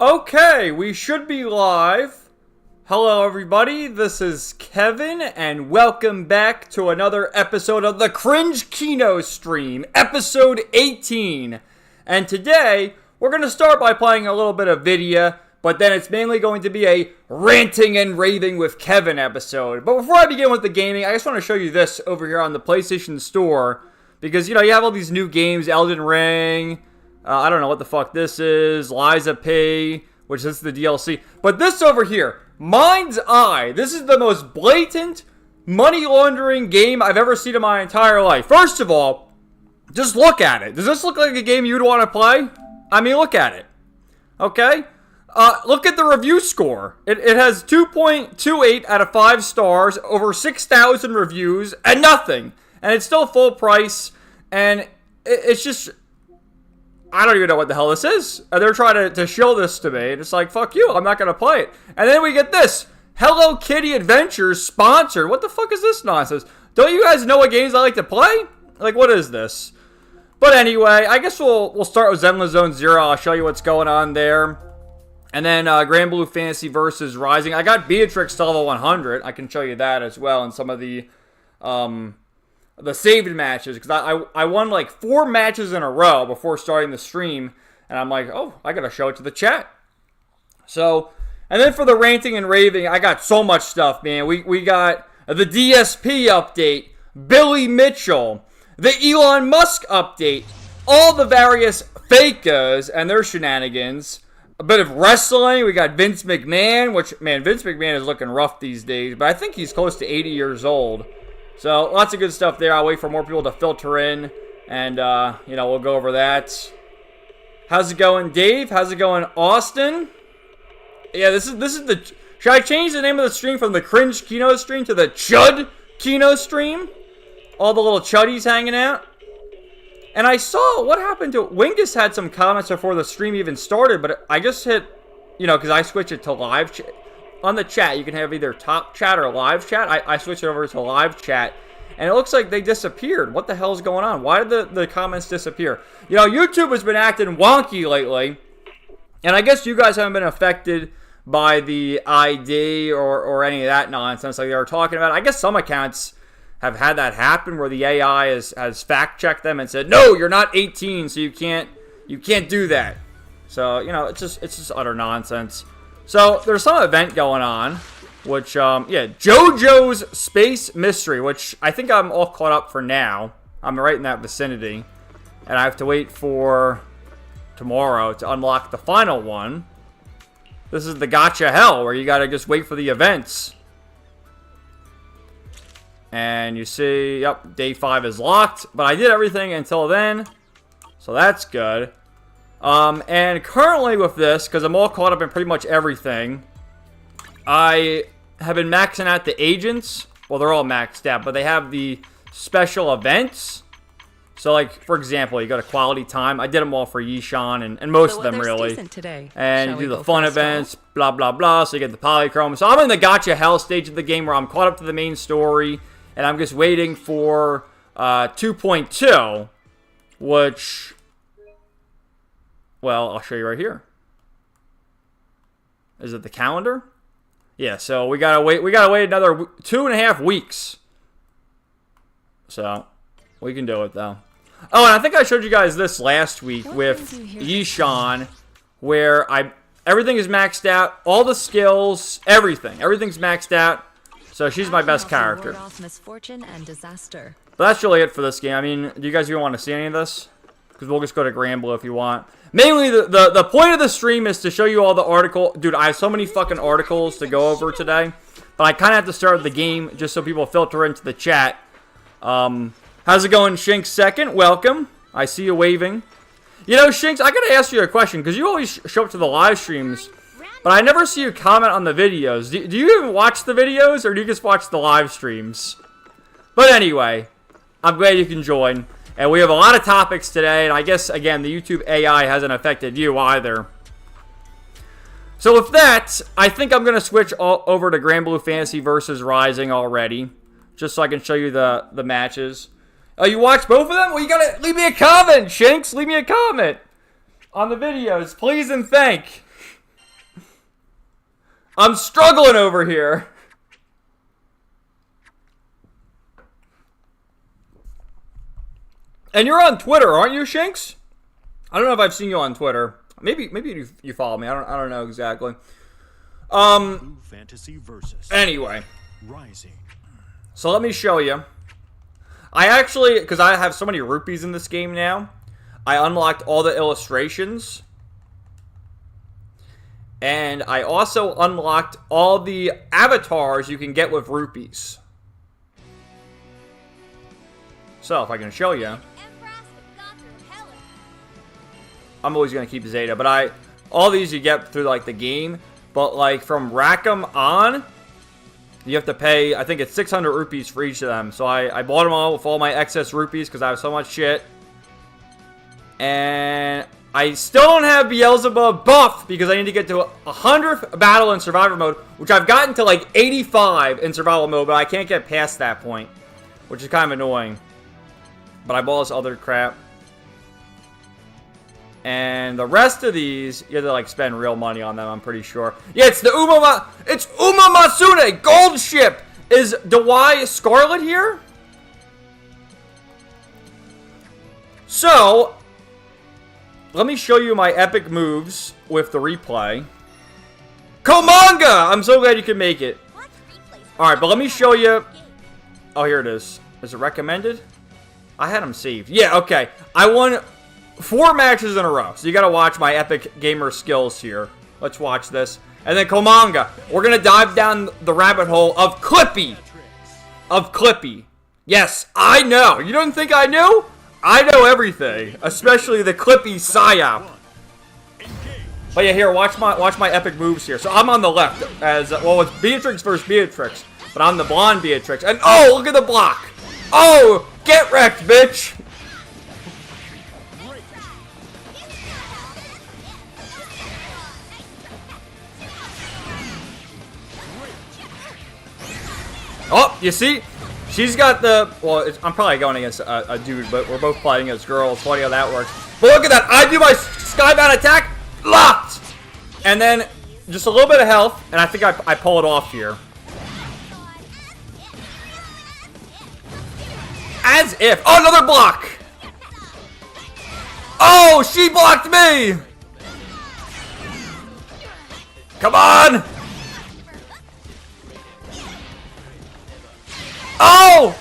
Okay, we should be live. Hello everybody, this is Kevin, and welcome back to another episode of the Cringekino stream, episode 18. And today, we're going to start by playing a little bit of Vidya, but then it's mainly going to be a Ranting and Raving with Kevin episode. But before I begin with the gaming, I just want to show you this over here on the PlayStation Store, because, you know, you have all these new games, Elden Ring, I don't know what the fuck this is, Liza P, which is the DLC. But this over here, Mind's Eye, this is the most blatant money laundering game I've ever seen in my entire life. First of all, just look at it. Does this look like a game you'd want to play? I mean, look at it. Okay? Look at the review score. It has 2.28 out of 5 stars, over 6,000 reviews, and nothing. And it's still full price, and it's just... I don't even know what the hell this is. And they're trying to show this to me. And it's like, fuck you, I'm not going to play it. And then we get this. Hello Kitty Adventures sponsored. What the fuck is this nonsense? Don't you guys know what games I like to play? Like, what is this? But anyway, I guess we'll start with Zenless Zone Zero. I'll show you what's going on there. And then Granblue Fantasy versus Rising. I got Beatrix to level 100. I can show you that as well. And some of the saved matches, because I won like 4 matches in a row before starting the stream, and I'm like, oh, I gotta show it to the chat. So, and then for the Ranting and Raving, I got so much stuff, man. We got the DSP update, Billy Mitchell, the Elon Musk update, all the various fakers and their shenanigans, a bit of wrestling. We got Vince McMahon, which, man, Vince McMahon is looking rough these days, but I think he's close to 80 years old. So, lots of good stuff there. I'll wait for more people to filter in, and, you know, we'll go over that. How's it going, Dave? How's it going, Austin? Yeah, this is the... Should I change the name of the stream from the Cringekino stream to the Chud-Kino stream? All the little chuddies hanging out. And I saw what happened to... Wingus had some comments before the stream even started, but I just hit... You know, because I switched it to live chat. On the chat, you can have either top chat or live chat. I switched it over to live chat, and it looks like they disappeared. What the hell is going on? Why did the comments disappear? You know, YouTube has been acting wonky lately, and I guess you guys haven't been affected by the ID or any of that nonsense like they were talking about. I guess some accounts have had that happen where the AI has fact-checked them and said, no, you're not 18, so you can't do that. So, you know, it's just utter nonsense. So, there's some event going on, which, yeah, JoJo's Space Mystery, which I think I'm all caught up for now. I'm right in that vicinity. And I have to wait for tomorrow to unlock the final one. This is the Gacha hell, where you gotta just wait for the events. And you see, yep, day 5 is locked, but I did everything until then, so that's good. And currently with this, because I'm all caught up in pretty much everything, I have been maxing out the agents. Well, they're all maxed out, but they have the special events. So, like, for example, you go to Quality Time. I did them all for Yishan and most of them, really. Today. And you do the fun events, blah, blah, blah. So you get the polychrome. So I'm in the Gacha hell stage of the game where I'm caught up to the main story. And I'm just waiting for 2.2, which... Well, I'll show you right here. Is it the calendar? Yeah, so we gotta wait another 2.5 weeks. So, we can do it though. Oh, and I think I showed you guys this last week with Yishan, where everything is maxed out, all the skills, everything's maxed out. So she's my best character. But that's really it for this game. I mean, do you guys even want to see any of this? Because we'll just go to Granblue if you want. Mainly, the point of the stream is to show you all the article. Dude, I have so many fucking articles to go over today. But I kind of have to start the game just so people filter into the chat. How's it going, Shinx Second? Welcome. I see you waving. You know, Shinx, I gotta ask you a question. Because you always show up to the live streams. But I never see you comment on the videos. Do you even watch the videos? Or do you just watch the live streams? But anyway, I'm glad you can join. And we have a lot of topics today, and I guess, again, the YouTube AI hasn't affected you either. So with that, I think I'm going to switch over to Granblue Fantasy versus Rising already, just so I can show you the matches. Oh, you watched both of them? Well, you got to leave me a comment, Shinx. Leave me a comment on the videos, please and thank. I'm struggling over here. And you're on Twitter, aren't you, Shinx? I don't know if I've seen you on Twitter. Maybe you follow me. I don't know exactly. Fantasy versus Anyway. Rising. So let me show you. I actually, because I have so many rupees in this game now, I unlocked all the illustrations. And I also unlocked all the avatars you can get with rupees. So, if I can show you. I'm always going to keep Zeta, but all these you get through, like, the game. But, like, from Rackham on, you have to pay, I think it's 600 rupees for each of them. So I bought them all with all my excess rupees because I have so much shit. And I still don't have Beelzebub buff because I need to get to 100th battle in Survivor mode, which I've gotten to, like, 85 in Survival mode, but I can't get past that point, which is kind of annoying. But I bought this other crap. And the rest of these, you have to, like, spend real money on them, I'm pretty sure. Yeah, it's the it's Uma Masune, Gold Ship! Is Dawai Scarlet here? So, let me show you my epic moves with the replay. Komanga! I'm so glad you can make it. Alright, but let me show you. Oh, here it is. Is it recommended? I had them saved. Yeah, okay. I won 4 matches in a row. So you gotta watch my epic gamer skills here. Let's watch this. And then Komanga. We're gonna dive down the rabbit hole of Clippy. Yes, I know. You don't think I knew? I know everything. Especially the Clippy psyop. But yeah, here, watch my epic moves here. So I'm on the left as, well, it's Beatrix versus Beatrix. But I'm the blonde Beatrix. And, oh, look at the block. Oh, get wrecked, bitch. Oh, you see? She's got the... Well, I'm probably going against a dude, but we're both fighting as girls. Funny how that works. But look at that. I do my skybound attack. Locked! And then just a little bit of health, and I think I pull it off here. As if. Oh, another block! Oh, she blocked me! Come on! Oh!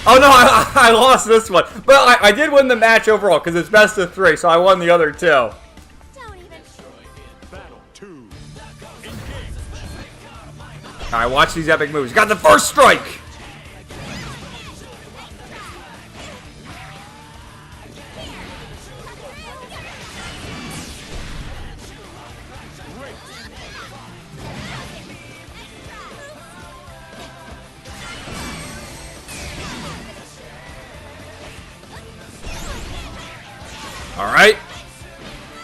Oh no, I lost this one. But I did win the match overall because it's best of 3, so I won the other 2. Alright, watch these epic moves. Got the first strike! Alright.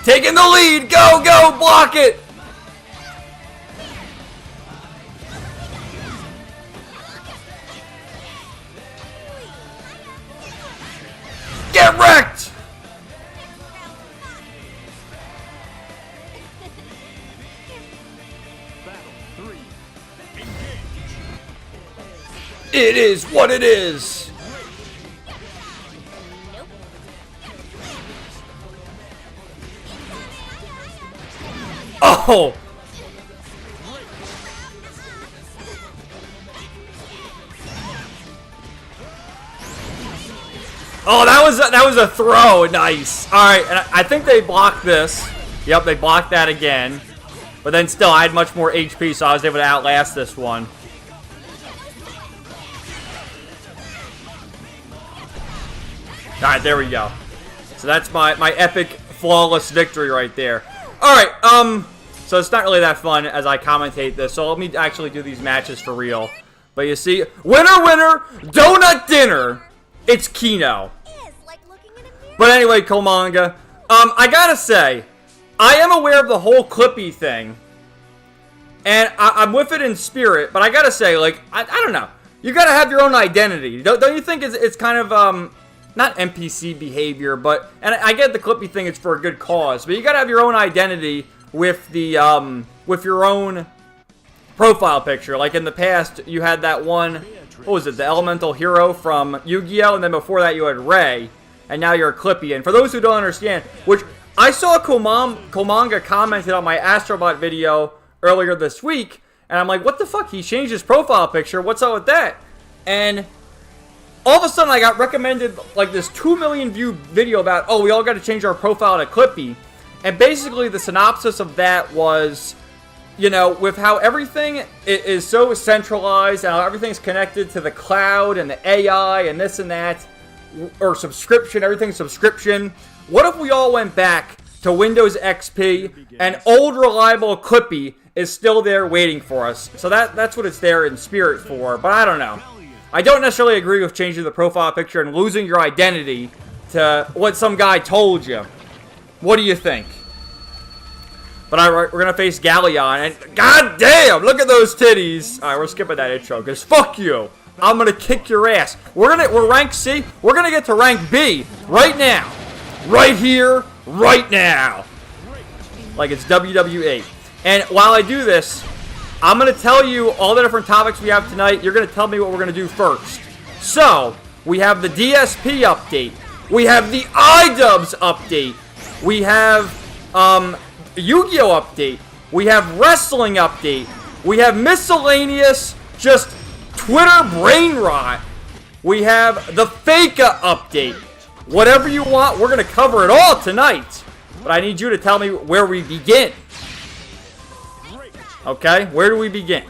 Taking the lead. Go, go, block it. Get wrecked. It is what it is. Oh! Oh, that was a throw. Nice. All right, and I think they blocked this. Yep, they blocked that again. But then still, I had much more HP, so I was able to outlast this one. All right, there we go. So that's my epic, flawless victory right there. Alright, so it's not really that fun as I commentate this, so let me actually do these matches for real. But you see, winner, winner, donut dinner, it's Kino. But anyway, Komanga, I gotta say, I am aware of the whole Clippy thing, and I'm with it in spirit, but I gotta say, like, I don't know, you gotta have your own identity. Don't you think it's kind of, not NPC behavior, but, and I get the Clippy thing, it's for a good cause, but you gotta have your own identity with the with your own profile picture. Like in the past, you had that one, what was it, the elemental hero from Yu-Gi-Oh! And then before that you had Ray, and now you're a Clippy. And for those who don't understand, which I saw Komanga commented on my Astrobot video earlier this week, and I'm like, what the fuck? He changed his profile picture. What's up with that? And all of a sudden, I got recommended like this 2 million view video about, oh, we all got to change our profile to Clippy. And basically, the synopsis of that was, you know, with how everything is so centralized and how everything's connected to the cloud and the AI and this and that, or subscription, everything's subscription. What if we all went back to Windows XP and old reliable Clippy is still there waiting for us? So that's what it's there in spirit for, but I don't know. I don't necessarily agree with changing the profile picture and losing your identity to what some guy told you. What do you think? But we're going to face Galleon, and god damn, look at those titties. Alright, we're skipping that intro, because fuck you. I'm going to kick your ass. We're rank C. We're going to get to rank B right now. Right here, right now. Like it's WWE. And while I do this, I'm going to tell you all the different topics we have tonight. You're going to tell me what we're going to do first. So, we have the DSP update. We have the iDubbbz update. We have Yu-Gi-Oh! Update. We have wrestling update. We have miscellaneous, just Twitter brain rot. We have the Faker update. Whatever you want, we're going to cover it all tonight. But I need you to tell me where we begin. Okay, where do we begin?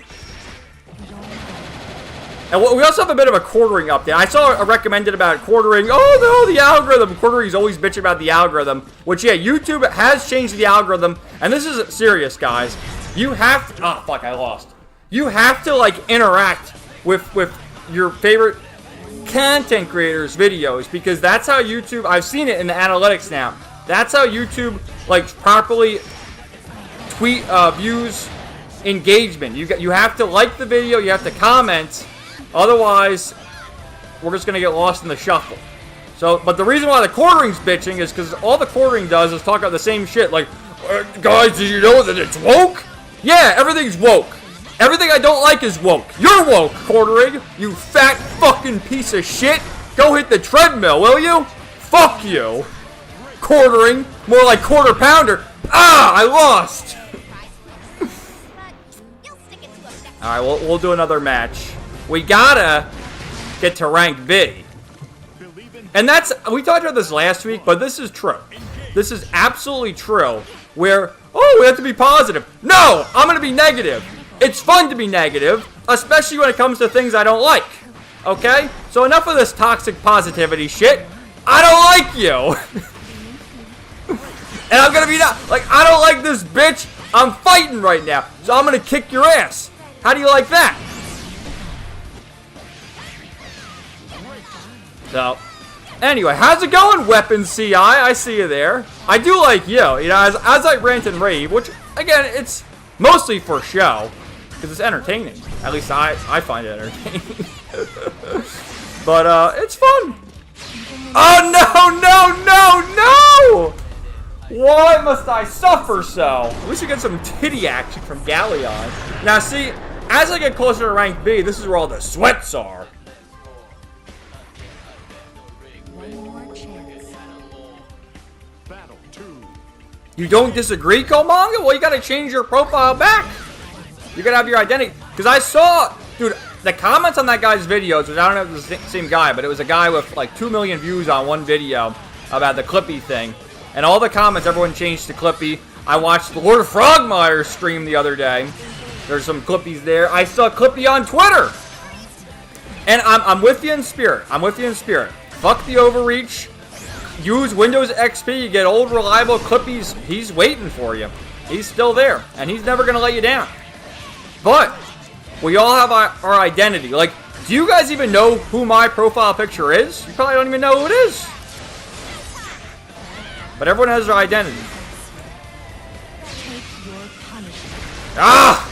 And we also have a bit of a quartering update. I saw a recommended about quartering. Oh no, the algorithm. Quartering's always bitching about the algorithm. Which, yeah, YouTube has changed the algorithm. And this is serious, guys. You have to... Oh, fuck, I lost. You have to, like, interact with your favorite content creators' videos. Because that's how YouTube... I've seen it in the analytics now. That's how YouTube, like, properly tweet views... engagement. You have to like the video, you have to comment, otherwise we're just gonna get lost in the shuffle. So, but the reason why the quartering's bitching is because all the quartering does is talk about the same shit, like, guys, did you know that it's woke? Yeah, everything's woke. Everything I don't like is woke. You're woke, quartering, you fat fucking piece of shit. Go hit the treadmill, will you? Fuck you. Quartering, more like quarter pounder. Ah, I lost. Alright, we'll do another match. We gotta get to rank B. And that's, we talked about this last week, but this is true. This is absolutely true. Where, oh, we have to be positive. No, I'm gonna be negative. It's fun to be negative, especially when it comes to things I don't like. Okay? So enough of this toxic positivity shit. I don't like you. And I'm gonna be like, I don't like this bitch. I'm fighting right now. So I'm gonna kick your ass. How do you like that? So, anyway, how's it going, Weapons CI? I see you there. I do like you know, as I rant and rave, which, again, it's mostly for show, because it's entertaining. At least I find it entertaining. But, it's fun. Oh, no! Why must I suffer so? We should get some titty action from Galleon. Now, see, as I get closer to rank B, this is where all the sweats are. You don't disagree, Komanga? Well, you gotta change your profile back. You gotta have your identity. Because I saw, dude, the comments on that guy's videos, which I don't know if it's the same guy, but it was a guy with like 2 million views on one video about the Clippy thing. And all the comments, everyone changed to Clippy. I watched Lord Frogmire's stream the other day. There's some Clippies there. I saw Clippy on Twitter. And I'm with you in spirit. I'm with you in spirit. Fuck the overreach. Use Windows XP. You get old, reliable Clippies. He's waiting for you. He's still there. And he's never going to let you down. But we all have our identity. Like, do you guys even know who my profile picture is? You probably don't even know who it is. But everyone has their identity. Ah!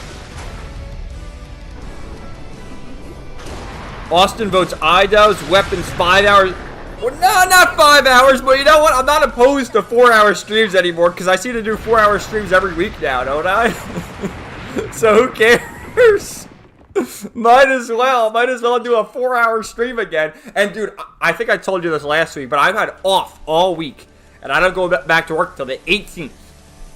Austin votes iDubbbz, Weapons 5 hours. Well, no, not 5 hours, but you know what? I'm not opposed to 4-hour streams anymore because I seem to do 4-hour streams every week now, don't I? So who cares? Might as well do a 4-hour stream again. And dude, I think I told you this last week, but I've had off all week, and I don't go back to work till the 18th.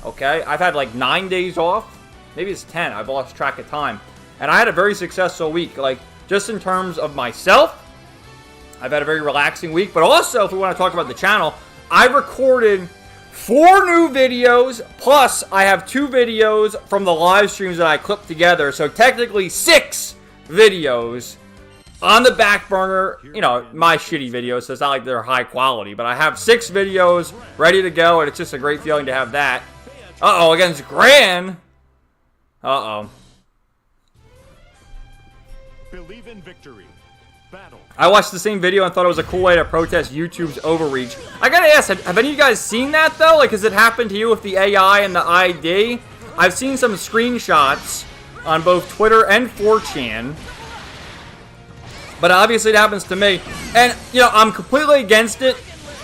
Okay, I've had like 9 days off. Maybe it's 10. I've lost track of time. And I had a very successful week. Like, just in terms of myself, I've had a very relaxing week. But also, if we want to talk about the channel, I recorded 4 new videos. Plus, I have 2 videos from the live streams that I clipped together. So, technically, 6 videos on the back burner. You know, my shitty videos, so it's not like they're high quality. But I have 6 videos ready to go, and it's just a great feeling to have that. Uh-oh, against Gran. Uh-oh. Believe in victory. Battle. I watched the same video and thought it was a cool way to protest YouTube's overreach. I gotta ask, have any of you guys seen that, though? Like, has it happened to you with the AI and the ID? I've seen some screenshots on both Twitter and 4chan. But obviously it happens to me. And, you know, I'm completely against it.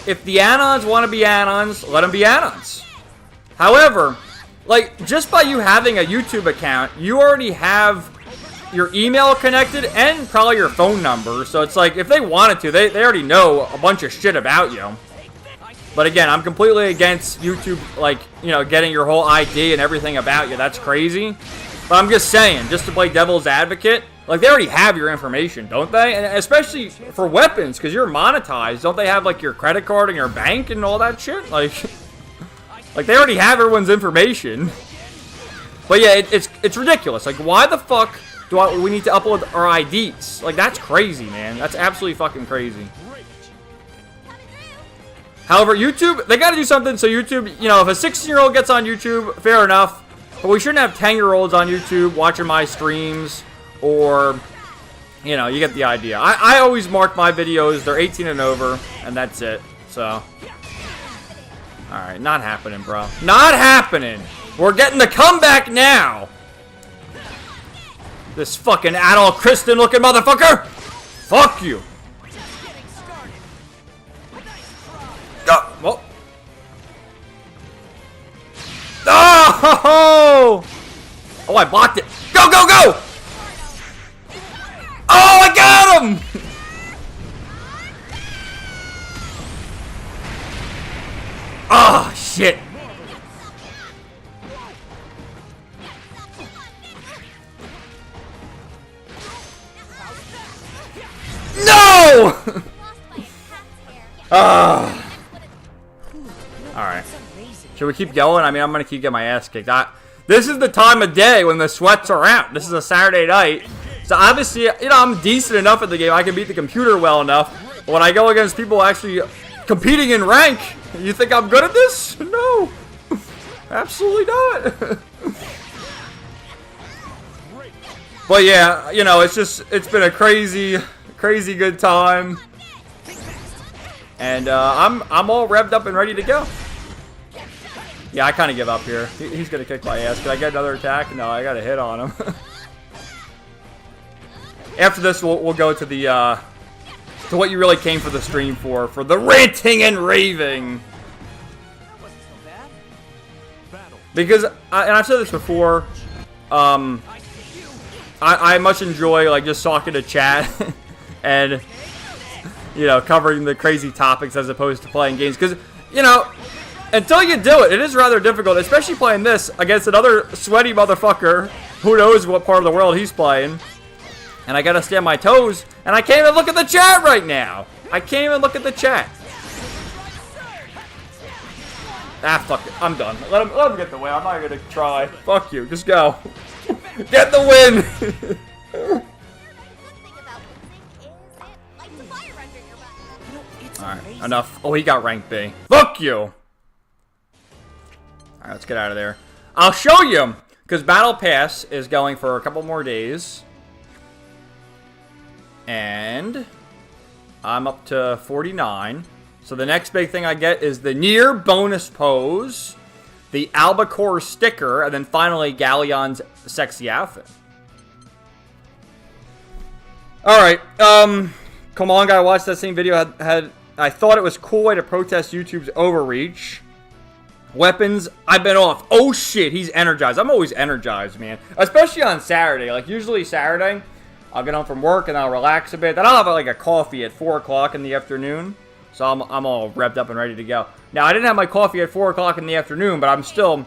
If the Anons want to be Anons, let them be Anons. However, like, just by you having a YouTube account, you already have your email connected and probably your phone number. So it's like, if they wanted to, they already know a bunch of shit about you. But again, I'm completely against YouTube, like, you know, getting your whole ID and everything about you. That's crazy. But I'm just saying, just to play devil's advocate, like, they already have your information, don't they? And especially for weapons, because you're monetized. Don't they have, like, your credit card and your bank and all that shit? Like, they already have everyone's information. But yeah, it's ridiculous. Like, why the fuck do we need to upload our IDs? Like, that's crazy, man. That's absolutely fucking crazy. However, YouTube, they gotta do something so YouTube, you know, if a 16-year-old gets on YouTube, fair enough. But we shouldn't have 10-year-olds on YouTube watching my streams, or, you know, you get the idea. I always mark my videos, they're 18 and over, and that's it. So, alright, not happening, bro. Not happening! We're getting the comeback now! This fucking adult Kristen looking motherfucker! Fuck you! Well. Oh! Oh, I blocked it. Go, go, go! Oh, I got him! Oh, shit. No! Alright. Should we keep going? I mean, I'm going to keep getting my ass kicked. This is the time of day when the sweats are out. This is a Saturday night. So obviously, you know, I'm decent enough at the game. I can beat the computer well enough. But when I go against people actually competing in rank, you think I'm good at this? No. Absolutely not. But yeah, you know, it's been a crazy good time. And I'm all revved up and ready to go. Yeah, I kind of give up here. He's going to kick my ass. Can I get another attack? No, I got a hit on him. After this, we'll go to the to what you really came for the stream for the ranting and raving. Because, and I've said this before, I much enjoy, like, just talking to chat and, you know, covering the crazy topics as opposed to playing games. Because, you know, until you do it, it is rather difficult, especially playing this against another sweaty motherfucker who knows what part of the world he's playing. And I gotta stay on my toes, and I can't even look at the chat right now. I can't even look at the chat. Ah, fuck it. I'm done. Let him get the win. I'm not gonna try. Fuck you. Just go. Get the win! Alright, enough. Oh, he got rank B. Fuck you! Alright, let's get out of there. I'll show you, because Battle Pass is going for a couple more days. And I'm up to 49. So the next big thing I get is the Nier bonus pose, the Albacore sticker, and then finally Galleon's sexy outfit. Alright, come on, guy, watch that same video had I thought it was a cool way to protest YouTube's overreach. Weapons, I've been off. Oh shit, he's energized. I'm always energized, man. Especially on Saturday. Like, usually Saturday, I'll get home from work and I'll relax a bit. Then I'll have like a coffee at 4 o'clock in the afternoon. So I'm all revved up and ready to go. Now, I didn't have my coffee at 4 o'clock in the afternoon, but I'm still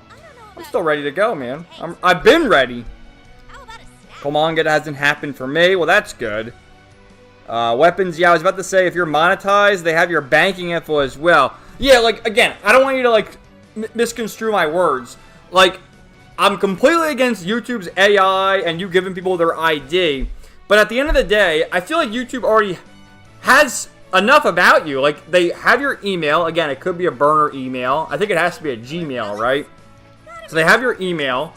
ready to go, man. I've been ready. Komanga hasn't happened for me. Well, that's good. Weapons, yeah, I was about to say, if you're monetized, they have your banking info as well. Yeah, like, again, I don't want you to, like, misconstrue my words. Like, I'm completely against YouTube's AI and you giving people their ID. But at the end of the day, I feel like YouTube already has enough about you. Like, they have your email. Again, it could be a burner email. I think it has to be a Gmail, right? So they have your email,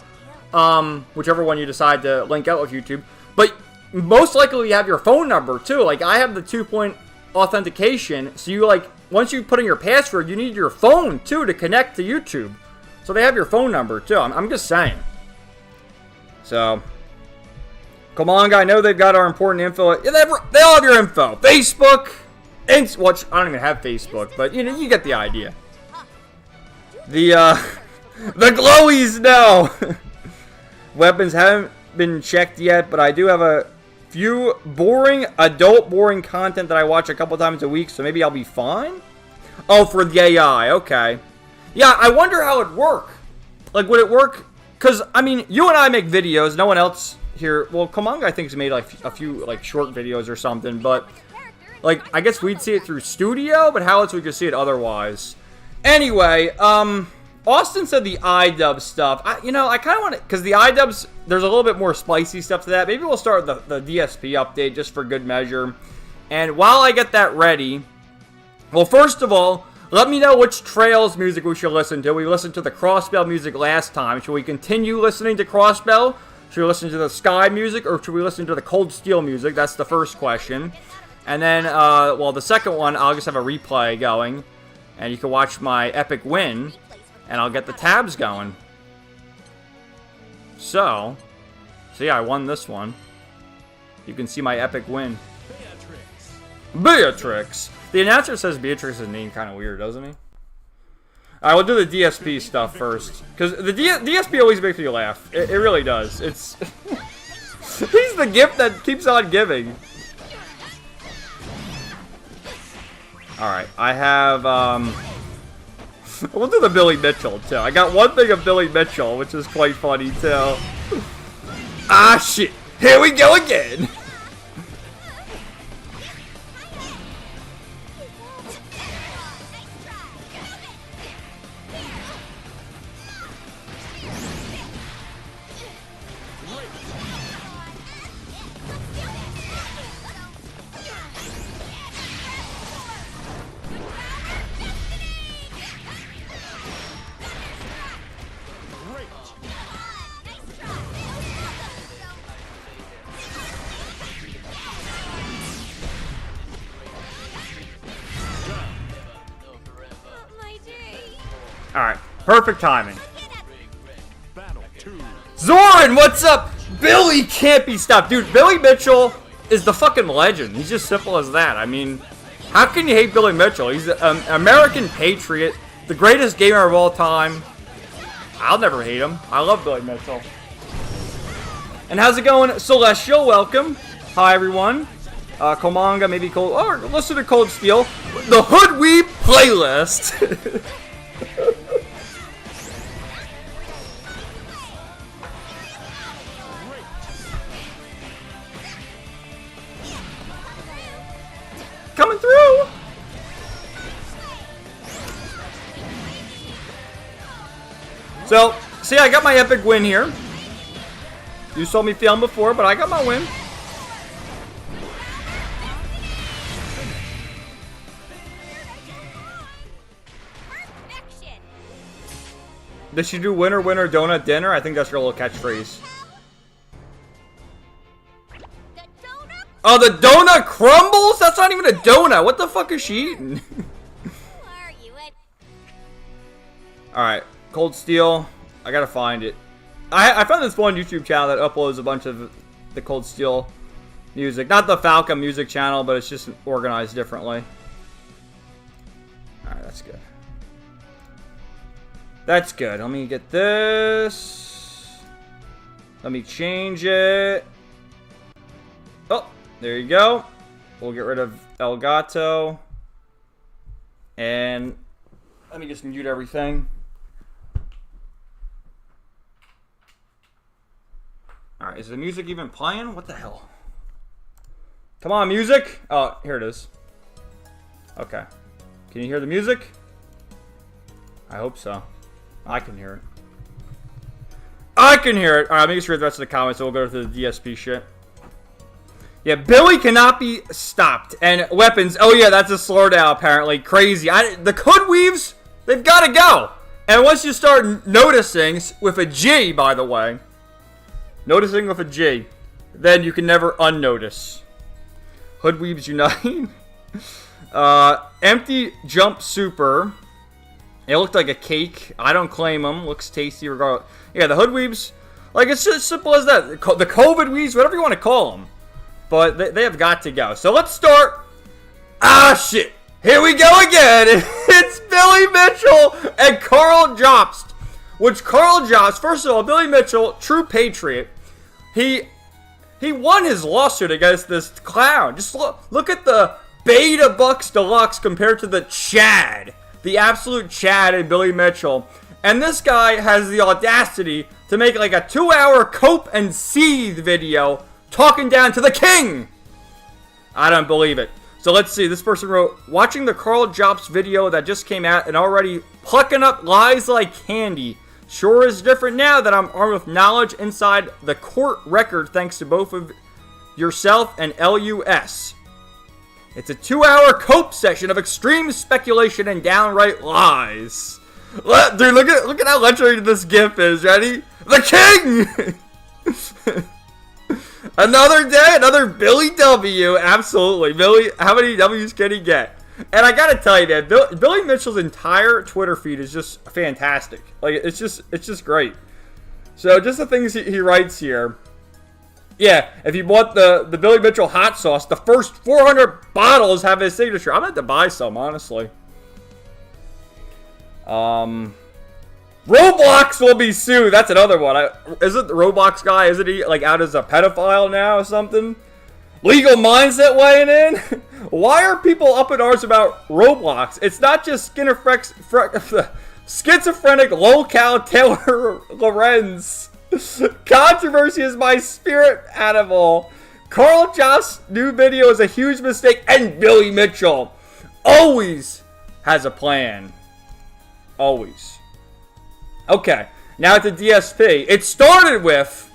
whichever one you decide to link out with YouTube. But most likely you have your phone number, too. Like, I have the 2-point authentication. So you, like, once you put in your password, you need your phone, too, to connect to YouTube. So they have your phone number, too. I'm just saying. So, come on, guy. I know they've got our important info. Yeah, they all have your info. Facebook. Which, I don't even have Facebook, but, you know, you get the idea. The glowies, no. Weapons haven't been checked yet, but I do have a few adult boring content that I watch a couple times a week, so maybe I'll be fine? Oh, for the AI, okay. Yeah, I wonder how it'd work. Like, would it work? Because, I mean, you and I make videos, no one else here. Well, Komanga, I think, has made, like, a few, like, short videos or something, but, like, I guess we'd see it through Studio, but how else we could see it otherwise? Anyway, Austin said the iDub stuff. I kind of want to, because the iDubs, there's a little bit more spicy stuff to that. Maybe we'll start with the DSP update just for good measure. And while I get that ready, well, first of all, let me know which Trails music we should listen to. We listened to the Crossbell music last time. Should we continue listening to Crossbell? Should we listen to the Sky music, or should we listen to the Cold Steel music? That's the first question. And then, well, the second one, I'll just have a replay going. And you can watch my epic win. And I'll get the tabs going. So, see, I won this one. You can see my epic win. Beatrix! The announcer says Beatrix's name kind of weird, doesn't he? Alright, we'll do the DSP stuff first. Because the DSP always makes me laugh. It really does. It's... He's the gift that keeps on giving. Alright, I have, we'll do the Billy Mitchell, too. I got one thing of Billy Mitchell, which is quite funny, too. Ah, shit. Here we go again. Alright, perfect timing. Zoran, what's up? Billy can't be stopped. Dude, Billy Mitchell is the fucking legend. He's just simple as that. I mean, how can you hate Billy Mitchell? He's an American patriot, the greatest gamer of all time. I'll never hate him. I love Billy Mitchell. And how's it going? Celestial, welcome. Hi, everyone. Komanga, maybe Cold... Or listen to Cold Steel. The Hoodweeb playlist. Coming through! So, see, I got my epic win here. You saw me fail before, but I got my win. Did she do winner, winner, donut, dinner? I think that's your little catchphrase. Oh, the donut crumbles? That's not even a donut. What the fuck is she eating? Alright, Cold Steel. I gotta find it. I found this one YouTube channel that uploads a bunch of the Cold Steel music. Not the Falcon music channel, but it's just organized differently. That's good. That's good. Let me get this. Let me change it. Oh, there you go. We'll get rid of Elgato. And let me just mute everything. Alright, is the music even playing? What the hell? Come on, music! Oh, here it is. Okay. Can you hear the music? I hope so. I can hear it. I can hear it! Alright, let me just read the rest of the comments, so we'll go to the DSP shit. Yeah, Billy cannot be stopped. And weapons, oh yeah, that's a slowdown apparently. Crazy. The Hoodweaves, they've got to go. And once you start noticing, with a G, by the way, noticing with a G, then you can never unnotice. Hoodweaves unite. Empty Jump Super. It looked like a cake. I don't claim them. Looks tasty regardless. Yeah, the Hoodweaves, like it's just simple as that. The COVID weaves, whatever you want to call them. But they have got to go. So let's start. Ah, shit. Here we go again. It's Billy Mitchell and Carl Jobst. Which Carl Jobst, first of all, Billy Mitchell, true patriot. He won his lawsuit against this clown. Just look at the Beta Bucks Deluxe compared to the Chad. The absolute Chad in Billy Mitchell. And this guy has the audacity to make like a 2-hour cope and seethe video talking down to the king. I don't believe it. So let's see. This person wrote, watching the Carl Jobst video that just came out and already plucking up lies like candy. Sure is different now that I'm armed with knowledge inside the court record thanks to both of yourself and LUS. It's a 2-hour cope session of extreme speculation and downright lies. Dude, look at how legendary this gif is. Ready? The king! Another day, another Billy W. Absolutely. Billy, how many W's can he get? And I gotta tell you, man, Billy Mitchell's entire Twitter feed is just fantastic. Like, it's just great. So, just the things he writes here. Yeah, if you want the Billy Mitchell hot sauce, the first 400 bottles have his signature. I'm gonna have to buy some, honestly. Roblox will be sued. That's another one. Isn't the Roblox guy, isn't he like out as a pedophile now or something? Legal mindset weighing in? Why are people up in arms about Roblox? It's not just schizophrenic lolcow Taylor Lorenz. Controversy is my spirit animal. Carl Jobst's new video is a huge mistake, and Billy Mitchell always has a plan. Always. Okay, now to DSP. It started with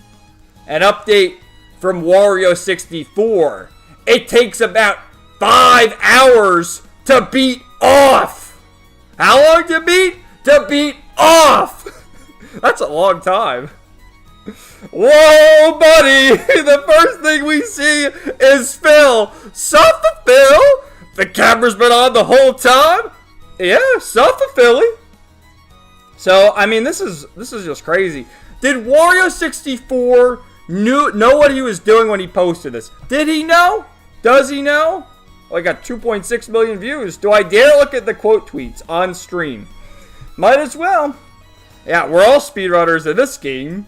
an update from Wario64. It takes about 5 hours to beat off. How long to beat? To beat off. That's a long time. Whoa, buddy. The first thing we see is Phil. Sup, Phil? The camera's been on the whole time? Yeah, sup, Philly. So, I mean, this is just crazy. Did Wario64 know what he was doing when he posted this? Did he know? Does he know? Oh, I got 2.6 million views. Do I dare look at the quote tweets on stream? Might as well. Yeah, we're all speedrunners in this game.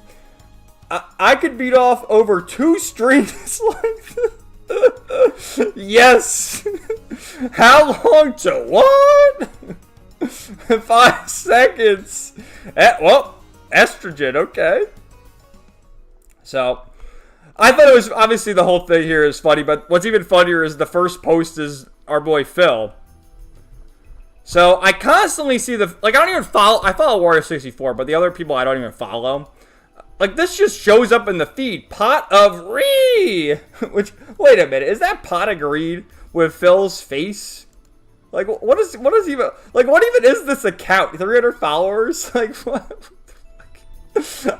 I could beat off over 2 streams like this. Yes. How long to what? 5 seconds. Well, estrogen, okay. So, I thought it was, obviously the whole thing here is funny, but what's even funnier is the first post is our boy Phil. So, I constantly see I follow Wario64, but the other people I don't even follow. Like, this just shows up in the feed. Pot of Greed! Which, wait a minute, is that Pot of Greed with Phil's face? Like, what is even, like, what even is this account? 300 followers? Like, what?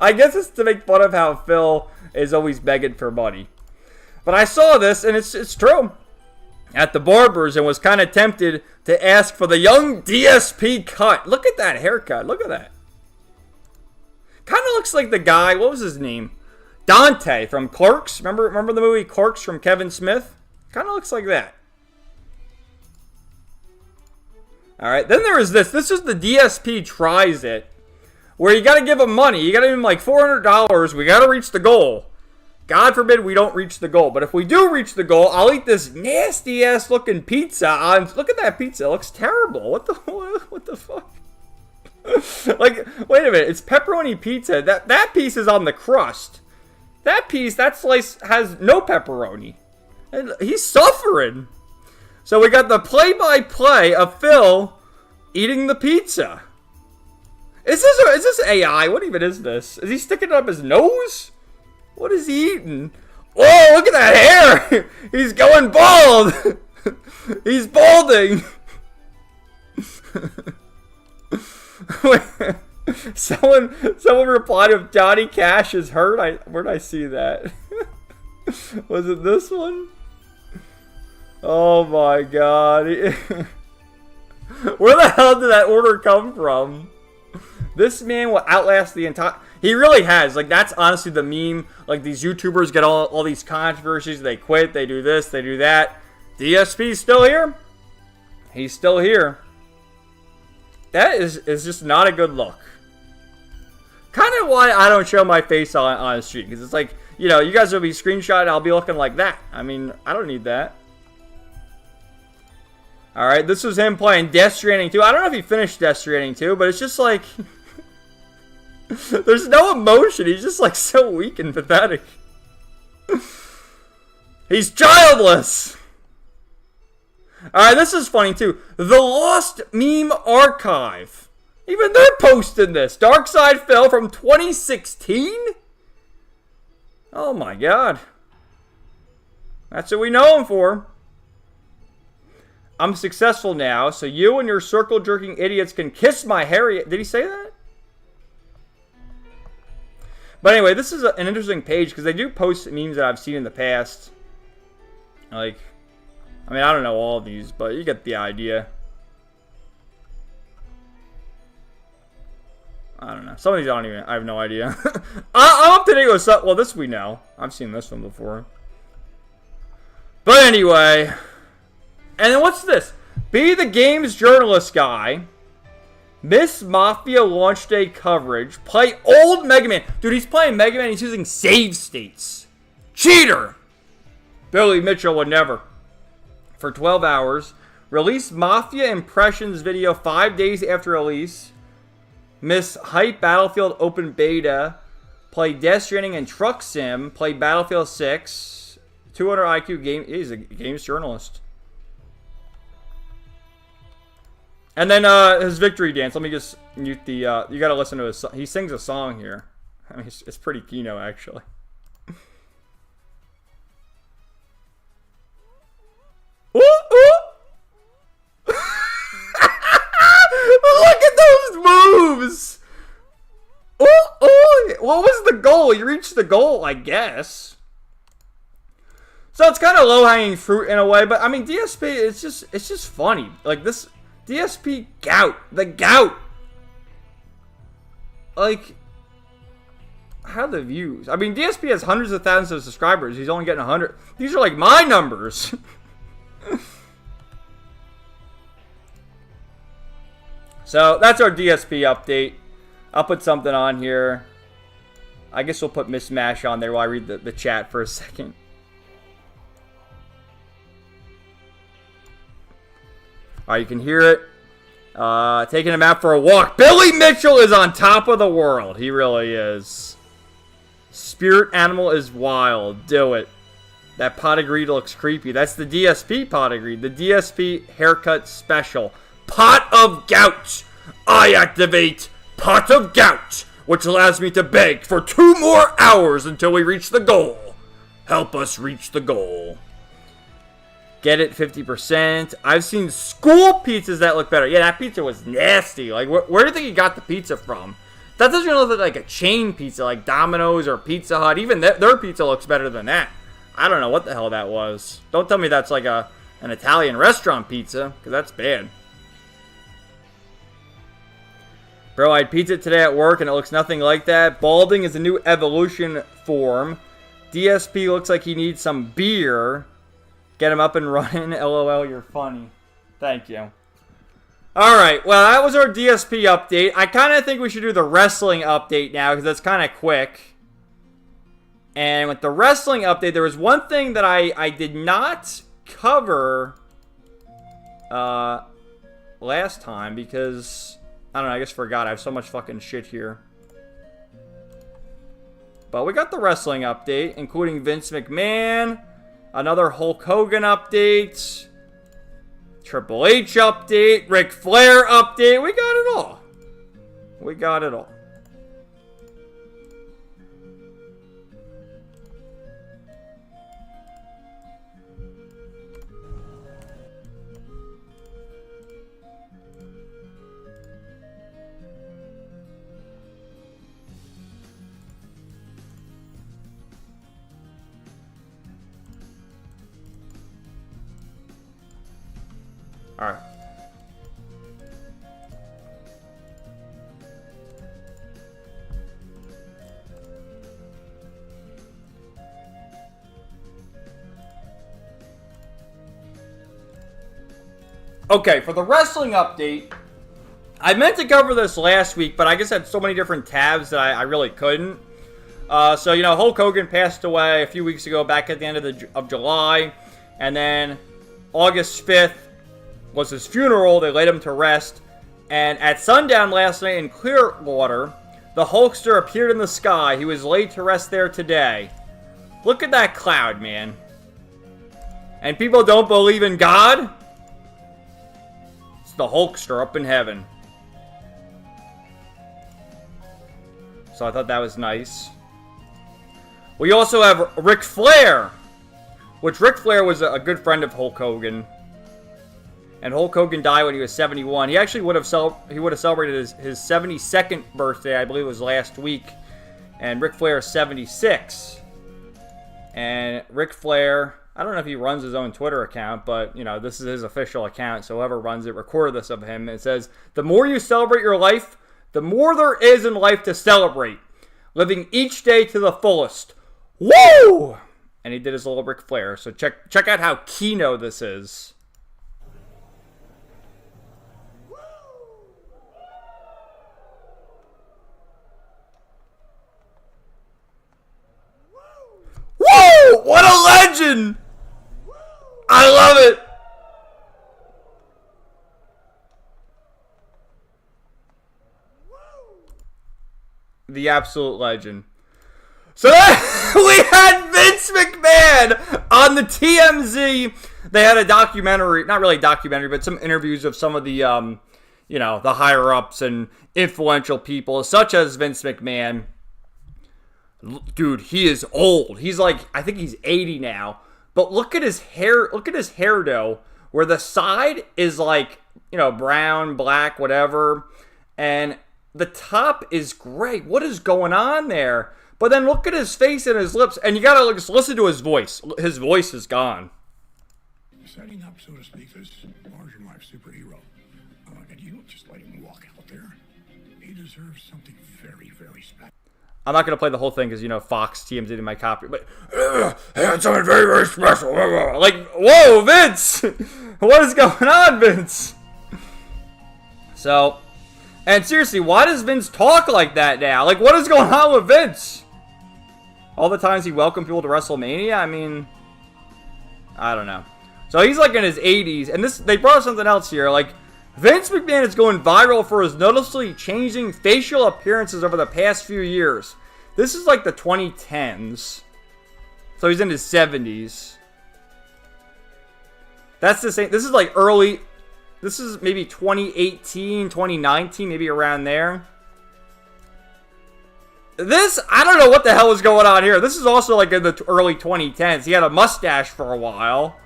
I guess it's to make fun of how Phil is always begging for money. But I saw this, and it's true. At the barber's, and was kind of tempted to ask for the young DSP cut. Look at that haircut. Look at that. Kind of looks like the guy, what was his name? Dante from Clerks. Remember the movie Clerks from Kevin Smith? Kind of looks like that. Alright, then there is this. This is the DSP tries it. Where you gotta give him money. You gotta give him like $400. We gotta reach the goal. God forbid we don't reach the goal. But if we do reach the goal, I'll eat this nasty ass looking pizza. Look at that pizza. It looks terrible. What the fuck? Like, wait a minute. It's pepperoni pizza. That piece is on the crust. That slice has no pepperoni. And he's suffering. So we got the play-by-play of Phil eating the pizza. Is this AI? What even is this? Is he sticking it up his nose? What is he eating? Oh, look at that hair! He's going bald! He's balding! Someone replied if Johnny Cash is hurt. Where'd I see that? Was it this one? Oh my god. Where the hell did that order come from? This man will outlast the entire... He really has. Like, that's honestly the meme. Like, these YouTubers get all these controversies. They quit. They do this. They do that. DSP's still here. He's still here. That is just not a good look. Kind of why I don't show my face on a stream. Because it's like, you know, you guys will be screenshot. I'll be looking like that. I mean, I don't need that. Alright, this was him playing Death Stranding 2. I don't know if he finished Death Stranding 2, but it's just like... There's no emotion. He's just like so weak and pathetic. He's childless. Alright, this is funny too. The Lost Meme Archive. Even they're posting this. Darkside Phil from 2016? Oh my god. That's what we know him for. I'm successful now, so you and your circle-jerking idiots can kiss my hairy... Did he say that? But anyway, this is an interesting page because they do post memes that I've seen in the past. Like, I mean, I don't know all of these, but you get the idea. I don't know. Some of these I have no idea. I'm up to date with some... Well, this we know. I've seen this one before. But anyway... And then what's this? Be the games journalist guy. Miss Mafia launch day coverage. Play old Mega Man. Dude, he's playing Mega Man. He's using save states. Cheater! Billy Mitchell would never. For 12 hours. Release Mafia impressions video 5 days after release. Miss Hype Battlefield open beta. Play Death Stranding and Truck Sim. Play Battlefield 6. 200 IQ game. He's a games journalist. And then his victory dance. Let me just mute the... you gotta listen to his song. He sings a song here. I mean, it's pretty Kino, actually. Ooh, ooh. Look at those moves! Ooh, ooh. What was the goal? You reached the goal, I guess. So it's kind of low-hanging fruit in a way. But, I mean, DSP, it's just funny. Like, this... DSP gout. The gout. Like, how the views? I mean, DSP has hundreds of thousands of subscribers. He's only getting 100. These are like my numbers. So, that's our DSP update. I'll put something on here. I guess we'll put Miss Mash on there while I read the chat for a second. Alright, you can hear it. Taking him out for a walk. Billy Mitchell is on top of the world. He really is. Spirit animal is wild. Do it. That pot of greed looks creepy. That's the DSP pot of greed. The DSP haircut special. Pot of gout. I activate pot of gout, which allows me to beg for 2 more hours until we reach the goal. Help us reach the goal. Get it 50%. I've seen school pizzas that look better. Yeah, that pizza was nasty. Like, where do you think you got the pizza from? That doesn't even look like a chain pizza, like Domino's or Pizza Hut. Even their pizza looks better than that. I don't know what the hell that was. Don't tell me that's like an Italian restaurant pizza, because that's bad. Bro, I had pizza today at work, and it looks nothing like that. Balding is a new evolution form. DSP looks like he needs some beer. Get him up and running. LOL, you're funny. Thank you. Alright, well, that was our DSP update. I kind of think we should do the wrestling update now, because that's kind of quick. And with the wrestling update, there was one thing that I did not cover last time, because, I don't know, I just forgot. I have so much fucking shit here. But we got the wrestling update, including Vince McMahon, another Hulk Hogan update, Triple H update, Ric Flair update. We got it all. We got it all. All right. Okay, for the wrestling update, I meant to cover this last week, but I just had so many different tabs that I really couldn't. So, you know, Hulk Hogan passed away a few weeks ago, back at the end of July. And then August 5th was his funeral. They laid him to rest. And at sundown last night in Clearwater, the Hulkster appeared in the sky. He was laid to rest there today. Look at that cloud, man. And people don't believe in God? It's the Hulkster up in heaven. So I thought that was nice. We also have Ric Flair, which Ric Flair was a good friend of Hulk Hogan. And Hulk Hogan died when he was 71. He actually would have celebrated his 72nd birthday, I believe it was last week. And Ric Flair is 76. And Ric Flair, I don't know if he runs his own Twitter account, but, you know, this is his official account, so whoever runs it recorded this of him. It says, "The more you celebrate your life, the more there is in life to celebrate. Living each day to the fullest." Woo! And he did his little Ric Flair. So check out how Kino this is. Woo! What a legend! I love it! The absolute legend. So we had Vince McMahon on the TMZ. They had a documentary, not really a documentary, but some interviews of some of the, you know, the higher-ups and influential people, such as Vince McMahon. Dude, he is old. He's like, I think he's 80 now. But look at his hair. Look at his hairdo, where the side is like, you know, brown, black, whatever. And the top is gray. What is going on there? But then look at his face and his lips. And you gotta just listen to his voice. His voice is gone. Setting up, so to speak, this larger-than-life superhero. And you don't just let him walk out there. He deserves something very, very special. I'm not going to play the whole thing because, you know, Fox TMZ did my copy. But, had something very, very special. Like, whoa, Vince! What is going on, Vince? So, and seriously, why does Vince talk like that now? Like, what is going on with Vince? All the times he welcomed people to WrestleMania? I mean, I don't know. So he's like in his 80s. And they brought up something else here. Like, Vince McMahon is going viral for his noticeably changing facial appearances over the past few years. This is like the 2010s. So he's in his 70s. That's the same. This is like early. This is maybe 2018, 2019, maybe around there. This, I don't know what the hell is going on here. This is also like in the early 2010s. He had a mustache for a while.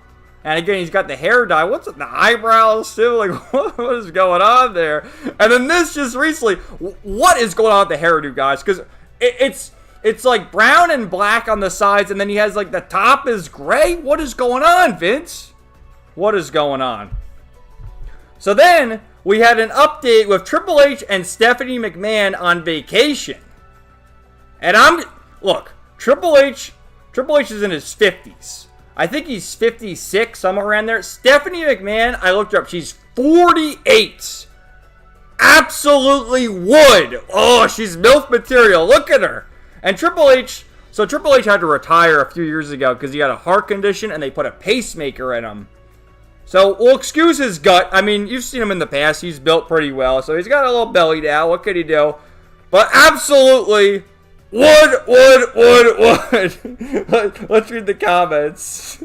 And again, he's got the hair dye. What's it? The eyebrows too? Like, what is going on there? And then this just recently. What is going on with the hairdo, guys? Because it's like brown and black on the sides, and then he has like the top is gray. What is going on, Vince? What is going on? So then we had an update with Triple H and Stephanie McMahon on vacation. And look, Triple H is in his 50s. I think he's 56, somewhere around there. Stephanie McMahon, I looked her up. She's 48. Absolutely would. Oh, she's MILF material. Look at her. And Triple H. So Triple H had to retire a few years ago because he had a heart condition and they put a pacemaker in him. So we'll excuse his gut. I mean, you've seen him in the past. He's built pretty well. So he's got a little belly now. What could he do? But absolutely would. Let's read the comments.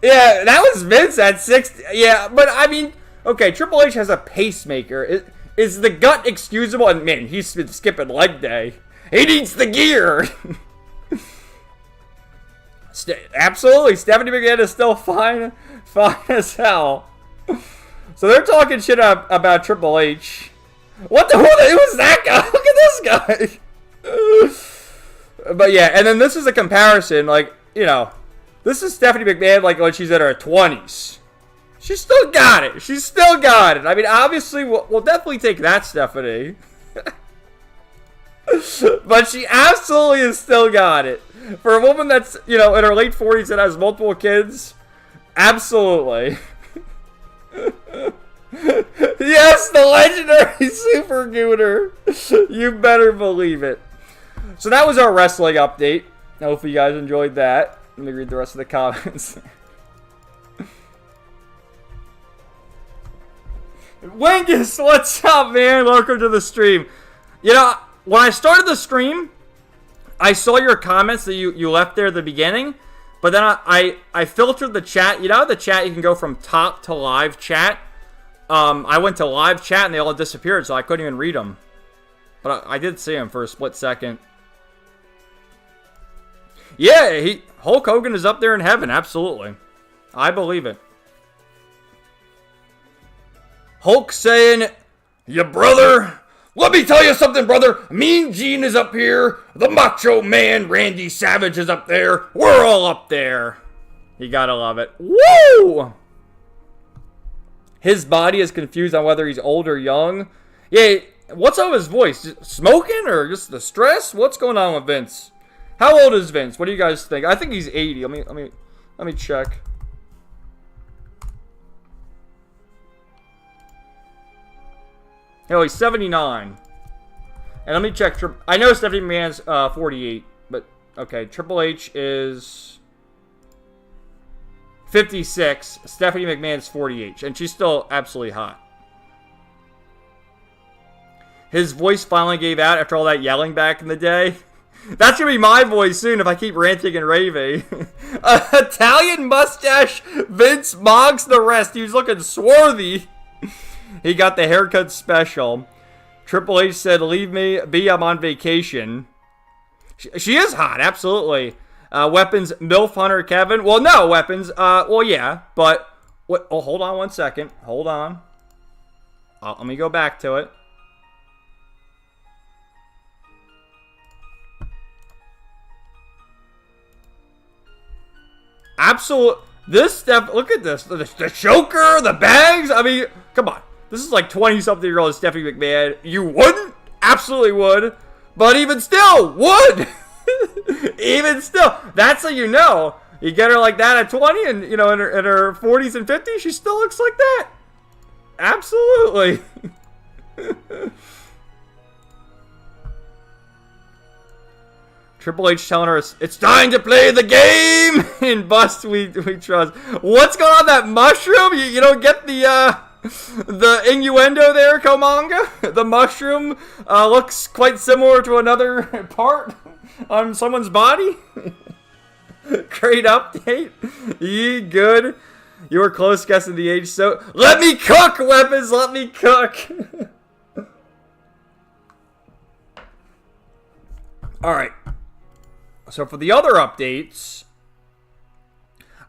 Yeah, that was Vince at 60. Yeah, but I mean, okay, Triple H has a pacemaker. Is the gut excusable? And man, he's been skipping leg day. He needs the gear. Absolutely, Stephanie McMahon is still fine as hell. So they're talking shit about Triple H. What the hell? It was that guy. Look at this guy. But yeah, and then this is a comparison, like, you know. This is Stephanie McMahon, like, when she's in her 20s. She's still got it. She's still got it. I mean, obviously, we'll definitely take that, Stephanie. But she absolutely has still got it. For a woman that's, you know, in her late 40s and has multiple kids, absolutely. Yes, the legendary Super Gooner. You better believe it. So that was our wrestling update. Hopefully you guys enjoyed that. Let me read the rest of the comments. Wingus, what's up, man? Welcome to the stream. You know, when I started the stream, I saw your comments that you left there at the beginning, but then I filtered the chat. You know how the chat, you can go from top to live chat? I went to live chat and they all disappeared, so I couldn't even read them. But I did see them for a split second. Yeah, Hulk Hogan is up there in heaven, absolutely. I believe it. Hulk saying, "Ya brother, let me tell you something, brother. Mean Gene is up here. The Macho Man, Randy Savage, is up there. We're all up there." You gotta love it. Woo! His body is confused on whether he's old or young. Yeah, what's up with his voice? Just smoking or just the stress? What's going on with Vince? How old is Vince? What do you guys think? I think he's 80. Let me check. Oh, he's 79. And let me check. I know Stephanie McMahon's 48, but okay. Triple H is 56. Stephanie McMahon's 48, and she's still absolutely hot. His voice finally gave out after all that yelling back in the day. That's going to be my voice soon if I keep ranting and raving. Italian mustache Vince mogs the rest. He was looking swarthy. He got the haircut special. Triple H said, "Leave me be, I'm on vacation." She is hot, absolutely. Weapons, MILF Hunter Kevin. Well, no, Weapons. Well, yeah, but... Oh, hold on one second. Hold on. Let me go back to it. Absolute. This stuff. Look at this. The choker, the bags. I mean, come on. This is like 20-something-year-old Stephanie McMahon. You wouldn't? Absolutely would. But even still, would. Even still. That's how you know. You get her like that at 20 and, you know, in her 40s and 50s, she still looks like that. Absolutely. Triple H telling her it's time to play the game. In Bust we trust. What's going on that mushroom? You don't get the innuendo there, Komanga? The mushroom looks quite similar to another part on someone's body. Great update. Ye good. You were close guessing the age, so let me cook, Weapons. Let me cook. All right. So for the other updates,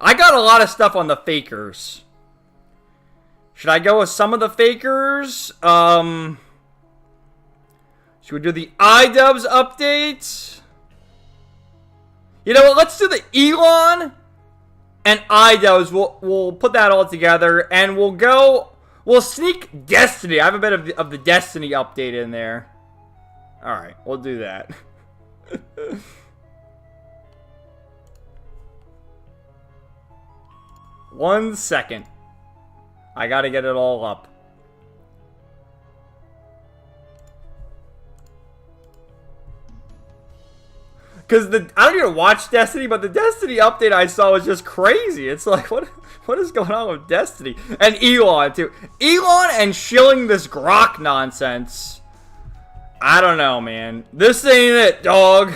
I got a lot of stuff on the fakers. Should I go with some of the fakers? Should we do the iDubbbz update? You know what? Let's do the Elon and iDubbbz. We'll put that all together, and we'll sneak Destiny. I have a bit of the Destiny update in there. All right, we'll do that. 1 second. I gotta get it all up. Because I don't even watch Destiny, but the Destiny update I saw was just crazy. It's like, what is going on with Destiny? And Elon, too. Elon and shilling this grok nonsense. I don't know, man. This ain't it, dog.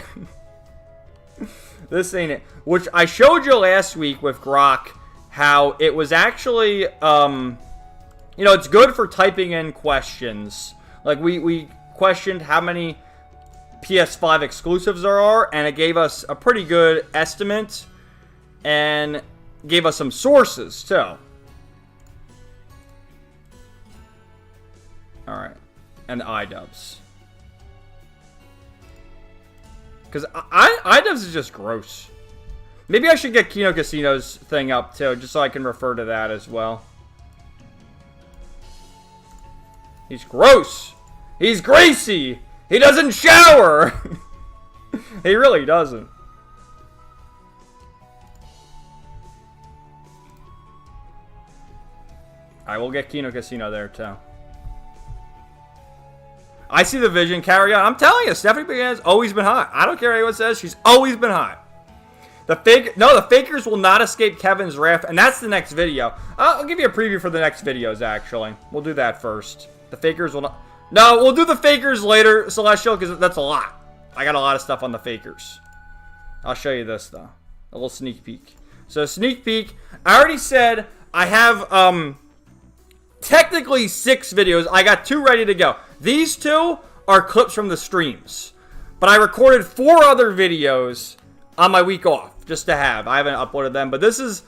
This ain't it. Which I showed you last week with grok, how it was actually, you know, it's good for typing in questions. Like, we questioned how many PS5 exclusives there are, and it gave us a pretty good estimate, and gave us some sources, too. Alright. And the iDubbbz. Because iDubbbz is just gross. Maybe I should get Kino Casino's thing up, too, just so I can refer to that as well. He's gross! He's greasy! He doesn't shower! He really doesn't. I will get Kino Casino there, too. I see the vision. Carry on. I'm telling you, Stephanie McMahon's always been hot. I don't care what anyone says. She's always been hot. The fakers will not escape Kevin's wrath, and that's the next video. I'll give you a preview for the next videos, actually. We'll do that first. The fakers will not... No, we'll do the fakers later, Celestial, because that's a lot. I got a lot of stuff on the fakers. I'll show you this, though. A little sneak peek. So, sneak peek. I already said I have, technically 6 videos. I got 2 ready to go. These 2 are clips from the streams. But I recorded 4 other videos on my week off, just to have. I haven't uploaded them, but this is...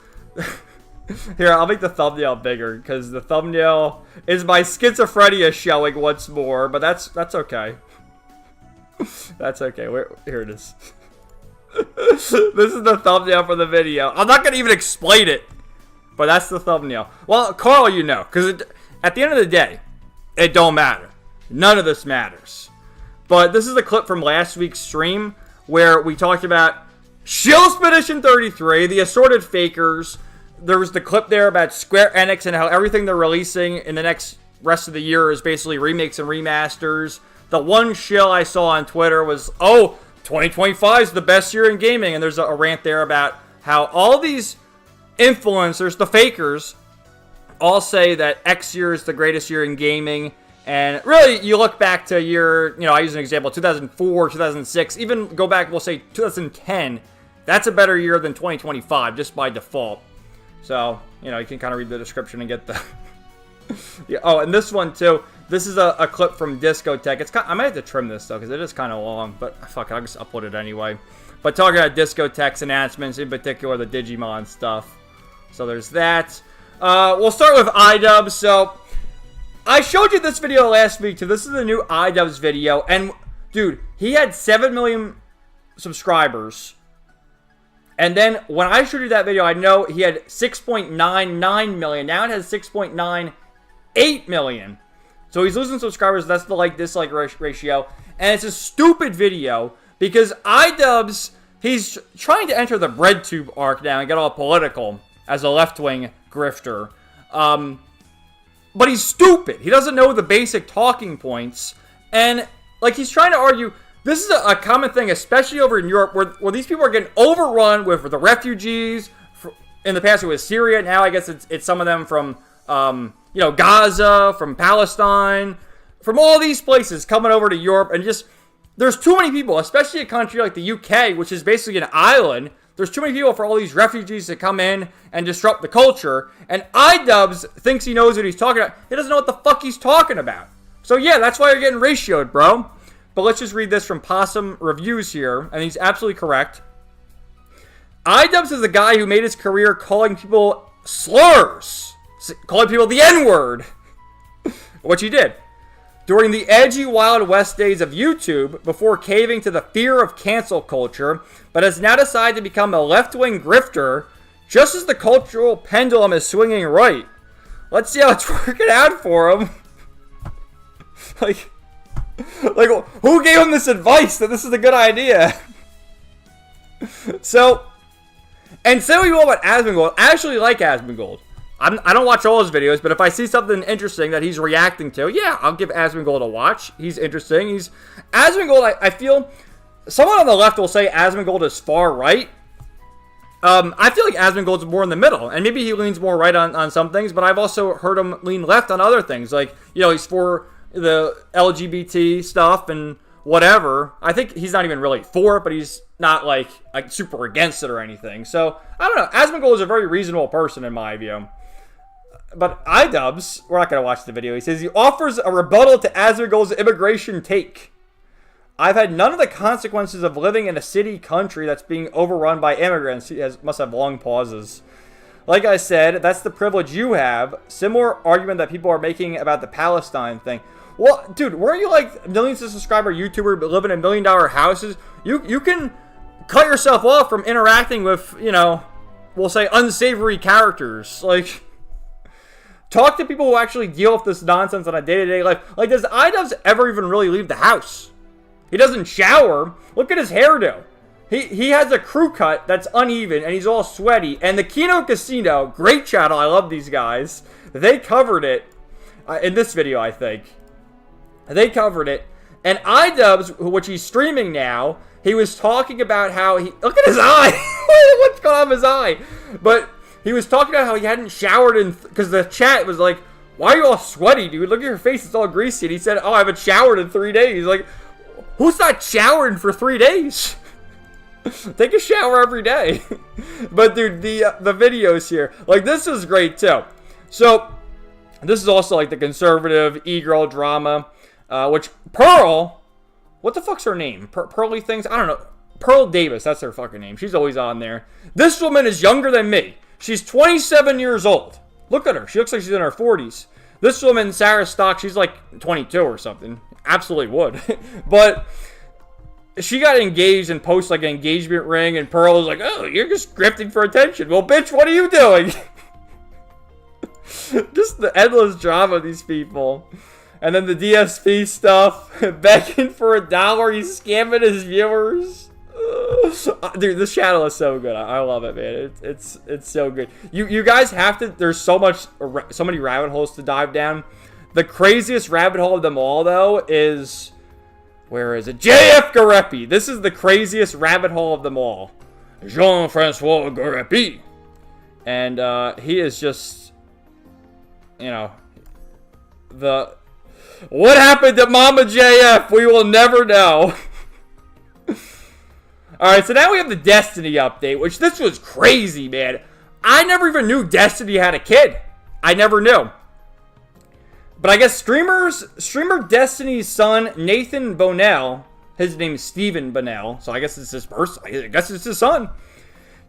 Here, I'll make the thumbnail bigger, because the thumbnail is my schizophrenia showing once more, but that's okay. That's okay. Here it is. This is the thumbnail for the video. I'm not going to even explain it, but that's the thumbnail. Well, Carl, you know, because at the end of the day, it don't matter. None of this matters. But this is a clip from last week's stream, where we talked about Shield Expedition 33, the assorted fakers. There was the clip there about Square Enix and how everything they're releasing in the next rest of the year is basically remakes and remasters. The one shill I saw on Twitter was, oh, 2025 is the best year in gaming. And there's a rant there about how all these influencers, the fakers, all say that X year is the greatest year in gaming. And really, you look back to year, you know, I use an example, 2004, 2006, even go back, we'll say 2010. That's a better year than 2025, just by default. So, you know, you can kind of read the description and get the... Yeah, oh, and this one, too. This is a clip from Discotheque. It's I might have to trim this, though, because it is kind of long. But, fuck it, I'll just upload it anyway. But talking about Discotheque's announcements, in particular the Digimon stuff. So there's that. We'll start with iDubbbz. So, I showed you this video last week, too. This is the new iDubbbz video. And, dude, he had 7 million subscribers. And then when I showed you that video, I know he had 6.99 million. Now it has 6.98 million. So he's losing subscribers. That's the like-dislike ratio. And it's a stupid video because iDubbbz, he's trying to enter the BreadTube arc now and get all political as a left-wing grifter. But he's stupid. He doesn't know the basic talking points. And like he's trying to argue... This is a common thing, especially over in Europe, where these people are getting overrun with the refugees. In the past, it was Syria. Now, I guess it's some of them from, you know, Gaza, from Palestine, from all these places coming over to Europe. And just, there's too many people, especially a country like the UK, which is basically an island. There's too many people for all these refugees to come in and disrupt the culture. And iDubbbz thinks he knows what he's talking about. He doesn't know what the fuck he's talking about. So, yeah, that's why you're getting ratioed, bro. But let's just read this from Possum Reviews here, and he's absolutely correct. iDubbbz is a guy who made his career calling people slurs, calling people the N-word, which he did. During the edgy Wild West days of YouTube, before caving to the fear of cancel culture, but has now decided to become a left-wing grifter, just as the cultural pendulum is swinging right. Let's see how it's working out for him. Like, who gave him this advice that this is a good idea? So, And say what you want about Asmongold, I actually like Asmongold. I don't watch all his videos, but if I see something interesting that he's reacting to, yeah, I'll give Asmongold a watch. He's interesting. Asmongold, I feel, someone on the left will say Asmongold is far right. I feel like Asmongold's more in the middle, and maybe he leans more right on some things, but I've also heard him lean left on other things. Like, you know, he's for the LGBT stuff and whatever. I think he's not even really for it, but he's not like super against it or anything. So, I don't know. Asmongold is a very reasonable person in my view. But iDubbbz, we're not going to watch the video. He says he offers a rebuttal to Asmongold's immigration take. I've had none of the consequences of living in a city country that's being overrun by immigrants. He must have long pauses. Like I said, that's the privilege you have. Similar argument that people are making about the Palestine thing. Well, dude, weren't you like millions of subscriber YouTuber but living in $1 million houses? You can cut yourself off from interacting with, you know, we'll say unsavory characters. Like, talk to people who actually deal with this nonsense on a day-to-day life. Like, does iDubbbz ever even really leave the house? He doesn't shower. Look at his hairdo. He has a crew cut that's uneven, and he's all sweaty. And the Kino Casino, great channel. I love these guys. They covered it in this video, I think. They covered it. And iDubbbz, which he's streaming now, he was talking about how he... Look at his eye! What's going on with his eye? But he was talking about how he hadn't showered in... Because the chat was like, why are you all sweaty, dude? Look at your face. It's all greasy. And he said, oh, I haven't showered in 3 days. Like, who's not showering for 3 days? Take a shower every day. But, dude, the videos here. Like, this is great, too. So, this is also, like, the conservative e-girl drama. Which, Pearl... What the fuck's her name? Pearly things? I don't know. Pearl Davis. That's her fucking name. She's always on there. This woman is younger than me. She's 27 years old. Look at her. She looks like she's in her 40s. This woman, Sarah Stock, she's like 22 or something. Absolutely would. But she got engaged and posted like an engagement ring, and Pearl was like, oh, you're just grifting for attention. Well, bitch, what are you doing? Just the endless drama of these people. And then the DSP stuff. Begging for $1. He's scamming his viewers. Dude, this channel is so good. I love it, man. It's so good. You guys have to... There's so many rabbit holes to dive down. The craziest rabbit hole of them all, though, is... Where is it? JF Garepi. This is the craziest rabbit hole of them all. Jean-Francois Garepi. And he is just... You know... What happened to Mama JF? We will never know. Alright, so now we have the Destiny update, which this was crazy, man. I never even knew Destiny had a kid. I never knew. But I guess streamer Destiny's son, Nathan Bonnell, his name is Stephen Bonnell, so I guess it's his person. I guess it's his son,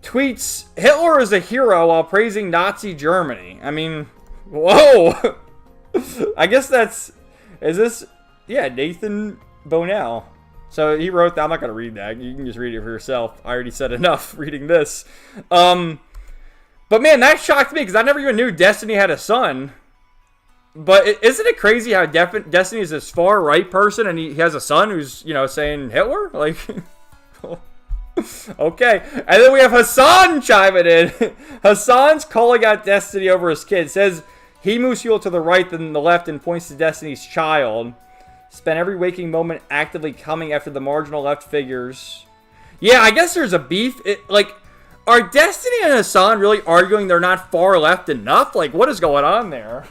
tweets, Hitler is a hero while praising Nazi Germany. I mean, whoa. I guess that's... Is this... Yeah, Nathan Bonnell. So he wrote that. I'm not going to read that. You can just read it for yourself. I already said enough reading this. But man, that shocked me because I never even knew Destiny had a son. But isn't it crazy how Destiny is this far right person and he has a son who's, you know, saying Hitler? Like... Okay. And then we have Hassan chiming in. Hassan's calling out Destiny over his kid. Says... He moves fuel to the right than the left and points to Destiny's child. Spent every waking moment actively coming after the marginal left figures. Yeah, I guess there's a beef. Are Destiny and Hassan really arguing they're not far left enough? Like, what is going on there?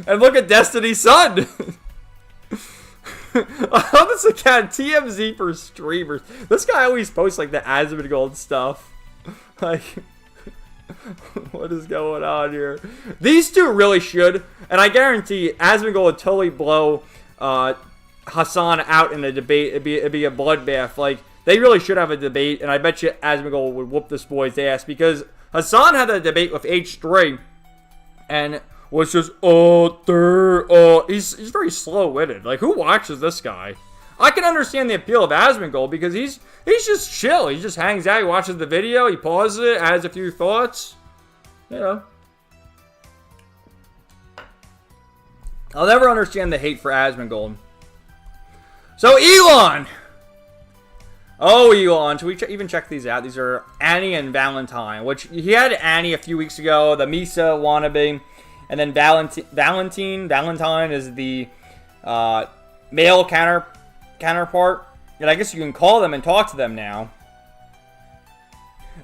And look at Destiny's son. Oh, this account, TMZ for streamers. This guy always posts, like, the Asmongold stuff. Like... What is going on here? These two really should, and I guarantee Asmongold would totally blow Hassan out in a debate. It'd be a bloodbath. Like, they really should have a debate, and I bet you Asmongold would whoop this boy's ass because Hassan had a debate with H3 and was just he's very slow-witted. Like, who watches this guy? I can understand the appeal of Asmongold because he's just chill. He just hangs out. He watches the video. He pauses it. Adds a few thoughts. You know. I'll never understand the hate for Asmongold. So, Elon. Oh, Elon, should we even check these out? These are Annie and Valentine, which he had Annie a few weeks ago, the Misa wannabe, and then Valentine is the male counterpart, and I guess you can call them and talk to them now.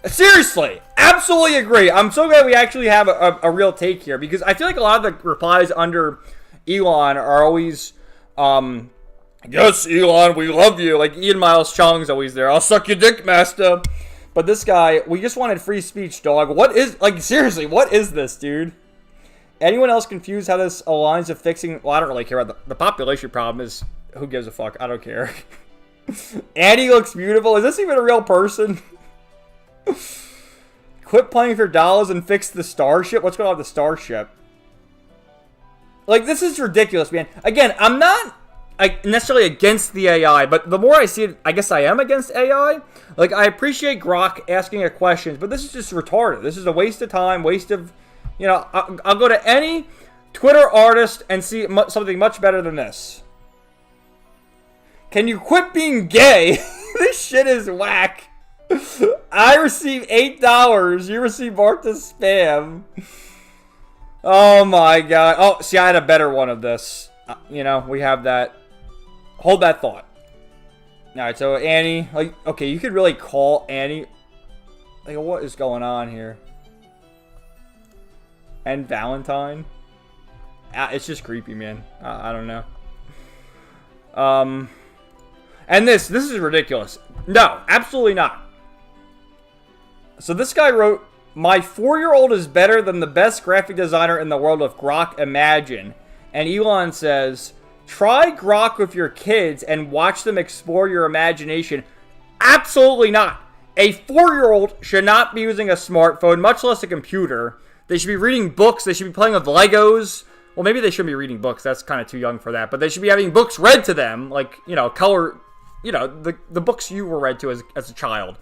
Seriously, absolutely agree. I'm so glad we actually have a real take here, because I feel like a lot of the replies under Elon are always, yes, Elon, we love you. Like, Ian Miles Chong's always there. I'll suck your dick, master. But this guy, we just wanted free speech, dog. What is, like, seriously, what is this, dude? Anyone else confused how this aligns to fixing, well, I don't really care about the population problem is, who gives a fuck? I don't care. Annie looks beautiful. Is this even a real person? Quit playing for dollars and fix the starship? What's going on with the starship? Like, this is ridiculous, man. Again, I'm not necessarily against the AI, but the more I see it, I guess I am against AI. Like, I appreciate Grok asking a question, but this is just retarded. This is a waste of time, waste of, you know, I'll go to any Twitter artist and see something much better than this. Can you quit being gay? This shit is whack. I receive $8. You receive marked as spam. Oh my god. Oh, see, I had a better one of this. You know, we have that. Hold that thought. Alright, so Annie. Like, okay, you could really call Annie. Like, what is going on here? And Valentine. It's just creepy, man. I don't know. And this is ridiculous. No, absolutely not. So this guy wrote, my 4-year-old is better than the best graphic designer in the world of Grok Imagine. And Elon says, try Grok with your kids and watch them explore your imagination. Absolutely not. A 4-year-old should not be using a smartphone, much less a computer. They should be reading books. They should be playing with Legos. Well, maybe they shouldn't be reading books. That's kind of too young for that. But they should be having books read to them. Like, you know, color, you know, the books you were read to as a child.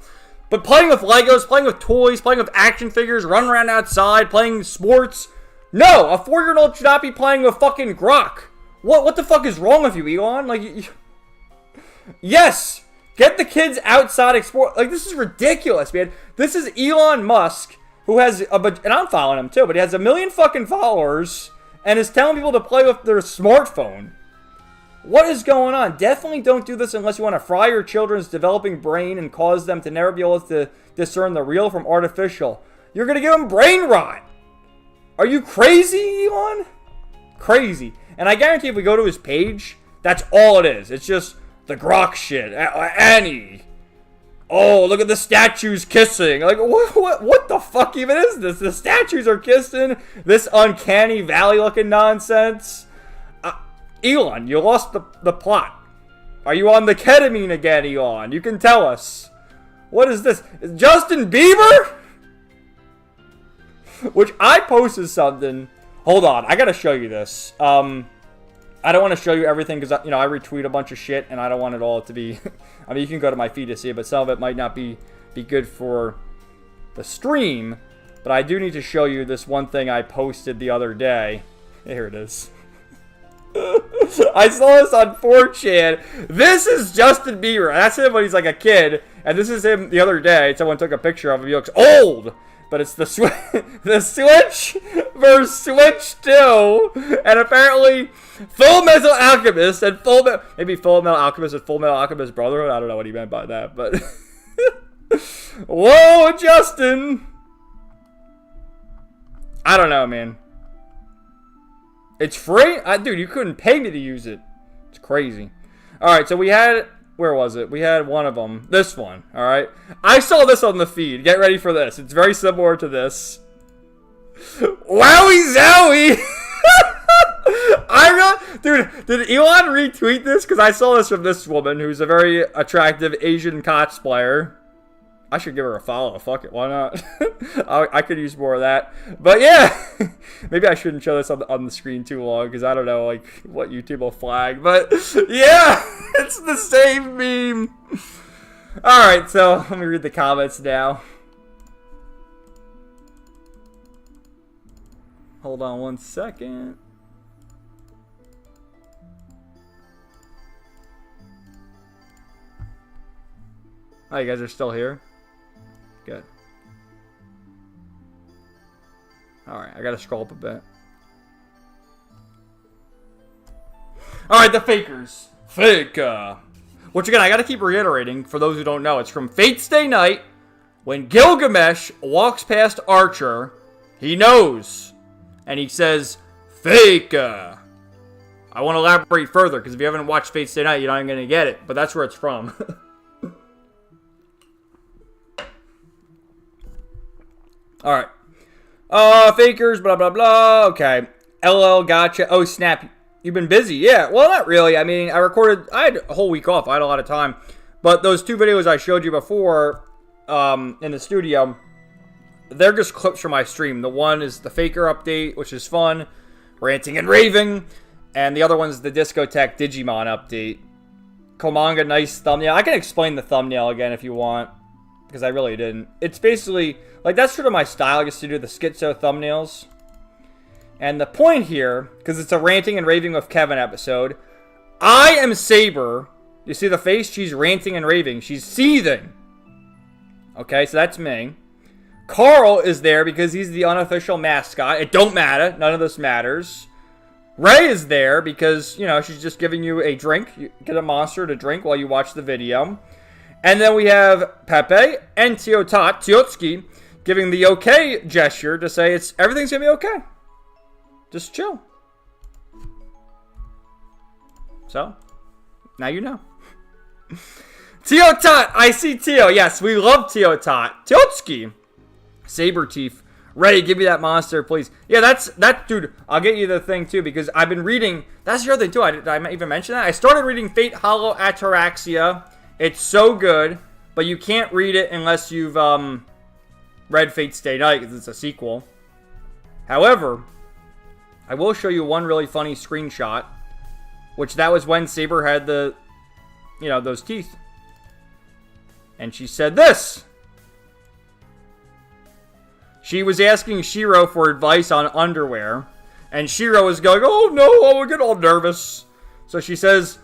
But playing with Legos, playing with toys, playing with action figures, running around outside, playing sports. No, a 4-year-old should not be playing with fucking Grok. What the fuck is wrong with you, Elon? Like, yes, get the kids outside, explore. Like, this is ridiculous, man. This is Elon Musk, who has and I'm following him too, but he has 1 million fucking followers and is telling people to play with their smartphone. What is going on? Definitely don't do this unless you want to fry your children's developing brain and cause them to never be able to discern the real from artificial. You're going to give them brain rot. Are you crazy, Elon? Crazy. And I guarantee if we go to his page, that's all it is. It's just the Grok shit. Annie. Oh, look at the statues kissing. Like, what the fuck even is this? The statues are kissing. This uncanny valley looking nonsense. Elon, you lost the plot. Are you on the ketamine again, Elon? You can tell us. What is this? Justin Bieber? Which I posted something. Hold on, I gotta show you this. I don't want to show you everything because, you know, I retweet a bunch of shit and I don't want it all to be... I mean, you can go to my feed to see it, but some of it might not be good for the stream. But I do need to show you this one thing I posted the other day. Here it is. I saw this on 4chan. This is Justin Bieber. That's him when he's like a kid. And this is him the other day. Someone took a picture of him. He looks old. But it's the Switch versus Switch 2. And apparently, Full Metal Alchemist and maybe Full Metal Alchemist and Full Metal Alchemist Brotherhood. I don't know what he meant by that. But whoa, Justin. I don't know, man. It's free? Dude, you couldn't pay me to use it. It's crazy. Alright, so we had... Where was it? We had one of them. This one, alright? I saw this on the feed. Get ready for this. It's very similar to this. Wowie zowie! Dude, did Elon retweet this? Because I saw this from this woman who's a very attractive Asian cosplayer. I should give her a follow. Fuck it, why not? I could use more of that. But yeah, maybe I shouldn't show this on the screen too long because I don't know like what YouTube will flag. But yeah, it's the same meme. All right, so let me read the comments now. Hold on one second. Oh, you guys are still here? Good. Alright, I gotta scroll up a bit. Alright, the fakers. Faker. Which again, I gotta keep reiterating, for those who don't know, it's from Fate's Day Night. When Gilgamesh walks past Archer, he knows. And he says, Faker. I want to elaborate further, because if you haven't watched Fate's Day Night, you're not even going to get it. But that's where it's from. Alright. Fakers, blah, blah, blah. Okay. LL, gotcha. Oh, snap. You've been busy. Yeah. Well, not really. I mean, I had a whole week off. I had a lot of time. But those 2 videos I showed you before in the studio, they're just clips from my stream. The one is the Faker update, which is fun. Ranting and Raving. And the other one's the Discotheque Digimon update. Komanga, nice thumbnail. I can explain the thumbnail again if you want, because I really didn't. It's basically, like, that's sort of my style, I guess, to do the schizo thumbnails. And the point here, because it's a Ranting and Raving with Kevin episode, I am Saber. You see the face? She's ranting and raving. She's seething. Okay, so that's me. Carl is there because he's the unofficial mascot. It don't matter. None of this matters. Ray is there because, you know, she's just giving you a drink. You get a monster to drink while you watch the video. And then we have Pepe and Tiotski, giving the okay gesture to say everything's going to be okay. Just chill. So, now you know. Tiotot, I see Tio. Yes, we love Tiotot. Tiotski. Saberteeth. Ray, give me that monster, please. Yeah, that dude. I'll get you the thing too because I've been reading. That's the other thing too. Did I even mention that? I started reading Fate Hollow Ataraxia. It's so good, but you can't read it unless you've read Fate's Day Night because it's a sequel. However, I will show you one really funny screenshot, which that was when Saber had the, you know, those teeth, and she said this. She was asking Shiro for advice on underwear, and Shiro was going, oh no, I will get all nervous. So she says,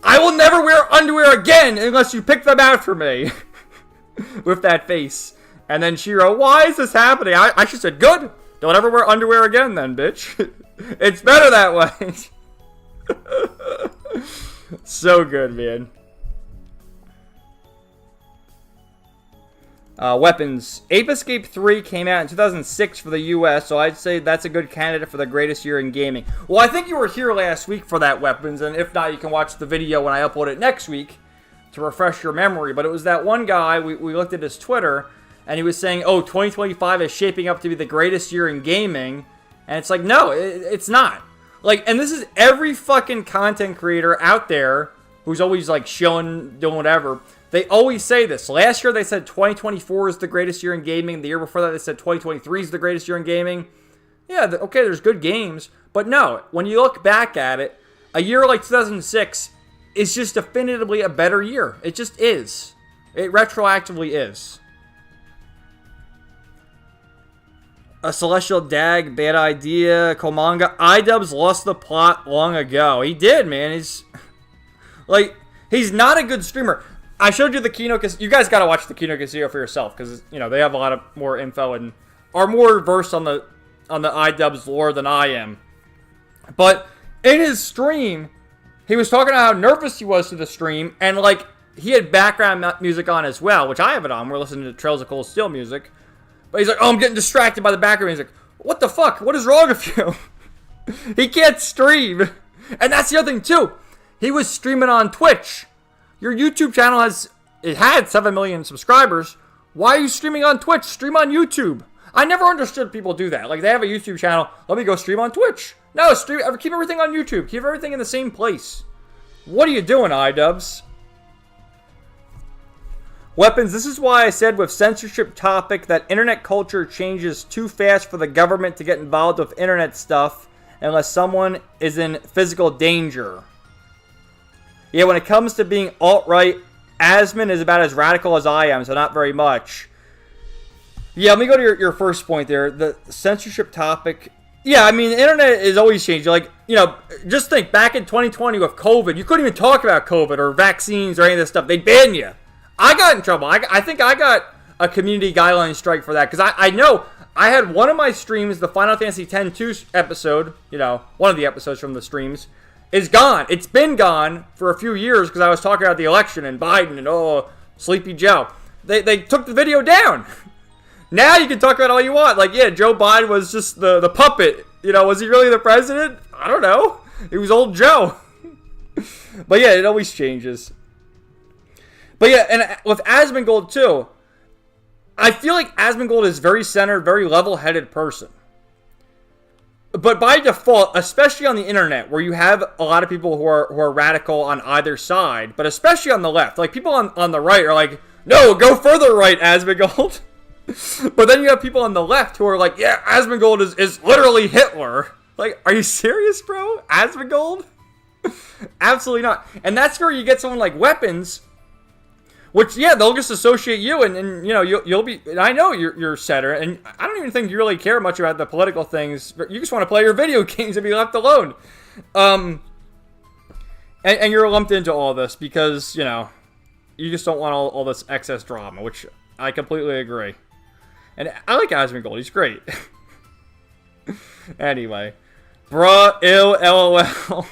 I will never wear underwear again unless you pick them out for me. With that face. And then Shiro, why is this happening? I should said, good. Don't ever wear underwear again then, bitch. It's better that way. So good, man. Weapons. Ape Escape 3 came out in 2006 for the US, so I'd say that's a good candidate for the greatest year in gaming. Well, I think you were here last week for that, Weapons, and if not, you can watch the video when I upload it next week to refresh your memory. But it was that one guy, we looked at his Twitter, and he was saying, oh, 2025 is shaping up to be the greatest year in gaming, and it's like, no, it's not. Like, and this is every fucking content creator out there who's always, like, showing, doing whatever. They always say this. Last year they said 2024 is the greatest year in gaming. The year before that they said 2023 is the greatest year in gaming. Yeah, okay, there's good games. But no, when you look back at it, a year like 2006 is just definitively a better year. It just is. It retroactively is. A Celestial Dag, bad idea. Komanga. iDubbbz lost the plot long ago. He did, man. He's... like, he's not a good streamer. I showed you the Kino Casino. You guys got to watch the Kino Casino for yourself because, you know, they have a lot of more info and are more versed on the iDubbbz lore than I am. But in his stream, he was talking about how nervous he was to the stream, and like he had background music on as well, which I have it on. We're listening to Trails of Cold Steel music, but he's like, "Oh, I'm getting distracted by the background music. What the fuck? What is wrong with you?" He can't stream, and that's the other thing too. He was streaming on Twitch. Your YouTube channel had 7 million subscribers. Why are you streaming on Twitch? Stream on YouTube. I never understood people do that. Like, they have a YouTube channel. Let me go stream on Twitch. No, keep everything on YouTube. Keep everything in the same place. What are you doing, iDubbbz? Weapons, this is why I said with censorship topic that internet culture changes too fast for the government to get involved with internet stuff unless someone is in physical danger. Yeah, when it comes to being alt-right, Asmon is about as radical as I am, so not very much. Yeah, let me go to your first point there. The censorship topic. Yeah, I mean, the internet is always changing. Like, you know, just think, back in 2020 with COVID, you couldn't even talk about COVID or vaccines or any of this stuff. They'd ban you. I got in trouble. I think I got a community guideline strike for that, because I know I had one of my streams, the Final Fantasy X-2 episode, one of the episodes from the streams, is gone. It's been gone for a few years because I was talking about the election and Biden and Sleepy Joe. They took the video down. Now you can talk about all you want. Like, yeah, Joe Biden was just the puppet. Was he really the president? I don't know. It was old Joe. But yeah, it always changes. But yeah, and with Asmongold too, I feel like Asmongold is very centered, very level-headed person. But by default, especially on the internet, where you have a lot of people who are radical on either side, but especially on the left, like people on the right are like, no, go further right, Asmongold. But then you have people on the left who are like, yeah, Asmongold is literally Hitler. Like, are you serious, bro? Asmongold? Absolutely not. And that's where you get someone like Weapons, which, yeah, they'll just associate you, and you'll be. And I know you're setter, and I don't even think you really care much about the political things. You just want to play your video games and be left alone. And you're lumped into all this because you just don't want all this excess drama, which I completely agree. And I like Asmongold; he's great. Anyway, bruh, ill, lol.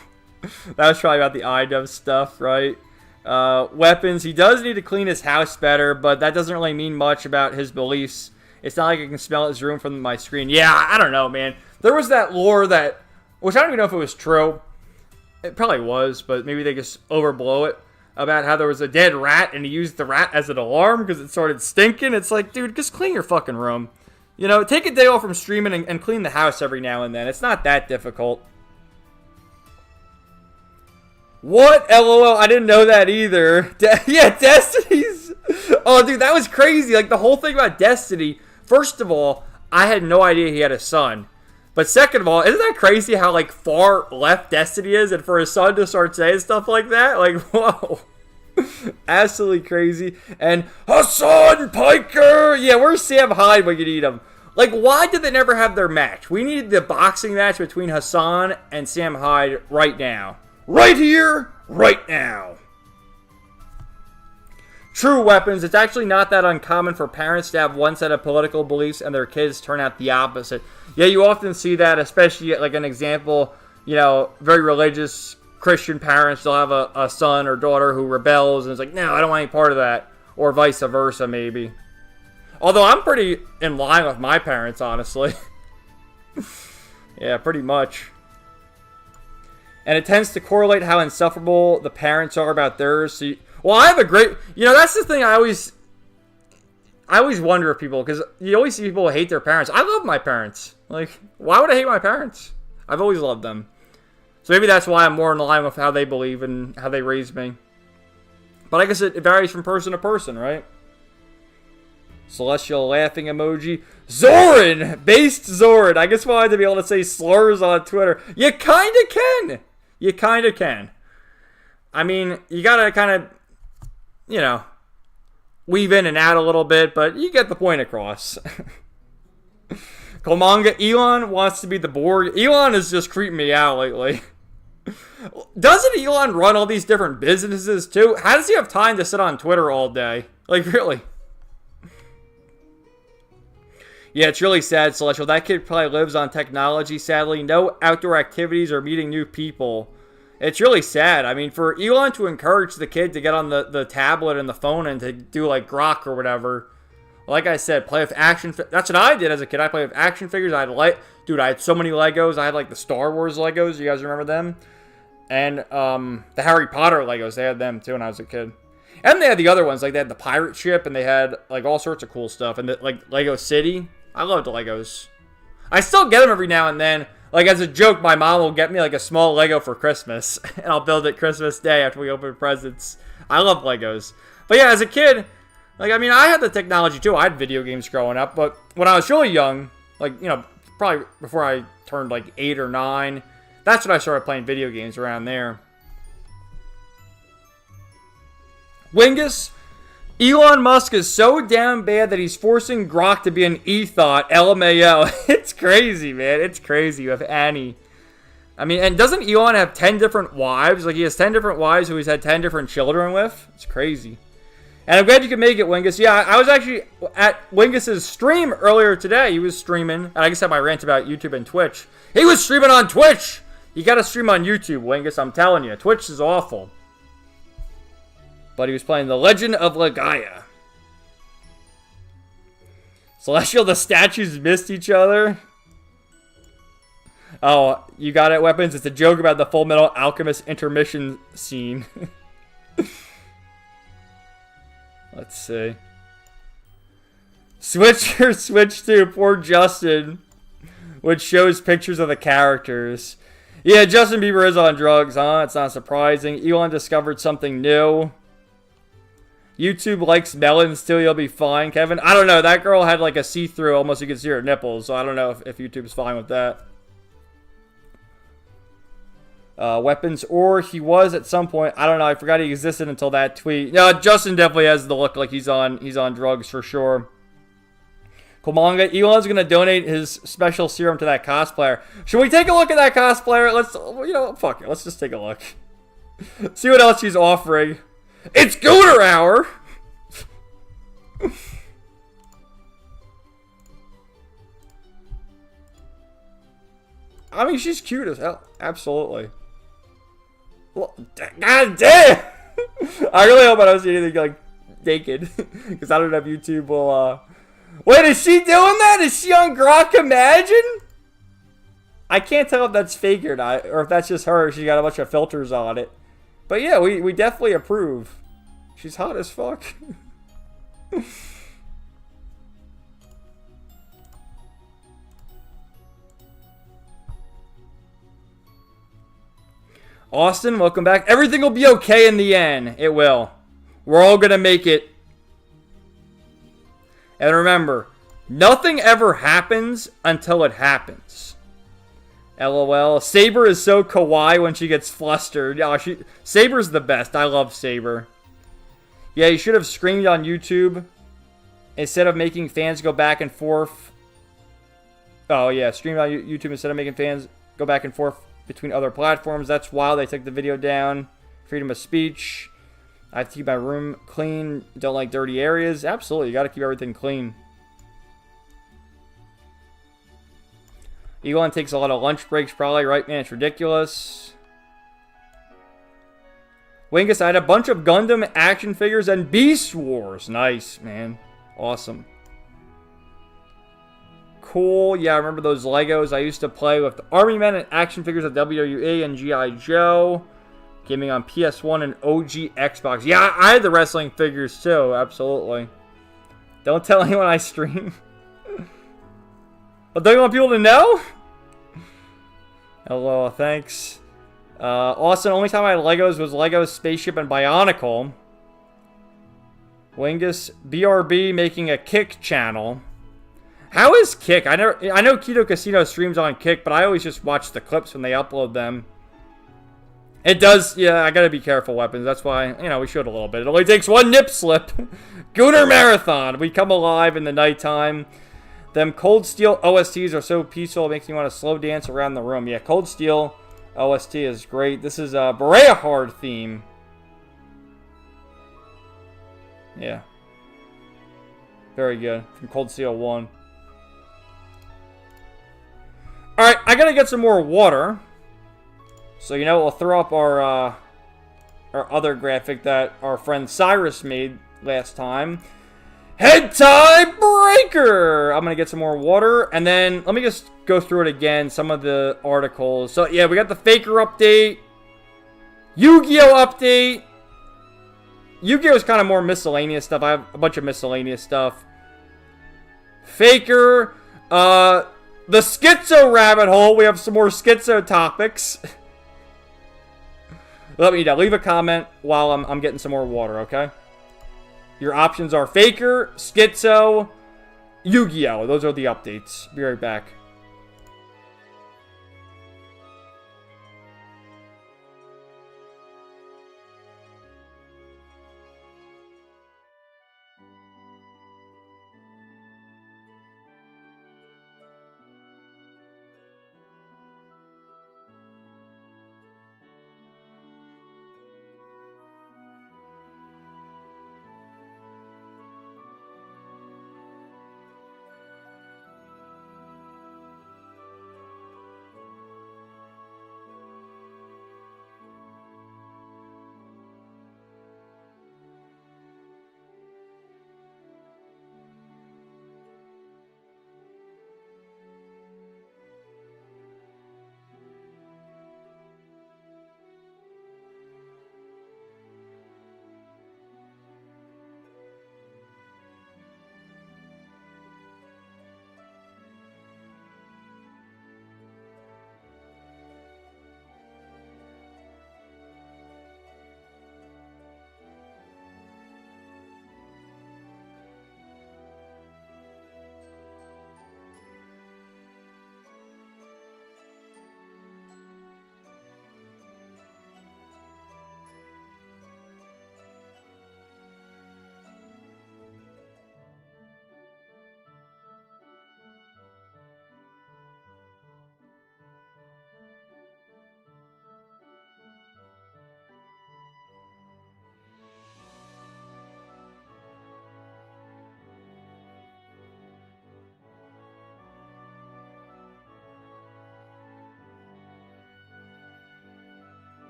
That was probably about the iDub stuff, right? Weapons, he does need to clean his house better, but that doesn't really mean much about his beliefs. It's not like I can smell his room from my screen. Yeah, I don't know, man. There was that lore which I don't even know if it was true. It probably was, but maybe they just overblow it, about how there was a dead rat and he used the rat as an alarm because it started stinking. It's like, dude, just clean your fucking room. Take a day off from streaming and clean the house every now and then. It's not that difficult. What? LOL, I didn't know that either. Yeah, Destiny's. Oh, dude, that was crazy. Like, the whole thing about Destiny, first of all, I had no idea he had a son. But second of all, isn't that crazy how, like, far left Destiny is? And for his son to start saying stuff like that? Like, whoa. Absolutely crazy. And Hassan Piker! Yeah, where's Sam Hyde when you need him? Like, why did they never have their match? We needed the boxing match between Hassan and Sam Hyde right now. Right here, right now. True, Weapons. It's actually not that uncommon for parents to have one set of political beliefs and their kids turn out the opposite. Yeah, you often see that, especially like an example, very religious Christian parents. They'll have a son or daughter who rebels and is like, no, I don't want any part of that. Or vice versa, maybe. Although I'm pretty in line with my parents, honestly. Yeah, pretty much. And it tends to correlate how insufferable the parents are about theirs. So I have a great... that's the thing I always wonder if people... Because you always see people who hate their parents. I love my parents. Like, why would I hate my parents? I've always loved them. So maybe that's why I'm more in line with how they believe and how they raised me. But I guess it varies from person to person, right? Celestial laughing emoji. Zoran! Based Zoran. I just wanted to be able to say slurs on Twitter. You kind of can. You kind of can. I mean, you gotta kind of, weave in and out a little bit, but you get the point across. Komanga, Elon wants to be the Borg. Elon is just creeping me out lately. Doesn't Elon run all these different businesses too? How does he have time to sit on Twitter all day? Like, really? Yeah, it's really sad, Celestial. That kid probably lives on technology, sadly. No outdoor activities or meeting new people. It's really sad. I mean, for Elon to encourage the kid to get on the tablet and the phone and to do, like, Grok or whatever. Like I said, play with action... That's what I did as a kid. I played with action figures. I had so many Legos. I had, like, the Star Wars Legos. You guys remember them? And the Harry Potter Legos. They had them, too, when I was a kid. And they had the other ones. Like, they had the pirate ship, and they had, like, all sorts of cool stuff. And, like, Lego City... I love the Legos. I still get them every now and then. Like, as a joke, my mom will get me, like, a small Lego for Christmas. And I'll build it Christmas Day after we open presents. I love Legos. But yeah, as a kid, like, I mean, I had the technology, too. I had video games growing up. But when I was really young, like, probably before I turned, like, 8 or 9, that's when I started playing video games around there. Wingus... Elon Musk is so damn bad that he's forcing Grok to be an e-thought. LMAO. It's crazy, man. It's crazy with Annie. I mean, and doesn't Elon have 10 different wives? Like, he has 10 different wives who he's had 10 different children with? It's crazy. And I'm glad you could make it, Wingus. Yeah, I was actually at Wingus's stream earlier today. He was streaming. I guess I might rant about YouTube and Twitch. He was streaming on Twitch. You got to stream on YouTube, Wingus. I'm telling you. Twitch is awful. But he was playing The Legend of Legaia. Celestial, the statues missed each other. Oh, you got it, Weapons? It's a joke about the Full Metal Alchemist intermission scene. Let's see. Switch or Switch 2, poor Justin. Which shows pictures of the characters. Yeah, Justin Bieber is on drugs, huh? It's not surprising. Elon discovered something new. YouTube likes melons too, you'll be fine, Kevin. I don't know, that girl had like a see-through, almost you could see her nipples, so I don't know if YouTube's fine with that. Weapons, or he was at some point. I don't know, I forgot he existed until that tweet. No, Justin definitely has the look like he's on drugs for sure. Komanga, Elon's gonna donate his special serum to that cosplayer. Should we take a look at that cosplayer? Let's, fuck it, let's just take a look. See what else she's offering. It's Gooner Hour! I mean, she's cute as hell. Absolutely. God damn! I really hope I don't see anything, like, naked. Because I don't know if YouTube will, Wait, is she doing that? Is she on Grok Imagine? I can't tell if that's fake or not. Or if that's just her. She got a bunch of filters on it. But yeah, we definitely approve. She's hot as fuck. Austin, welcome back. Everything will be okay in the end. It will. We're all gonna make it. And remember, nothing ever happens until it happens. LOL. Saber is so kawaii when she gets flustered. Oh, Saber's the best. I love Saber. Yeah, you should have screamed on YouTube instead of making fans go back and forth. Oh, yeah. Streamed on YouTube instead of making fans go back and forth between other platforms. That's why they took the video down. Freedom of speech. I have to keep my room clean. Don't like dirty areas. Absolutely. You got to keep everything clean. Elon takes a lot of lunch breaks probably, right, man? It's ridiculous. Wingus, I had a bunch of Gundam action figures and Beast Wars. Nice, man. Awesome. Cool. Yeah, I remember those Legos. I used to play with the Army Men and action figures of WWE and G.I. Joe. Gaming on PS1 and OG Xbox. Yeah, I had the wrestling figures too. Absolutely. Don't tell anyone I stream. But don't you want people to know? Hello, thanks. Austin, only time I had Legos was Lego Spaceship and Bionicle. Wingus, BRB making a Kick channel. How is Kick? I know Keto Casino streams on Kick, but I always just watch the clips when they upload them. It does, yeah, I gotta be careful, Weapons. That's why, we should a little bit. It only takes one nip slip. Gooner Marathon. We come alive in the nighttime. Them Cold Steel OSTs are so peaceful, it makes me want to slow dance around the room. Yeah, Cold Steel OST is great. This is a Berea Hard theme. Yeah. Very good. From Cold Steel 1. Alright, I gotta get some more water. So, we'll throw up our other graphic that our friend Cyrus made last time. Head tie breaker! I'm going to get some more water. And then, let me just go through it again. Some of the articles. So, yeah, we got the Faker update. Yu-Gi-Oh! Update. Yu-Gi-Oh! Is kind of more miscellaneous stuff. I have a bunch of miscellaneous stuff. Faker. The Schizo rabbit hole. We have some more Schizo topics. Let me know. Leave a comment while I'm getting some more water, okay? Your options are Faker, Schizo, Yu-Gi-Oh! Those are the updates. Be right back.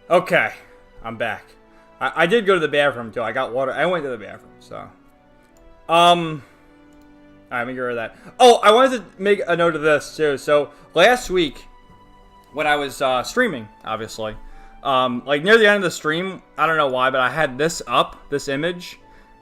Okay, I'm back. I did go to the bathroom too. I got water. I went to the bathroom, so. Alright, let me get rid of that. Oh, I wanted to make a note of this too. So last week, when I was streaming, obviously, like near the end of the stream, I don't know why, but I had this up, this image,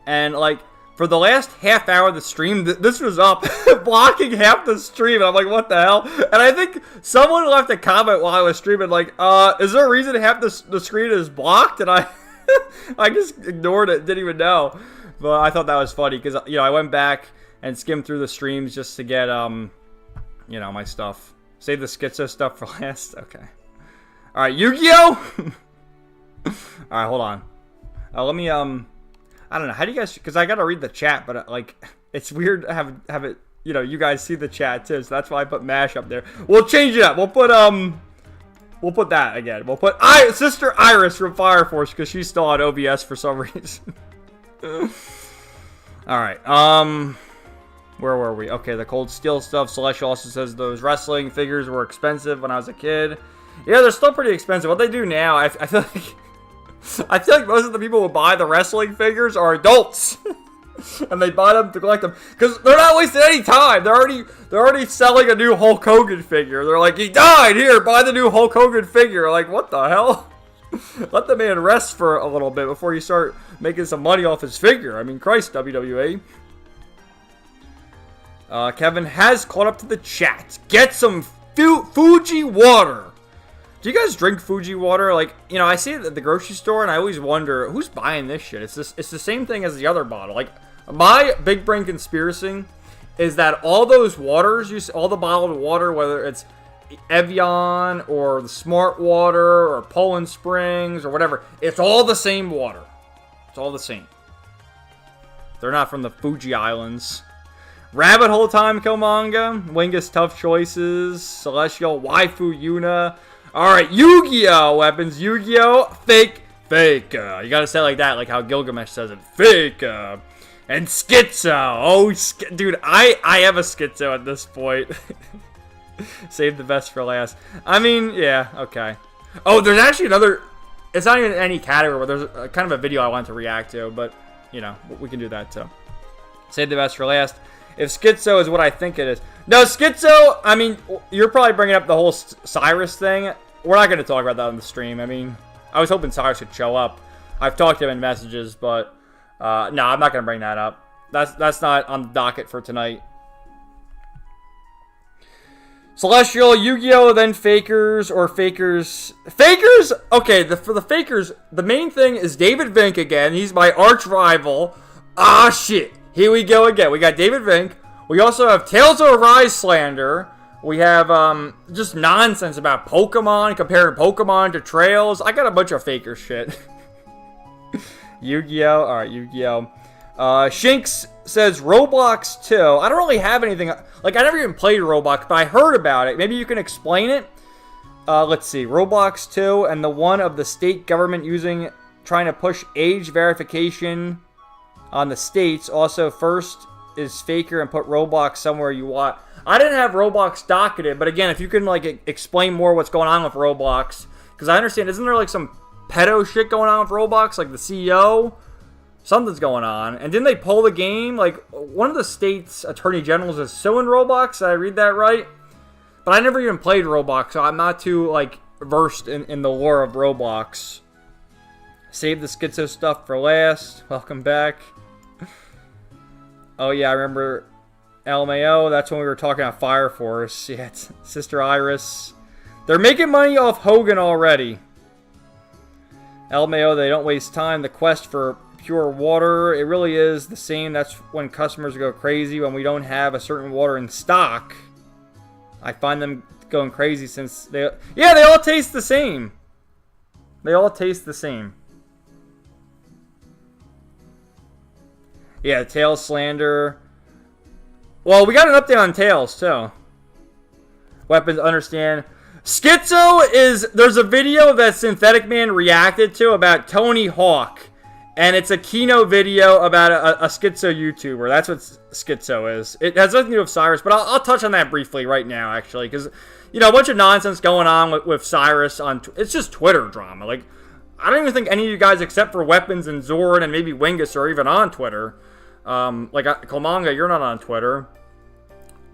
and like for the last half hour of the stream, this was up, blocking half the stream. And I'm like, what the hell? And I think someone left a comment while I was streaming, like, is there a reason half the screen is blocked? And I just ignored it, didn't even know. But I thought that was funny because, you know, I went back and skimmed through the streams just to get, you know, my stuff. Save the schizo stuff for last. Okay. All right, Yu-Gi-Oh! All right, hold on. Let me, I don't know. How do you guys, because I got to read the chat, but, like, it's weird to have it, you know, you guys see the chat, too. So that's why I put MASH up there. We'll change it up. We'll put that again. We'll put Sister Iris from Fire Force because she's still on OBS for some reason. Alright, where were we? Okay, the Cold Steel stuff. Celestial also says those wrestling figures were expensive when I was a kid. Yeah, they're still pretty expensive. What they do now, I feel like I feel like most of the people who buy the wrestling figures are adults. And they buy them to collect them because they're not wasting any time. They're already selling a new Hulk Hogan figure. They're like, he died, here, buy the new Hulk Hogan figure. Like, what the hell? Let the man rest for a little bit before you start making some money off his figure. I mean, Christ, WWE. Kevin has caught up to the chat. Get some Fuji water. Do you guys drink Fuji water? Like, you know, I see it at the grocery store, and I always wonder, who's buying this shit? It's the same thing as the other bottle. Like, my big brain conspiracy is that all those waters, all the bottled water, whether it's Evian or the Smart Water or Poland Springs or whatever, it's all the same water. It's all the same. They're not from the Fuji Islands. Rabbit Hole Time Killmonger, Wingus Tough Choices, Celestial, Waifu Yuna. Alright, Yu-Gi-Oh! Weapons, Yu-Gi-Oh! Fake. You gotta say it like that, like how Gilgamesh says it. Fake. And Schizo. Oh, dude, I have a Schizo at this point. Save the best for last. I mean, yeah, okay. Oh, there's actually another... It's not even in any category, but there's a, kind of a video I want to react to, but, you know, we can do that, too. Save the best for last. If Schizo is what I think it is. No, Schizo, I mean, you're probably bringing up the whole Cyrus thing. We're not going to talk about that on the stream. I mean, I was hoping Cyrus would show up. I've talked to him in messages, but, no, I'm not going to bring that up. That's not on the docket for tonight. Celestial, Yu-Gi-Oh!, then Fakers, or Fakers... Fakers? Okay, for the Fakers, the main thing is David Vink again. He's my arch rival. Ah, shit. Here we go again. We got David Vink. We also have Tales of Arise slander. We have, just nonsense about Pokemon, comparing Pokemon to Trails. I got a bunch of Faker shit. Yu-Gi-Oh! Alright, Yu-Gi-Oh! Shinx says Roblox 2. I don't really have anything. Like, I never even played Roblox, but I heard about it. Maybe you can explain it. Let's see. Roblox 2 and the one of the state government trying to push age verification on the states. Also, first is Faker and put Roblox somewhere you want. I didn't have Roblox docketed, but again, if you can, like, explain more what's going on with Roblox. Because I understand, isn't there, like, some pedo shit going on with Roblox? Like, the CEO? Something's going on. And didn't they pull the game? Like, one of the state's attorney generals is suing Roblox. Did I read that right? But I never even played Roblox, so I'm not too, like, versed in the lore of Roblox. Save the Schizo stuff for last. Welcome back. Oh, yeah, I remember LMAO. That's when we were talking about Fire Force. Yeah, it's Sister Iris. They're making money off Hogan already. LMAO, they don't waste time. The quest for pure water, it really is the same. That's when customers go crazy when we don't have a certain water in stock. I find them going crazy since they all taste the same. They all taste the same. Yeah, Tails slander. Well, we got an update on Tails too. Weapons, understand. Schizo is, there's a video that Synthetic Man reacted to about Tony Hawk. And it's a Kino video about a schizo YouTuber. That's what schizo is. It has nothing to do with Cyrus, but I'll touch on that briefly right now, actually, because, you know, a bunch of nonsense going on with Cyrus on... It's just Twitter drama. Like, I don't even think any of you guys, except for Weapons and Zord and maybe Wingus, are even on Twitter. Like, Komanga, you're not on Twitter.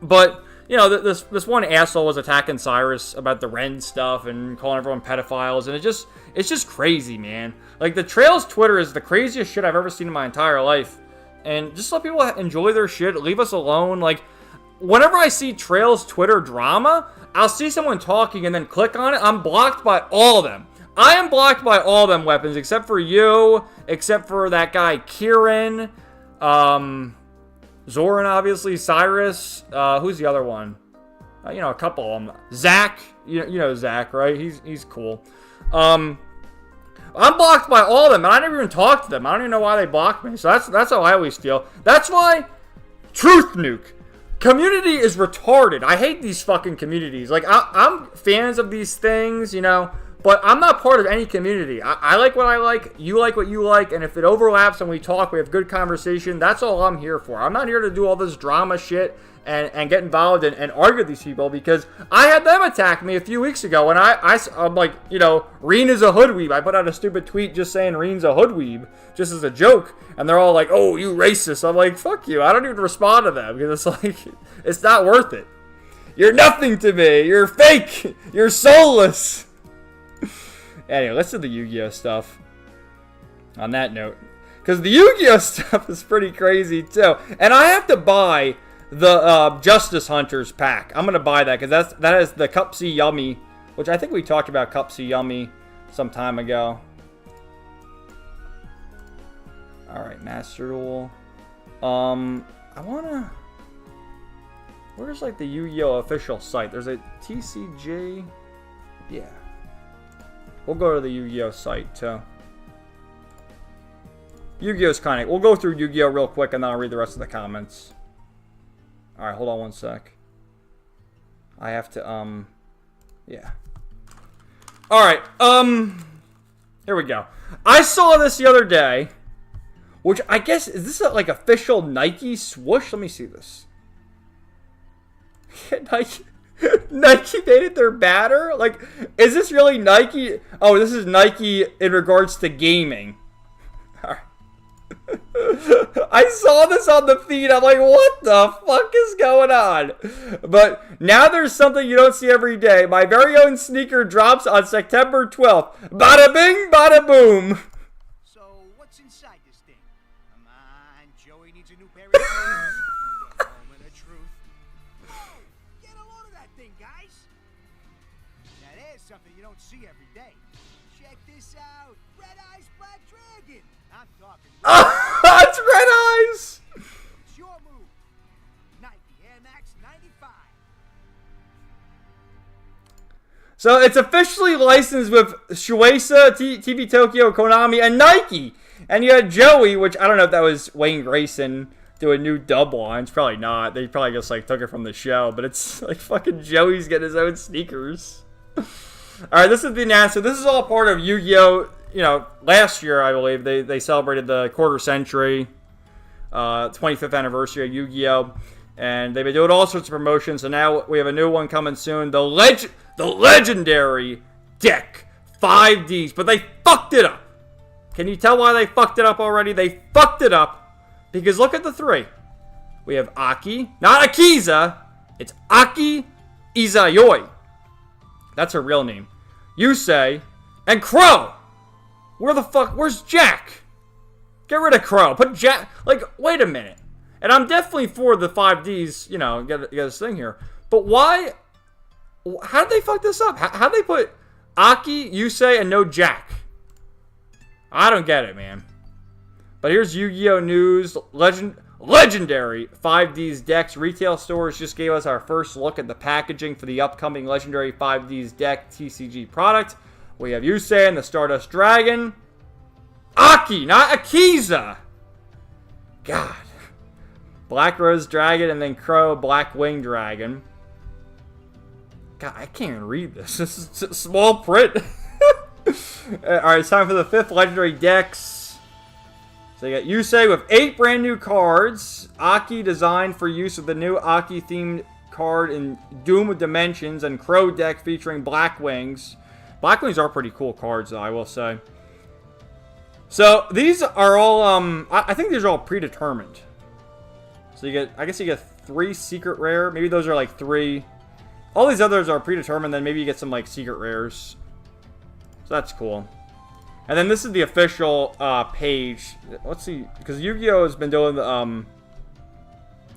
But, you know, this one asshole was attacking Cyrus about the Ren stuff and calling everyone pedophiles, and it's just crazy, man. Like, the Trails Twitter is the craziest shit I've ever seen in my entire life. And just let people enjoy their shit, leave us alone. Like, whenever I see Trails Twitter drama, I'll see someone talking and then click on it. I'm blocked by all of them. I am blocked by all of them, Weapons, except for you, except for that guy Kieran, Zoran, obviously, Cyrus, who's the other one? You know, a couple of them. Zach, you know Zach, right? He's cool. I'm blocked by all of them, and I never even talked to them. I don't even know why they blocked me. So that's how I always feel. That's why Truth Nuke. Community is retarded. I hate these fucking communities. Like, I'm fans of these things, you know, but I'm not part of any community. I like what I like, you like what you like, and if it overlaps and we talk, we have good conversation, that's all I'm here for. I'm not here to do all this drama shit and get involved and argue with these people, because I had them attack me a few weeks ago, and I'm like, you know, Reen is a hoodweeb. I put out a stupid tweet just saying Reen's a hoodweeb, just as a joke, and they're all like, oh, you racist. I'm like, fuck you. I don't even respond to them, because it's like, it's not worth it. You're nothing to me. You're fake. You're soulless. Anyway, let's do the Yu-Gi-Oh stuff. On that note, because the Yu-Gi-Oh stuff is pretty crazy too, and I have to buy the Justice Hunters pack. I'm gonna buy that because that is the Cup C Yummy, which I think we talked about Cup C Yummy some time ago. All right, Master Duel. I wanna. Where's like the Yu-Gi-Oh official site? There's a TCG. Yeah. We'll go to the Yu-Gi-Oh site too. Yu-Gi-Oh's kind of... We'll go through Yu-Gi-Oh real quick and then I'll read the rest of the comments. Alright, hold on one sec. I have to, yeah. Alright, here we go. I saw this the other day, which I guess... Is this like official Nike swoosh? Let me see this. Nike... Nike made it their batter? Like, is this really Nike? Oh, this is Nike in regards to gaming. Alright. I saw this on the feed. I'm like, what the fuck is going on? But now there's something you don't see every day. My very own sneaker drops on September 12th. Bada bing, bada boom. So, what's inside this thing? Come on, Joey needs a new pair of shoes. The moment of truth. Whoa, get a load of that thing, guys. Now there's something you don't see every day. Check this out. Red Eyes Black Dragon. I'm talking. It's Red Eyes! It's your move. Nike Air Max 95. So it's officially licensed with Shueisha, TV Tokyo, Konami, and Nike. And you had Joey, which I don't know if that was Wayne Grayson doing new dub lines. Probably not. They probably just like took it from the show. But it's like fucking Joey's getting his own sneakers. Alright, this is the announcement. This is all part of Yu-Gi-Oh! You know, last year, I believe, they celebrated the quarter century, 25th anniversary of Yu-Gi-Oh! And they've been doing all sorts of promotions, so now we have a new one coming soon. The legendary deck 5Ds, but they fucked it up. Can you tell why they fucked it up already? They fucked it up because look at the three. We have Aki, not Akiza, it's Aki Izayoi. That's her real name. Yusei and Crow. Where the fuck? Where's Jack? Get rid of Crow. Put Jack. Like, wait a minute. And I'm definitely for the 5Ds, you know, get this thing here. But why? How did they fuck this up? How'd they put Aki, Yusei, and no Jack? I don't get it, man. But here's Yu-Gi-Oh! News. Legendary 5Ds decks. Retail stores just gave us our first look at the packaging for the upcoming Legendary 5Ds deck TCG product. We have Yusei and the Stardust Dragon. Aki, not Akiza. God. Black Rose Dragon and then Crow, Black Wing Dragon. God, I can't even read this. This is small print. Alright, it's time for the 5th Legendary Decks. So you got Yusei with 8 brand new cards. Aki designed for use with the new Aki themed card in Doom of Dimensions, and Crow deck featuring Blackwings. Blackwings are pretty cool cards, though, I will say. So these are all, I think these are all predetermined. So you get, I guess you get 3 secret rare. Maybe those are like 3. All these others are predetermined. Then maybe you get some like secret rares. So that's cool. And then this is the official page. Let's see, because Yu-Gi-Oh has been doing the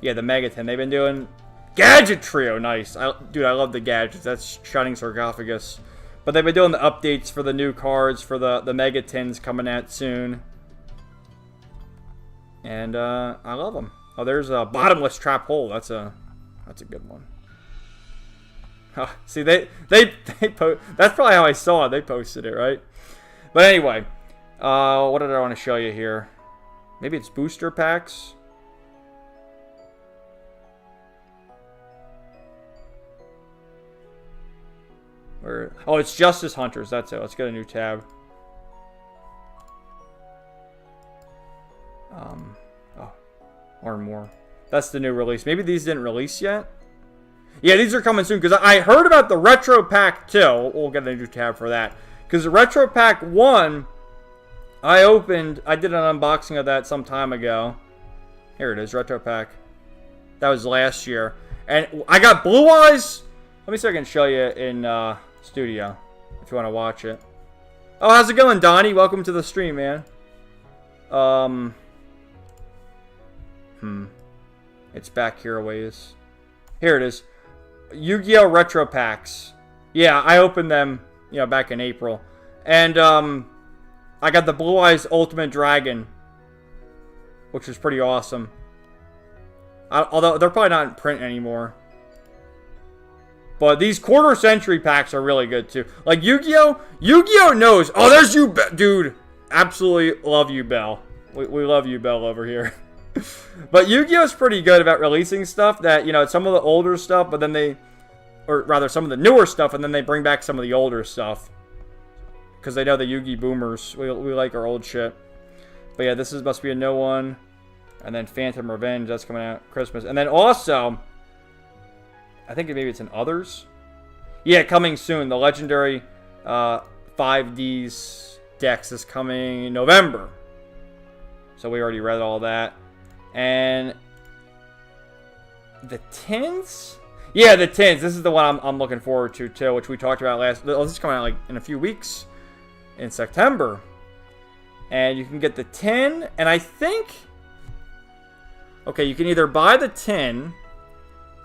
the Mega 10. They've been doing Gadget Trio. Nice, dude. I love the gadgets. That's Shining Sarcophagus. But they've been doing the updates for the new cards for the Mega 10s coming out soon. And I love them. Oh, there's a Bottomless Trap Hole. That's a good one. Oh, see, they that's probably how I saw it. They posted it, right? But anyway, what did I want to show you here? Maybe it's booster packs. Oh, it's Justice Hunters. That's it. Let's get a new tab. Or more. That's the new release. Maybe these didn't release yet. Yeah, these are coming soon, because I heard about the Retro Pack 2. We'll get a new tab for that. Because the Retro Pack 1, I did an unboxing of that some time ago. Here it is, Retro Pack. That was last year. And I got Blue Eyes. Let me see if I can show you in studio, if you want to watch it. Oh, how's it going, Donnie? Welcome to the stream, man. It's back here a ways. Here it is. Yu-Gi-Oh! Retro Packs. Yeah, I opened them, back in April. And, I got the Blue Eyes Ultimate Dragon, which was pretty awesome. Although, they're probably not in print anymore. But these quarter century packs are really good, too. Like, Yu-Gi-Oh! Knows. Oh, there's you, dude. Absolutely love you, Bell. We love you, Bell, over here. But Yu-Gi-Oh! Is pretty good about releasing stuff that, some of the older stuff, but then or rather some of the newer stuff, and then they bring back some of the older stuff. Because they know the Yu-Gi boomers. We like our old shit. But yeah, this must be a no one. And then Phantom Revenge, that's coming out Christmas. And then also, I think maybe it's in others. Yeah, coming soon. The legendary 5Ds Dex is coming in November. So we already read all that. And the tins? Yeah, the tins. This is the one I'm looking forward to, too, which we talked about last. This is coming out like in a few weeks in September. And you can get the tin, and I think, okay, you can either buy the tin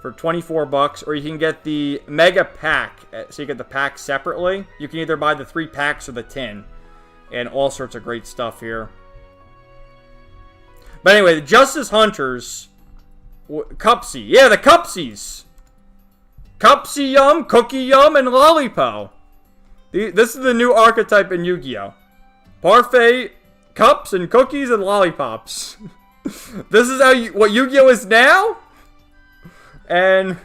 for $24, or you can get the mega pack. So you get the pack separately. You can either buy the 3 packs or the tin, and all sorts of great stuff here. But anyway, the Justice Hunters, Cupsy. Yeah, the Cupsies. Cupsy Yum, Cookie Yum, and Lollipo. This is the new archetype in Yu-Gi-Oh! Parfait, cups, and cookies, and lollipops. This is what Yu-Gi-Oh! Is now? And,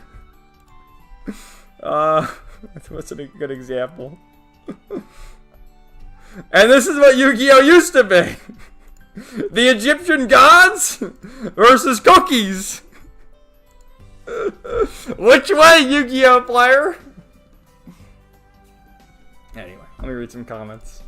what's a good example? And this is what Yu-Gi-Oh! Used to be. The Egyptian gods versus cookies. Which way, Yu-Gi-Oh! Player? Anyway, let me read some comments.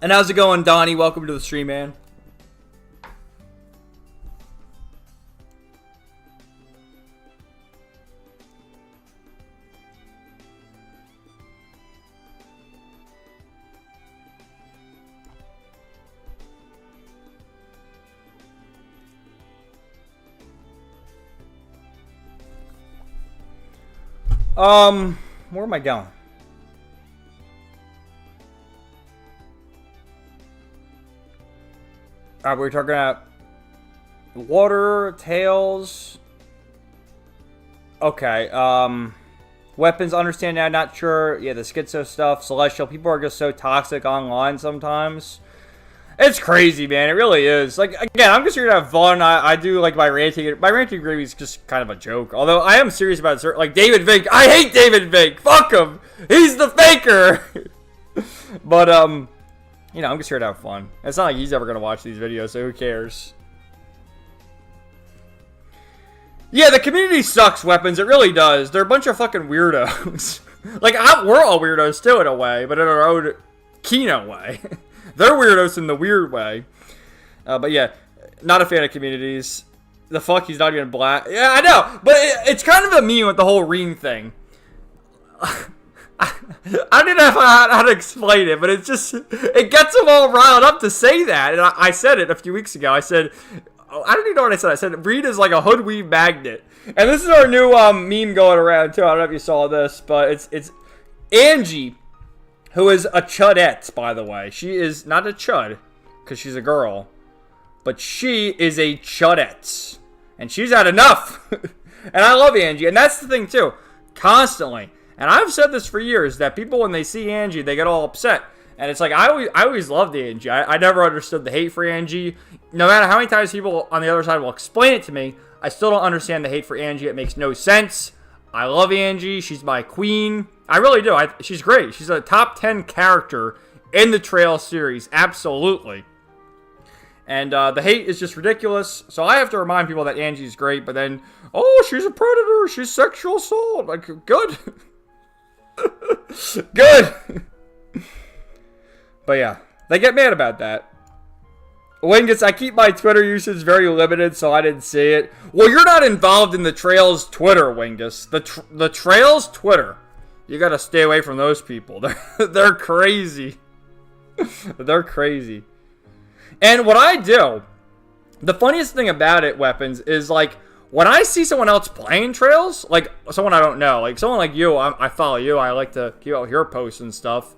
And how's it going, Donnie? Welcome to the stream, man. Where am I going? Alright, we're talking about water, tails. Okay, weapons, understand now, not sure. Yeah, the schizo stuff, celestial. People are just so toxic online sometimes. It's crazy, man. It really is. Like, again, I'm just here to have fun. I do, like, my ranting. My ranting gravy is just kind of a joke. Although, I am serious about it. Like, David Vink. I hate David Vink. Fuck him. He's the faker. But, you know, I'm just here to have fun. It's not like he's ever going to watch these videos, so who cares? Yeah, the community sucks, Weapons. It really does. They're a bunch of fucking weirdos. Like, we're all weirdos, too, in a way. But in our own Kino way. They're weirdos in the weird way. But yeah, not a fan of communities. The fuck, he's not even black. Yeah, I know. But it's kind of a meme with the whole Reen thing. I didn't know how to explain it, but it's just, it gets them all riled up to say that. And I said it a few weeks ago. I said, I don't even know what I said. I said, Reen is like a hoodweed magnet. And this is our new meme going around, too. I don't know if you saw this, but it's Angie, who is a chudette, by the way. She is not a chud, because she's a girl. But she is a chudette. And she's had enough. And I love Angie. And that's the thing, too. Constantly. And I've said this for years, that people, when they see Angie, they get all upset. And it's like, I always loved Angie. I never understood the hate for Angie. No matter how many times people on the other side will explain it to me, I still don't understand the hate for Angie. It makes no sense. I love Angie. She's my queen. I really do. She's great. She's a top 10 character in the Trail series. Absolutely. And the hate is just ridiculous. So I have to remind people that Angie's great. But then, oh, she's a predator. She's sexual assault. Like, good. Good. But yeah, they get mad about that. Wingus, I keep my Twitter usage very limited, so I didn't see it. Well, you're not involved in the Trail's Twitter, Wingus. The Trail's Twitter. You gotta stay away from those people. They're crazy. They're crazy. And what I do, the funniest thing about it, Weapons, is like, when I see someone else playing Trails, like someone I don't know, like someone like you, I follow you, I like to keep out your posts and stuff.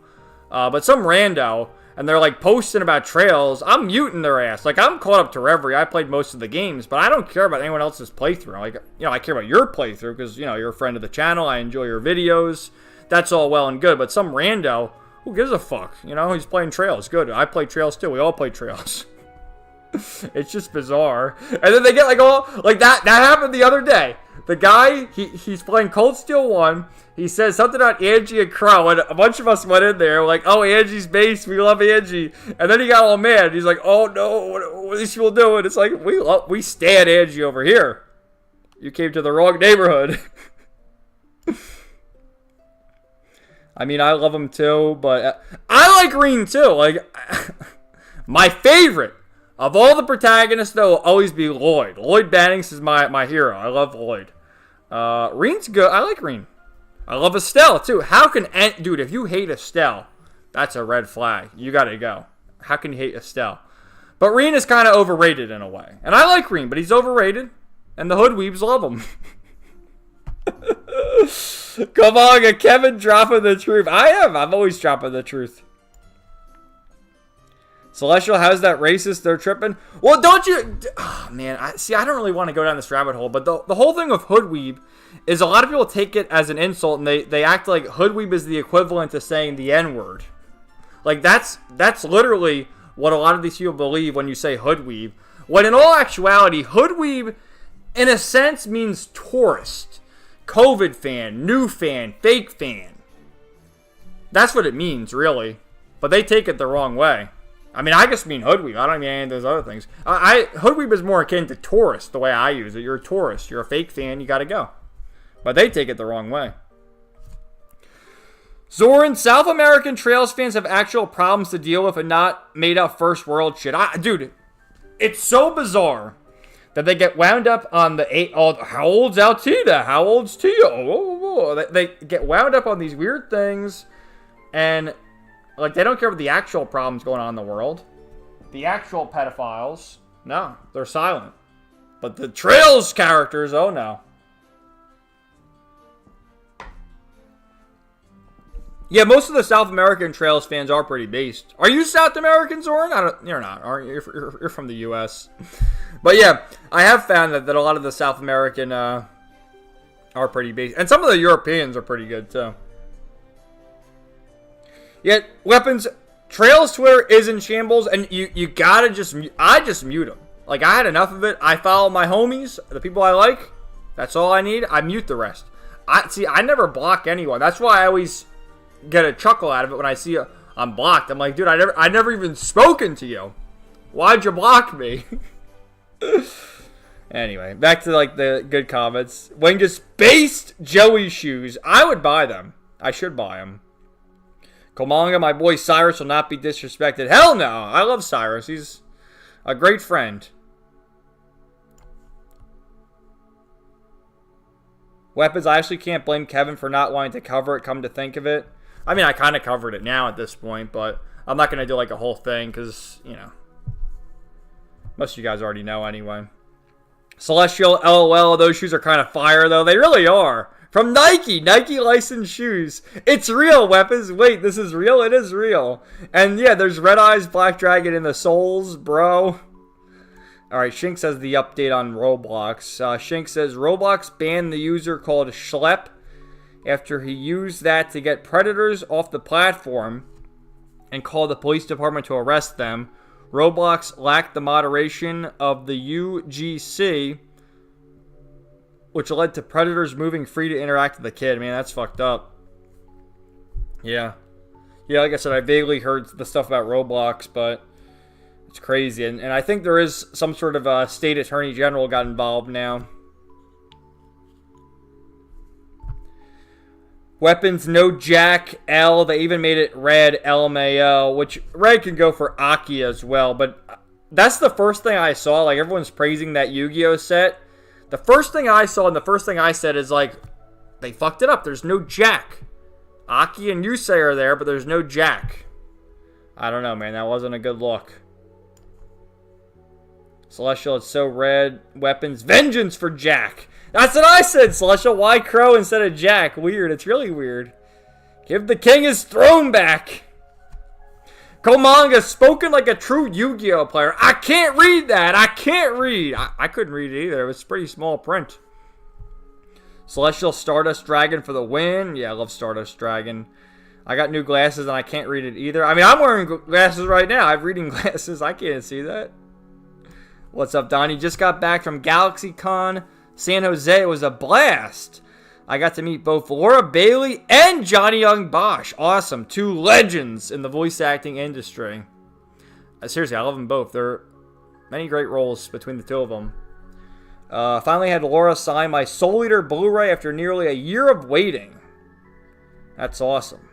But some rando, and they're like posting about Trails, I'm muting their ass. Like, I'm caught up to Reverie. I played most of the games, but I don't care about anyone else's playthrough. Like, you know, I care about your playthrough because, you know, you're a friend of the channel. I enjoy your videos. That's all well and good. But some rando, who gives a fuck? You know, he's playing Trails. Good. I play Trails too. We all play Trails. It's just bizarre. And then they get like all, like that happened the other day. The guy, he's playing Cold Steel 1. He says something about Angie and Crow, and a bunch of us went in there, like, oh, Angie's base, we love Angie. And then he got all mad. He's like, oh, no, what are these people doing? It's like, we stand Angie over here. You came to the wrong neighborhood. I mean, I love him too, but I like Reen too. Like, my favorite of all the protagonists, though, will always be Lloyd. Lloyd Bannings is my hero. I love Lloyd. Reen's good. I like Reen. I love Estelle, too. How can... Dude, if you hate Estelle, that's a red flag. You gotta go. How can you hate Estelle? But Reen is kind of overrated in a way. And I like Reen, but he's overrated. And the hoodweebs love him. Come on, Kevin dropping the truth. I am. I'm always dropping the truth. Celestial, how's that racist? They're tripping. Well, don't you... Oh, man. I don't really want to go down this rabbit hole. But the whole thing of hoodweeb is a lot of people take it as an insult. And they act like hoodweeb is the equivalent to saying the N-word. Like, that's literally what a lot of these people believe when you say hoodweeb. When in all actuality, hoodweeb, in a sense, means tourist. COVID fan, new fan, fake fan. That's what it means, really. But they take it the wrong way. I mean, I just mean hoodweeb. I don't mean any of those other things. Hoodweeb is more akin to tourist, the way I use it. You're a tourist. You're a fake fan. You got to go. But they take it the wrong way. Zoran, South American Trails fans have actual problems to deal with and not made up first world shit. Dude, it's so bizarre that they get wound up on how old's Altita? How old's Tio? They get wound up on these weird things and... Like, they don't care about the actual problems going on in the world. The actual pedophiles, no, they're silent. But the Trails characters, oh no. Yeah, most of the South American Trails fans are pretty based. Are you South American, Zoran? You're not, aren't you? You're from the U.S. But yeah, I have found that a lot of the South American are pretty based. And some of the Europeans are pretty good, too. Yet, Weapons, Trail's Twitter is in shambles, and you gotta I just mute him. Like, I had enough of it. I follow my homies, the people I like. That's all I need. I mute the rest. I never block anyone. That's why I always get a chuckle out of it when I see I'm blocked. I'm like, dude, I never even spoken to you. Why'd you block me? Anyway, back to like the good comments. Wengus based Joey shoes. I would buy them. I should buy them. Komanga, my boy Cyrus will not be disrespected. Hell no. I love Cyrus. He's a great friend. Weapons, I actually can't blame Kevin for not wanting to cover it, come to think of it. I mean, I kind of covered it now at this point, but I'm not going to do like a whole thing because, you know, most of you guys already know anyway. Celestial, LOL, those shoes are kind of fire though. They really are. From Nike licensed shoes. It's real, Weapons. Wait, this is real? It is real. And yeah, there's Red Eyes, Black Dragon in the soles, bro. Alright, Shink says the update on Roblox. Shink says Roblox banned the user called Schlep after he used that to get predators off the platform and called the police department to arrest them. Roblox lacked the moderation of the UGC, which led to predators moving free to interact with the kid. Man, that's fucked up. Yeah. Yeah, like I said, I vaguely heard the stuff about Roblox, but it's crazy. And I think there is some sort of state attorney general got involved now. Weapons, no Jack, L. They even made it red, LMAO, which red can go for Aki as well. But that's the first thing I saw. Like, everyone's praising that Yu-Gi-Oh set. The first thing I saw and the first thing I said is, like, they fucked it up. There's no Jack. Aki and Yusei are there, but there's no Jack. I don't know, man. That wasn't a good look. Celestial, it's so red. Weapons, vengeance for Jack. That's what I said, Celestial. Why Crow instead of Jack? Weird. It's really weird. Give the king his throne back. Komanga, spoken like a true Yu-Gi-Oh player. I can't read that. I can't read. I couldn't read it either. It was pretty small print. Celestial Stardust Dragon for the win. Yeah, I love Stardust Dragon. I got new glasses and I can't read it either. I mean, I'm wearing glasses right now. I have reading glasses. I can't see that. What's up, Donnie? Just got back from GalaxyCon San Jose. It was a blast. I got to meet both Laura Bailey and Johnny Young Bosch. Awesome. Two legends in the voice acting industry. Seriously, I love them both. There are many great roles between the two of them. Finally had Laura sign my Soul Eater Blu-ray after nearly a year of waiting. That's awesome.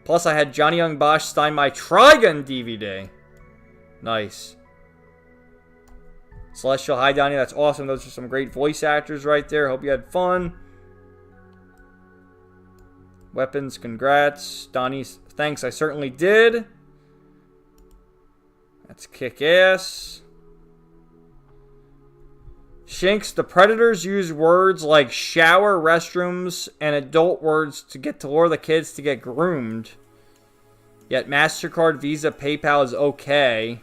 Plus, I had Johnny Young Bosch sign my Trigun DVD. Nice. Celestial, hi Donnie, that's awesome. Those are some great voice actors right there. Hope you had fun. Weapons, congrats. Donnie, thanks, I certainly did. That's kick-ass. Shinks, the Predators use words like shower, restrooms, and adult words to get to lure the kids to get groomed. Yet MasterCard, Visa, PayPal is okay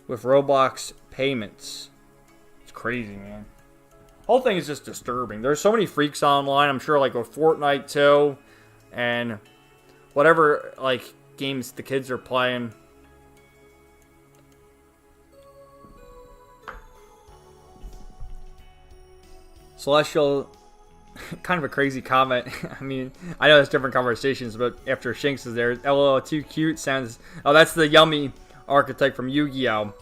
with Roblox payments. It's crazy, man. Whole thing is just disturbing. There's so many freaks online. I'm sure, like, with Fortnite too, and whatever like games the kids are playing. Celestial, kind of a crazy comment. I mean, I know there's different conversations, but after Shinx is there, LOL, too cute. Sounds. Oh, that's the yummy archetype from Yu-Gi-Oh.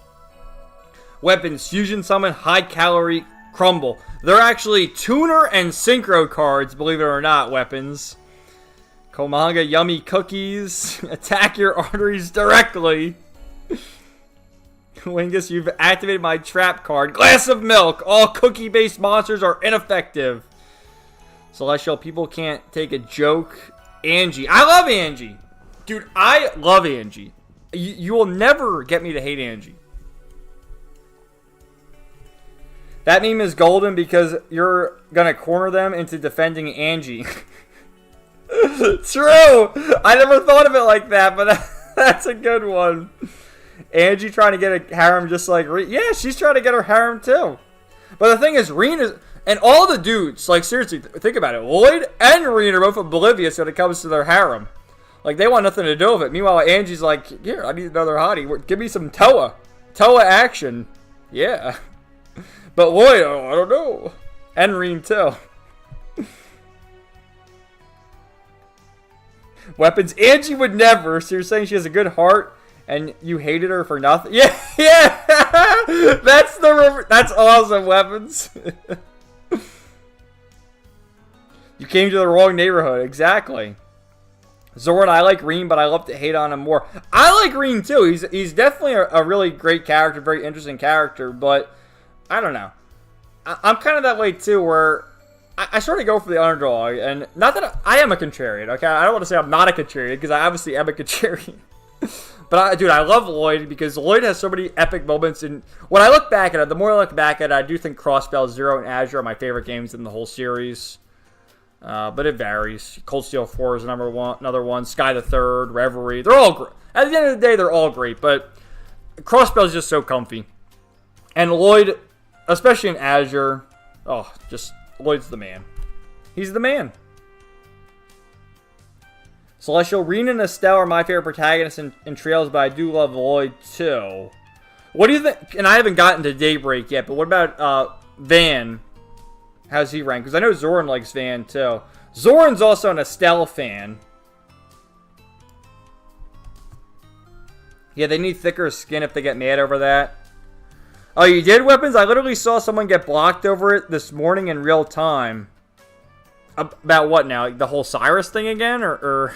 Weapons, Fusion Summon, High Calorie, Crumble. They're actually tuner and synchro cards, believe it or not, Weapons. Komanga, Yummy Cookies. Attack your arteries directly. Wingus, you've activated my trap card. Glass of Milk. All cookie-based monsters are ineffective. Celestial, people can't take a joke. Angie. I love Angie. Dude, I love Angie. You will never get me to hate Angie. That meme is golden because you're going to corner them into defending Angie. True! I never thought of it like that, but that's a good one. Angie trying to get a harem just like... Yeah, she's trying to get her harem too. But the thing is, Reen and all the dudes, like seriously, think about it. Lloyd and Reen are both oblivious when it comes to their harem. Like, they want nothing to do with it. Meanwhile, Angie's like, here, I need another hottie. Give me some Toa. Toa action. Yeah. But Lloyd, oh, I don't know. And Reen, too. Weapons. Angie would never. So you're saying she has a good heart and you hated her for nothing? Yeah, yeah. That's awesome, Weapons. You came to the wrong neighborhood. Exactly. Zoran, I like Reen, but I love to hate on him more. I like Reen too. He's definitely a really great character, very interesting character, but I don't know. I'm kind of that way too, where I sort of go for the underdog, and not that I am a contrarian, okay? I don't want to say I'm not a contrarian, because I obviously am a contrarian. But, dude, I love Lloyd, because Lloyd has so many epic moments, and when I look back at it, the more I look back at it, I do think Crossbell, Zero, and Azure are my favorite games in the whole series. But it varies. Cold Steel 4 is another one. Sky the Third, Reverie. They're all great. At the end of the day, they're all great. But Crossbell is just so comfy. And Lloyd, especially in Azure, Lloyd's the man. He's the man. Celestial, Reen and Estelle are my favorite protagonists in Trails, but I do love Lloyd too. What do you think? And I haven't gotten to Daybreak yet, but what about Van? How's he rank? Because I know Zoran likes Van, too. Zoran's also an Estelle fan. Yeah, they need thicker skin if they get mad over that. Oh, you did, Weapons? I literally saw someone get blocked over it this morning in real time. About what now? Like the whole Cyrus thing again? Or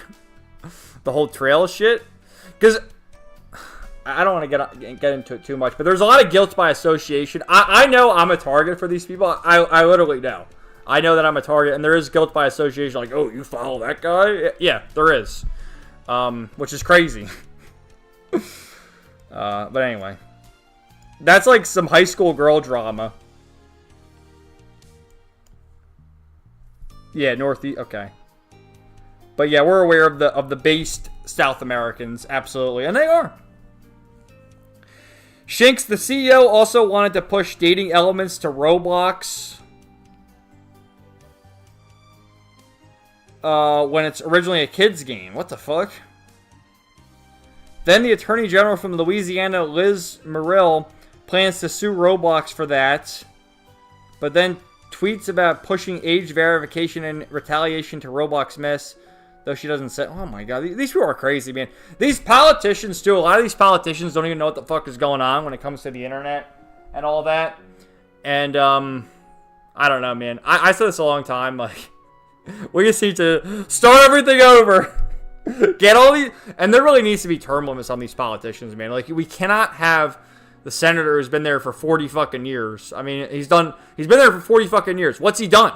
the whole trail shit? Because I don't want to get into it too much, but there's a lot of guilt by association. I know I'm a target for these people. I literally know. I know that I'm a target, and there is guilt by association. Like, oh, you follow that guy? Yeah, there is. Which is crazy. But anyway. That's like some high school girl drama. Yeah, Northeast. Okay. But yeah, we're aware of the based South Americans. Absolutely. And they are. Shinx, the CEO, also wanted to push dating elements to Roblox when it's originally a kid's game. What the fuck? Then the Attorney General from Louisiana, Liz Muriel, plans to sue Roblox for that, but then tweets about pushing age verification in retaliation to Roblox mess. Though she doesn't say, oh my god, these people are crazy, man. These politicians, too, a lot of these politicians don't even know what the fuck is going on when it comes to the internet and all that. And, I don't know, man. I said this a long time, like, we just need to start everything over. Get all these, and there really needs to be term limits on these politicians, man. Like, we cannot have the senator who's been there for 40 fucking years. I mean, he's been there for 40 fucking years. What's he done?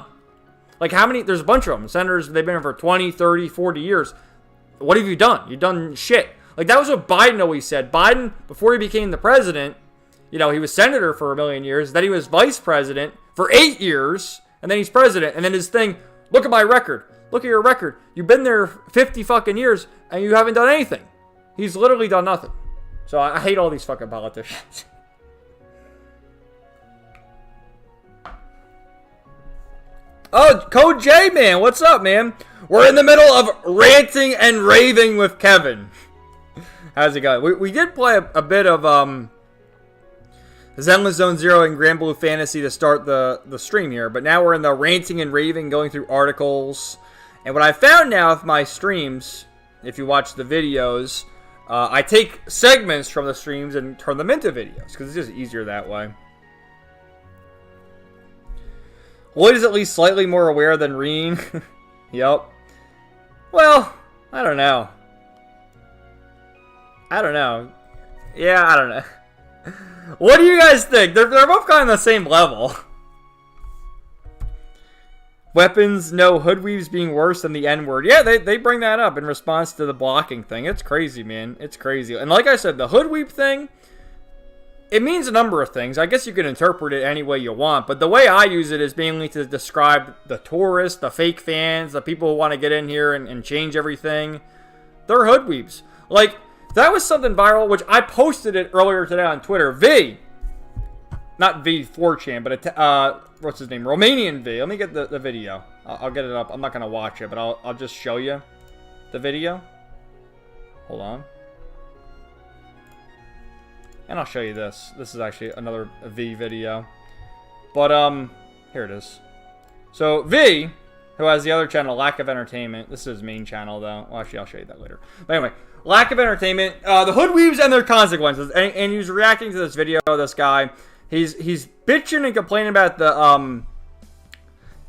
Like, how many? There's a bunch of them. Senators, they've been here for 20, 30, 40 years. What have you done? You've done shit. Like, that was what Biden always said. Biden, before he became the president, he was senator for a million years. Then he was vice president for 8 years. And then he's president. And then his thing, look at my record. Look at your record. You've been there 50 fucking years, and you haven't done anything. He's literally done nothing. So I hate all these fucking politicians. Oh, Code J, man. What's up, man? We're in the middle of ranting and raving with Kevin. How's it going? We did play a bit of Zenless Zone Zero and Granblue Fantasy to start the stream here. But now we're in the ranting and raving, going through articles. And what I found now with my streams, if you watch the videos, I take segments from the streams and turn them into videos. Because it's just easier that way. Lloyd is at least slightly more aware than Reen. Yup. Well, I don't know. Yeah, I don't know. What do you guys think? They're both kind of the same level. Weapons, no, hoodweaves being worse than the N-word. Yeah, they bring that up in response to the blocking thing. It's crazy, man. It's crazy. And like I said, the hoodweave thing, it means a number of things. I guess you can interpret it any way you want, but the way I use it is mainly to describe the tourists, the fake fans, the people who want to get in here and change everything. They're hoodweeps. Like, that was something viral, which I posted it earlier today on Twitter. V, not V4chan, but what's his name? Romanian V. Let me get the video. I'll get it up. I'm not going to watch it, but I'll just show you the video. Hold on. And I'll show you this. This is actually another V video. But, here it is. So, V, who has the other channel, Lack of Entertainment. This is his main channel, though. Well, actually, I'll show you that later. But anyway, Lack of Entertainment. The Hoodweaves and Their Consequences. And he's reacting to this video, this guy. He's bitching and complaining about the,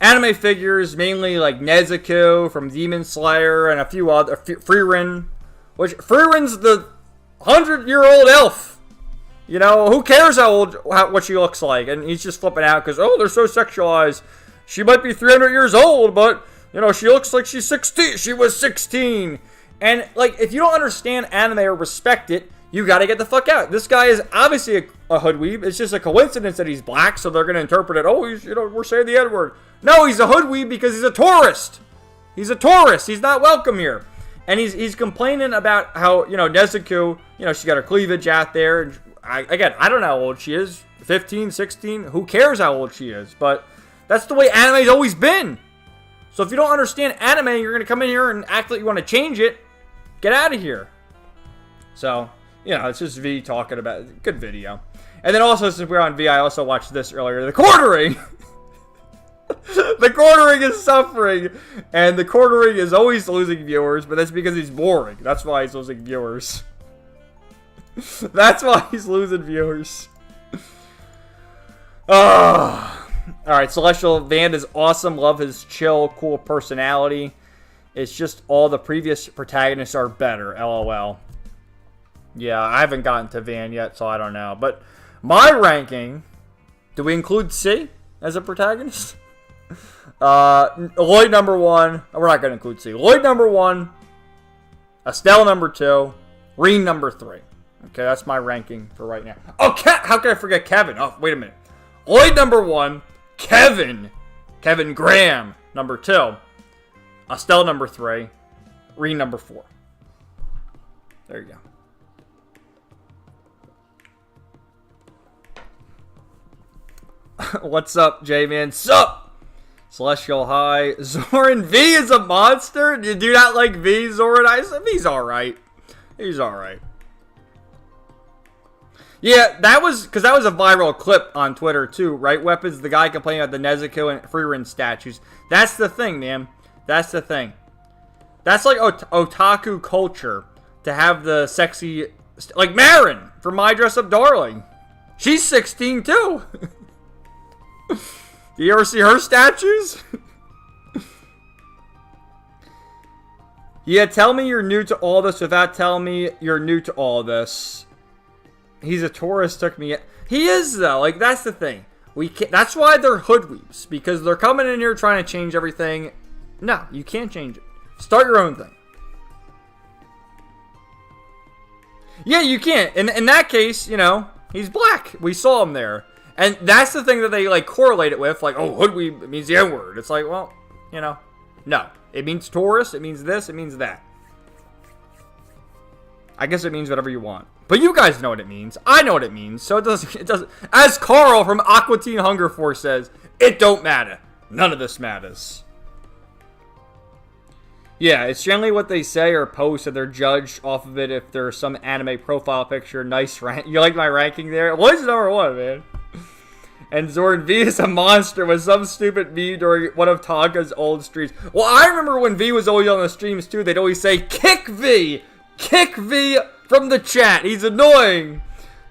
anime figures, mainly like Nezuko from Demon Slayer and a few other, Frieren. Which, Frieren's the 100-year-old elf. You know, who cares what she looks like? And he's just flipping out because, oh, they're so sexualized. She might be 300 years old, but, you know, she looks like she's 16. She was 16. And, like, if you don't understand anime or respect it, you gotta get the fuck out. This guy is obviously a hoodweeb. It's just a coincidence that he's black, so they're gonna interpret it, oh, he's, you know, we're saying the N-word. No, he's a hoodweeb because he's a tourist. He's a tourist. He's not welcome here. And he's complaining about how, you know, Nezuko, you know, she's got her cleavage out there. And again, I don't know how old she is. 15, 16. Who cares how old she is? But that's the way anime's always been. So if you don't understand anime, you're going to come in here and act like you want to change it. Get out of here. So, you know, it's just V talking about it. Good video. And then also, since we're on V, I also watched this earlier. The quartering. The quartering is suffering. And the quartering is always losing viewers. But that's because he's boring. That's why he's losing viewers. That's why he's losing viewers. Alright, Celestial Van is awesome. Love his chill, cool personality. It's just all the previous protagonists are better. LOL. Yeah, I haven't gotten to Van yet, so I don't know. But my ranking, do we include C as a protagonist? Lloyd number 1. We're not going to include C. Lloyd number 1. Estelle number 2. Reen number 3. Okay, that's my ranking for right now. Oh, how can I forget Kevin? Oh, wait a minute. Lloyd number 1. Kevin Graham number 2. Estelle number 3. Reen number 4. There you go. What's up, J-Man? Sup? Celestial High. Zoran V is a monster? You do not like V, Zoran? I said V's alright. He's alright. Yeah, that was because that was a viral clip on Twitter too, right? Weapons, the guy complaining about the Nezuko and Frieren statues. That's the thing, man. That's the thing. That's like otaku culture to have the sexy, like Marin from My Dress Up Darling. She's 16 too. Do you ever see her statues? Yeah, tell me you're new to all this without telling me you're new to all this. He's a tourist, took me. He is though. Like that's the thing. We can't. That's why they're hoodweeps, because they're coming in here trying to change everything. No, you can't change it. Start your own thing. Yeah, you can't. In that case, you know, he's black. We saw him there, and that's the thing that they like correlate it with. Like, oh, hoodweep means the N-word. It's like, well, you know, no. It means tourist. It means this. It means that. I guess it means whatever you want. But you guys know what it means. I know what it means. So it doesn't. As Carl from Aqua Teen Hunger Force says, it don't matter. None of this matters. Yeah, it's generally what they say or post, and they're judged off of it if there's some anime profile picture. Nice rank. You like my ranking there? What's number 1, man? And Zoran V is a monster with some stupid meme during one of Tonka's old streams. Well, I remember when V was always on the streams too, they'd always say, kick V! Kick V from the chat. He's annoying.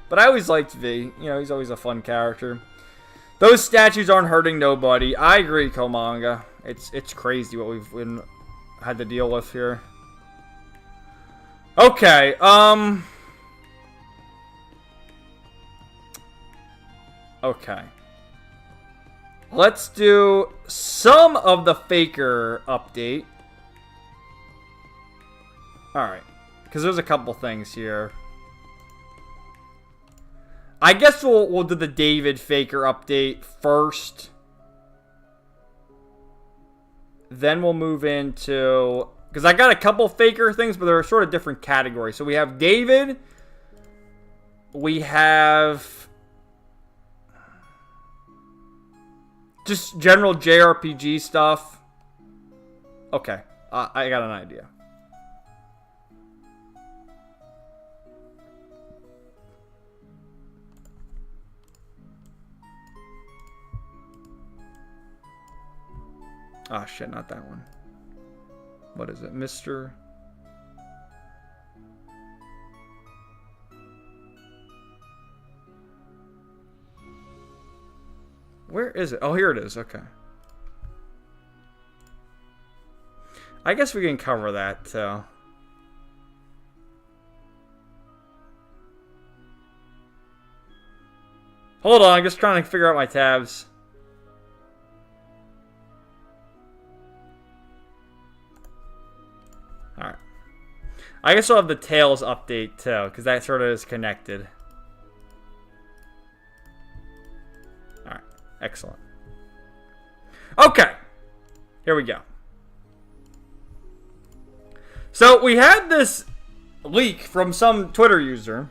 But I always liked V. You know, he's always a fun character. Those statues aren't hurting nobody. I agree, Komanga. It's crazy what we've had to deal with here. Okay, okay. Let's do some of the Faker update. Alright. Because there's a couple things here. I guess we'll do the David Faker update first. Then we'll move into... Because I got a couple Faker things, but they're sort of different categories. So we have David. We have... just general JRPG stuff. Okay. I got an idea. Oh shit, not that one. What is it? Mr. Where is it? Oh, here it is. Okay. I guess we can cover that too. Hold on, I'm just trying to figure out my tabs. Alright. I guess I'll have the Tails update too, because that sort of is connected. Alright, excellent. Okay, here we go. So we had this leak from some Twitter user,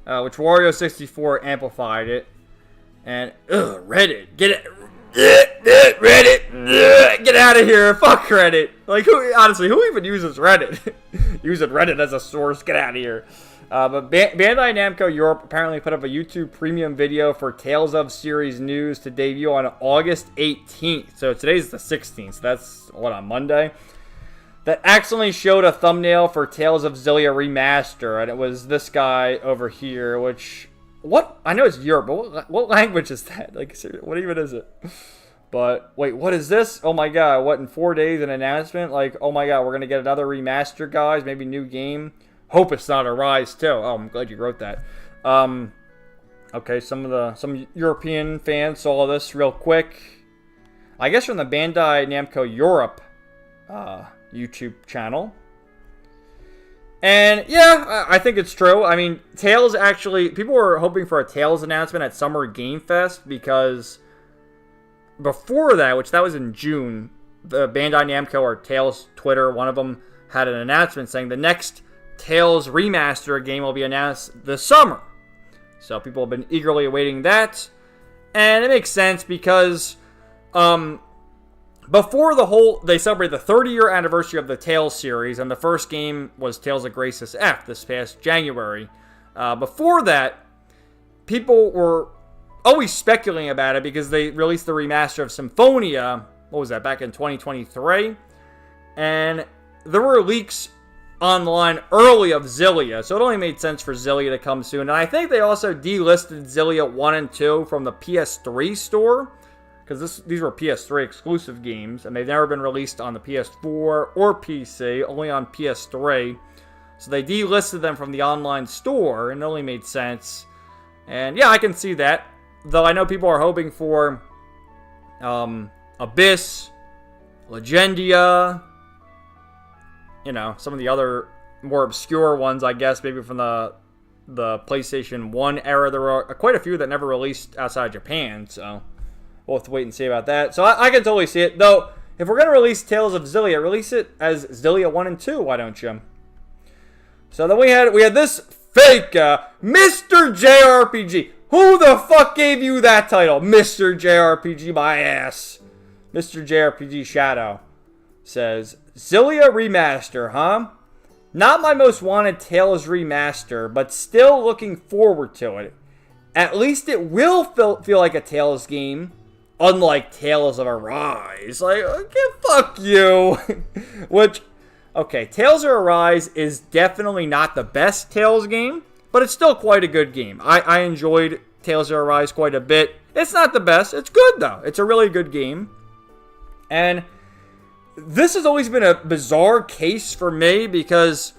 which Wario64 amplified it, and Reddit, get it, Reddit, get out of here, fuck Reddit. Like, honestly, who even uses Reddit? Using Reddit as a source, get out of here. But Bandai Namco Europe apparently put up a YouTube premium video for Tales of series news to debut on August 18th. So today's the 16th, so that's, what, on Monday? That accidentally showed a thumbnail for Tales of Xillia Remaster, and it was this guy over here, which, what? I know it's Europe, but what language is that? Like, what even is it? But, wait, what is this? Oh my god, what, in 4 days, an announcement? Like, oh my god, we're gonna get another remaster, guys, maybe new game. Hope it's not Arise, too. Oh, I'm glad you wrote that. Okay, some European fans saw this real quick. I guess from the Bandai Namco Europe, YouTube channel. And yeah, I think it's true. I mean, Tales actually, people were hoping for a Tales announcement at Summer Game Fest, because before that, which that was in June, the Bandai Namco or Tales Twitter, one of them had an announcement saying the next Tales remaster game will be announced this summer. So people have been eagerly awaiting that. And it makes sense because before they celebrated the 30-year anniversary of the Tales series, and the first game was Tales of Graces F this past January. Before that, people were always speculating about it because they released the remaster of Symphonia, what was that, back in 2023? And there were leaks online early of Xillia, so it only made sense for Xillia to come soon. And I think they also delisted Xillia 1 and 2 from the PS3 store, because these were PS3 exclusive games, and they've never been released on the PS4 or PC, only on PS3. So they delisted them from the online store, and it only made sense. And yeah, I can see that. Though I know people are hoping for Abyss, Legendia, you know, some of the other more obscure ones, I guess, maybe from the PlayStation 1 era. There were quite a few that never released outside Japan, so we'll have to wait and see about that. So I can totally see it. Though, if we're going to release Tales of Xillia, release it as Xillia 1 and 2, why don't you? So then we had this fake Mr. JRPG. Who the fuck gave you that title? Mr. JRPG, my ass. Mr. JRPG Shadow says, Xillia Remaster, huh? Not my most wanted Tales remaster, but still looking forward to it. At least it will feel like a Tales game, unlike Tales of Arise. Like, okay, fuck you. Which, okay, Tales of Arise is definitely not the best Tales game, but it's still quite a good game. I enjoyed Tales of Arise quite a bit. It's not the best. It's good, though. It's a really good game. And this has always been a bizarre case for me because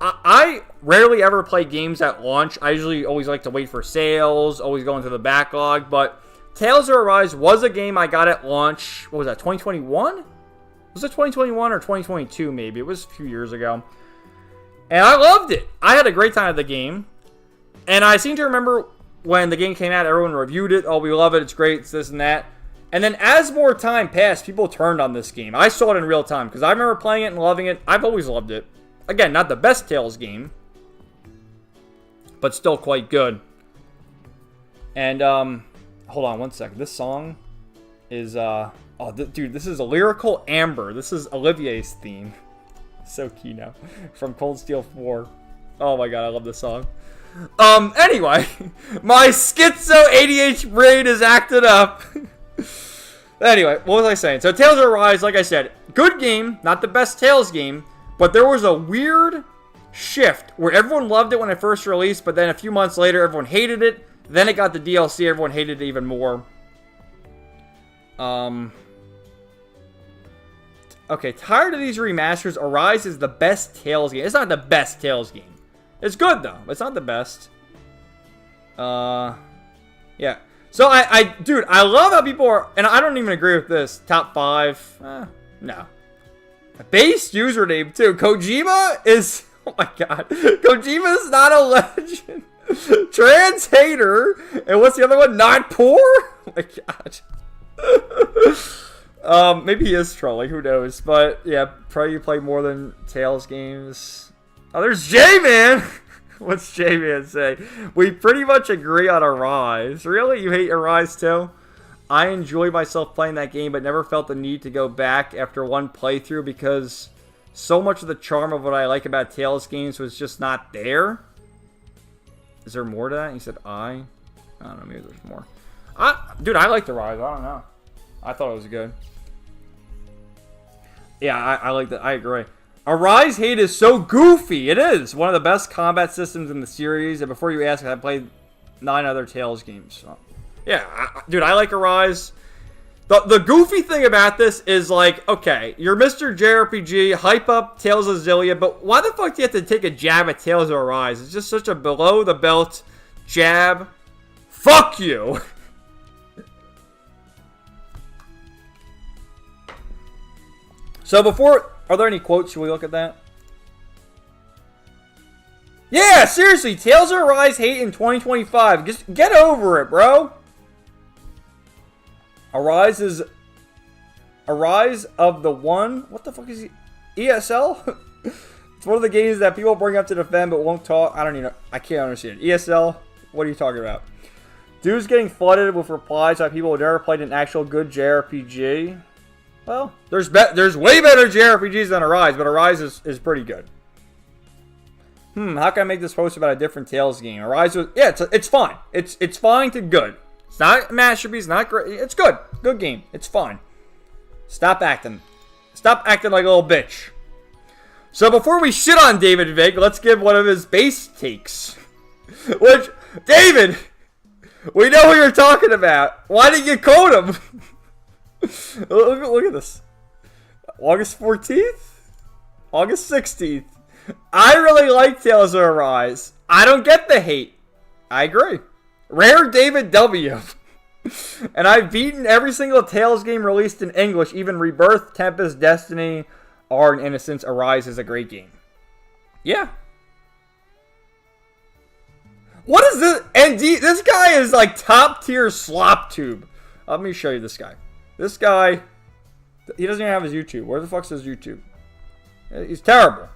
I rarely ever play games at launch. I usually always like to wait for sales, always go into the backlog. But Tales of Arise was a game I got at launch. What was that, 2021? Was it 2021 or 2022 maybe? It was a few years ago. And I loved it. I had a great time at the game. And I seem to remember when the game came out, everyone reviewed it. Oh, we love it. It's great. It's this and that. And then as more time passed, people turned on this game. I saw it in real time because I remember playing it and loving it. I've always loved it. Again, not the best Tales game, but still quite good. And, hold on one second. This song is, dude, this is a Lyrical Amber. This is Olivier's theme. So Kino from Cold Steel 4. Oh my god, I love this song. Anyway, my schizo ADHD brain is acted up. Anyway, what was I saying? So Tales of Arise, like I said, good game, not the best Tales game, but there was a weird shift where everyone loved it when it first released, but then a few months later, everyone hated it. Then it got the DLC, everyone hated it even more. Okay, tired of these remasters. Arise is the best Tales game. It's not the best Tales game. It's good, though. It's not the best. Yeah. So, dude, I love how people are, and I don't even agree with this. Top 5. No. Base username, too. Kojima is, oh my god. Kojima is not a legend. Trans hater. And what's the other one? Not poor? Oh my god. Maybe he is trolling, who knows. But, yeah, probably you play more than Tales games. Oh, there's J-Man! What's J-Man say? We pretty much agree on Arise. Really? You hate Arise too? I enjoy myself playing that game, but never felt the need to go back after one playthrough because so much of the charm of what I like about Tales games was just not there. Is there more to that? He said I don't know, maybe there's more. Dude, I liked Arise. I don't know. I thought it was good. Yeah, I like that. I agree. Arise hate is so goofy. It is one of the best combat systems in the series. And before you ask, I played 9 other Tales games. So, yeah, dude, I like Arise. The goofy thing about this is like, okay, you're Mr. JRPG, hype up Tales of Zillia, but why the fuck do you have to take a jab at Tales of Arise? It's just such a below the belt jab. Fuck you. So before, are there any quotes? Should we look at that? Yeah, seriously, Tales of Arise hate in 2025. Just get over it, bro. Arise of the One. What the fuck is he? ESL? It's one of the games that people bring up to defend but won't talk. I don't even know. I can't understand. ESL? What are you talking about? Dude's getting flooded with replies by people who never played an actual good JRPG. Well, there's way better JRPGs than Arise, but Arise is pretty good. How can I make this post about a different Tales game? Arise was, yeah, it's fine. It's fine to good. It's not a masterpiece, not great. It's good. Good game. It's fine. Stop acting. Stop acting like a little bitch. So before we shit on David Vig, let's give one of his base takes. Which, David, we know who you're talking about. Why didn't you code him? Look at this. August 14th? August 16th. I really like Tales of Arise. I don't get the hate. I agree. Rare David W. And I've beaten every single Tales game released in English. Even Rebirth, Tempest, Destiny, Art, and Innocence. Arise is a great game. Yeah. What is this? And this guy is like top tier slop tube. Let me show you this guy. This guy, he doesn't even have his YouTube. Where the fuck's his YouTube? He's terrible.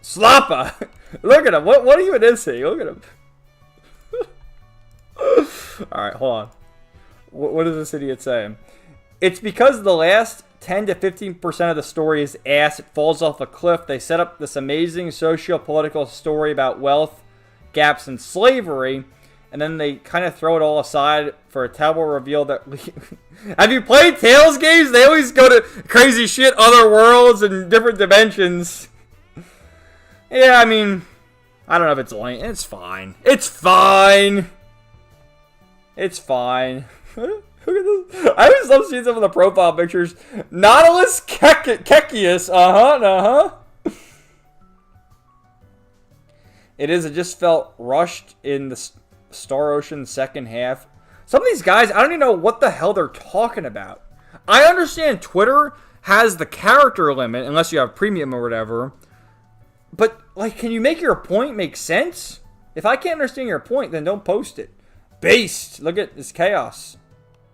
Sloppa. Look at him. What even is he? Look at him. Alright, hold on. What is this idiot saying? It's because the last 10 to 15% of the story is ass. It falls off a cliff. They set up this amazing socio-political story about wealth, gaps, and slavery. And then they kind of throw it all aside for a terrible reveal that... Have you played Tales games? They always go to crazy shit, other worlds, and different dimensions. Yeah, I mean... I don't know if it's lame. It's fine. It's fine. It's fine. Look at this. I always love seeing some of the profile pictures. Nautilus Kekius. It just felt rushed in the Star Ocean second half. Some of these guys, I don't even know what the hell they're talking about. I understand Twitter has the character limit, unless you have premium or whatever. But, like, can you make your point make sense? If I can't understand your point, then don't post it. Based. Look at this chaos.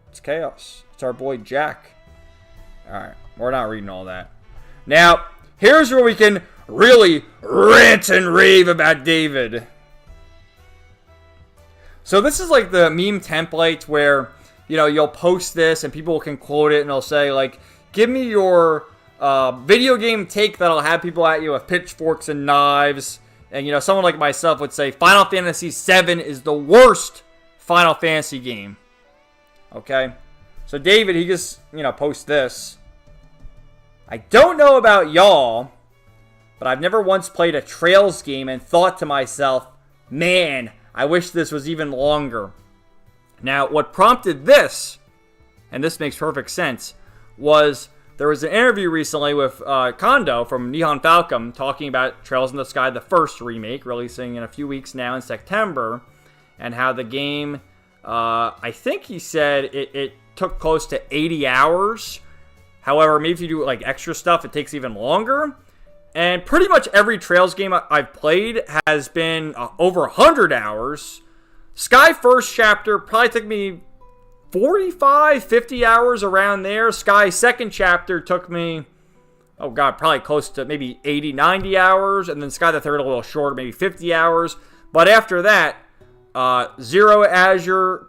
It's chaos. It's our boy Jack. Alright, we're not reading all that. Now, here's where we can really rant and rave about David. So this is like the meme template where, you know, you'll post this and people can quote it and they'll say, like, give me your video game take that'll have people at you with pitchforks and knives. And, you know, someone like myself would say Final Fantasy VII is the worst Final Fantasy game. Okay? So David, he just, posts this. I don't know about y'all, but I've never once played a Trails game and thought to myself, man, I wish this was even longer. Now, what prompted this, and this makes perfect sense, was there was an interview recently with Kondo from Nihon Falcom talking about Trails in the Sky, the first remake, releasing in a few weeks now in September, and how the game, I think he said it took close to 80 hours. However, maybe if you do like extra stuff, it takes even longer. And pretty much every Trails game I've played has been over 100 hours. Sky first chapter probably took me 45, 50 hours around there. Sky second chapter took me, probably close to maybe 80, 90 hours. And then Sky the third a little shorter, maybe 50 hours. But after that, Zero Azure,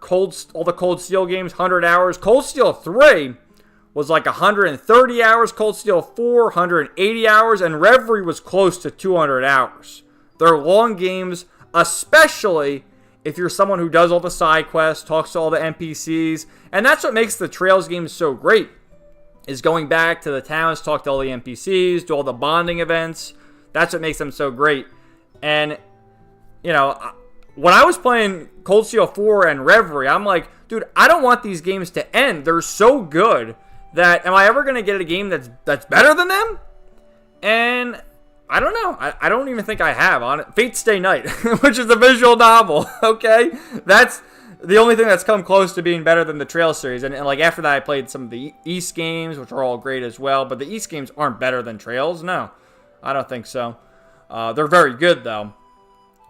all the Cold Steel games, 100 hours. Cold Steel 3 was like 130 hours. Cold Steel 4, 180 hours. And Reverie was close to 200 hours. They're long games, especially if you're someone who does all the side quests, talks to all the NPCs. And that's what makes the Trails games so great, is going back to the towns, talk to all the NPCs, do all the bonding events. That's what makes them so great. And, when I was playing Cold Steel 4 and Reverie, I'm like, dude, I don't want these games to end. They're so good that, am I ever going to get a game that's better than them? And I don't know. I don't even think I have on it. Fate Stay Night, which is a visual novel, okay? That's the only thing that's come close to being better than the Trail series. And like after that, I played some of the East games, which are all great as well. But the East games aren't better than Trails. No, I don't think so. They're very good, though.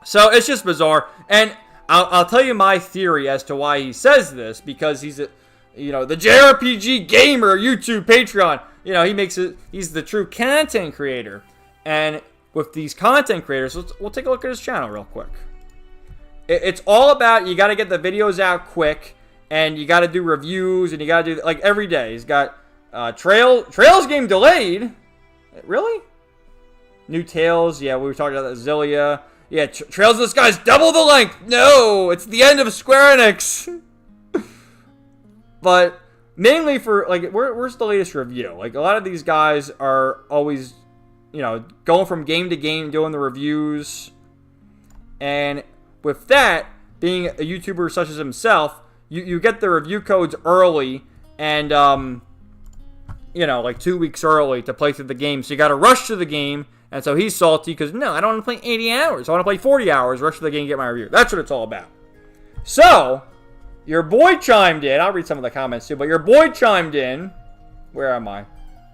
So it's just bizarre. And I'll tell you my theory as to why he says this. Because he's the JRPG gamer YouTube Patreon. He's the true content creator. And with these content creators, we'll take a look at his channel real quick. It's all about, you got to get the videos out quick, and you got to do reviews, and you got to do, like, every day. He's got Trails game delayed. Really? New Tales. Yeah, we were talking about that. Zillia. Yeah, Trails in the Sky is double the length. No, it's the end of Square Enix. But mainly for, like, where's the latest review? Like, a lot of these guys are always, going from game to game, doing the reviews. And with that, being a YouTuber such as himself, you get the review codes early and, like 2 weeks early to play through the game. So you got to rush to the game. And so he's salty because, no, I don't want to play 80 hours. I want to play 40 hours, rush to the game and get my review. That's what it's all about. So, your boy chimed in. I'll read some of the comments too, but your boy chimed in. Where am I?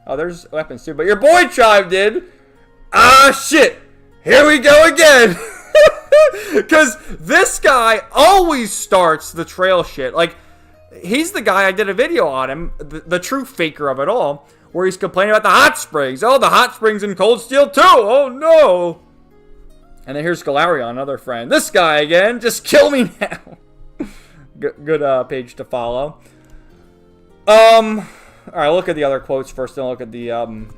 Oh, there's weapons too. But your boy chimed in. Shit. Here we go again. Because this guy always starts the Trail shit. Like, he's the guy, I did a video on him, the true faker of it all, where he's complaining about the hot springs. Oh, the hot springs in Cold Steel 2. Oh, no. And then here's Galarion, another friend. This guy again. Just kill me now. Good page to follow. All right, look at the other quotes first, then look at the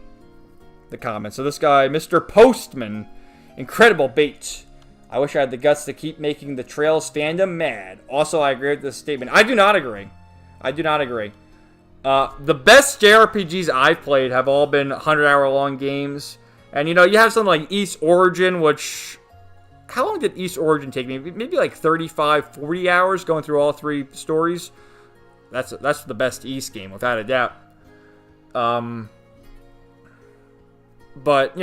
comments. So this guy, Mr. Postman, incredible bait. I wish I had the guts to keep making the Trails fandom mad. Also, I agree with this statement. I do not agree. The best JRPGs I've played have all been 100-hour-long games. And, you have something like East Origin, which... How long did East Origin take me? Maybe like 35, 40 hours going through all three stories. That's the best East game, without a doubt. But,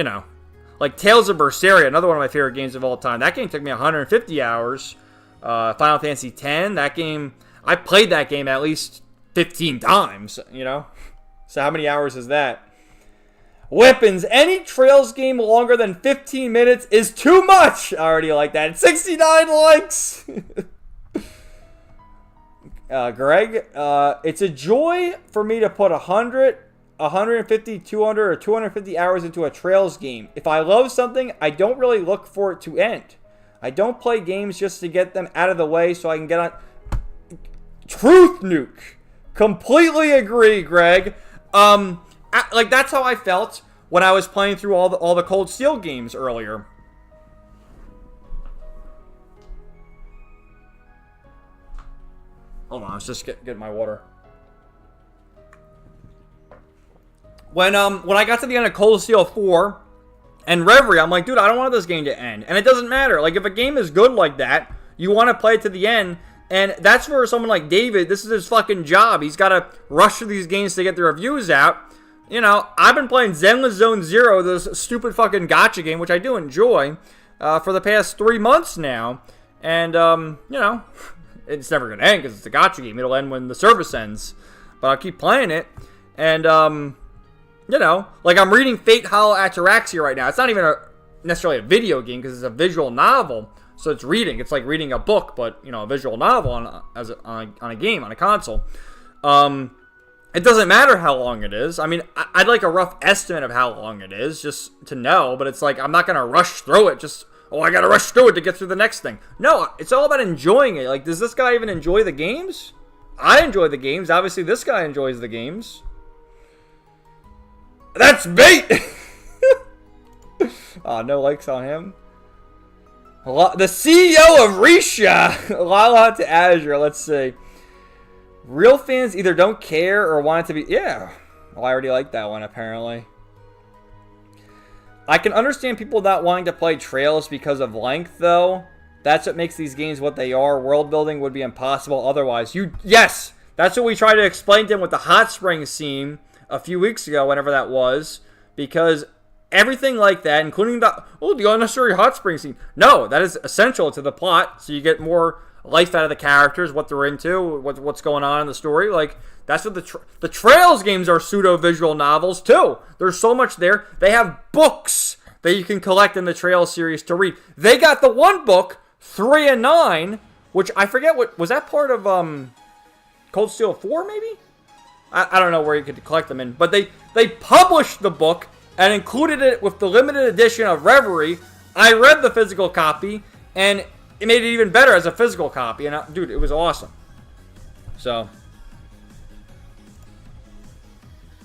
like Tales of Berseria, another one of my favorite games of all time. That game took me 150 hours. Final Fantasy X, that game... I played that game at least 15 times, So how many hours is that? Weapons. Any Trails game longer than 15 minutes is too much. I already like that. 69 likes. Greg, it's a joy for me to put 100, 150, 200, or 250 hours into a Trails game. If I love something, I don't really look for it to end. I don't play games just to get them out of the way so I can get on... Truth nuke. Completely agree, Greg. Like, that's how I felt when I was playing through all the Cold Steel games earlier. Hold on, I was just getting my water. when I got to the end of Cold Steel 4 and Reverie, I'm like, dude, I don't want this game to end. And it doesn't matter. Like, if a game is good like that, you want to play it to the end. And that's where someone like David, this is his fucking job. He's got to rush through these games to get the reviews out. You know, I've been playing Zenless Zone Zero, this stupid fucking gacha game, which I do enjoy, for the past 3 months now. And, you know, it's never going to end because it's a gacha game. It'll end when the service ends. But I'll keep playing it. And, you know, like I'm reading Fate Hollow Ataraxia right now. It's not even necessarily a video game because it's a visual novel. So it's reading. It's like reading a book, but, you know, a visual novel on a game, on a console. It doesn't matter how long it is. I mean, I'd like a rough estimate of how long it is just to know. But it's like I'm not going to rush through it just, oh, I got to rush through it to get through the next thing. No, it's all about enjoying it. Like, does this guy even enjoy the games? I enjoy the games. Obviously, this guy enjoys the games. That's bait! Oh, no likes on him. The CEO of Risha! Lala to Azure, let's see. Real fans either don't care or want it to be... Yeah. Well, I already like that one, apparently. I can understand people not wanting to play Trails because of length, though. That's what makes these games what they are. World building would be impossible otherwise. Yes! That's what we tried to explain to him with the Hot Springs scene a few weeks ago, whenever that was. Because... everything like that, including the unnecessary hot spring scene. No, that is essential to the plot, so you get more life out of the characters, what they're into, what's going on in the story. Like, that's what the Trails games are pseudo-visual novels, too. There's so much there. They have books that you can collect in the Trails series to read. They got the one book, 3 and 9, which I forget what... was that part of Cold Steel 4, maybe? I don't know where you could collect them in. But they published the book and included it with the limited edition of Reverie. I read the physical copy, and it made it even better as a physical copy. And dude, it was awesome. So,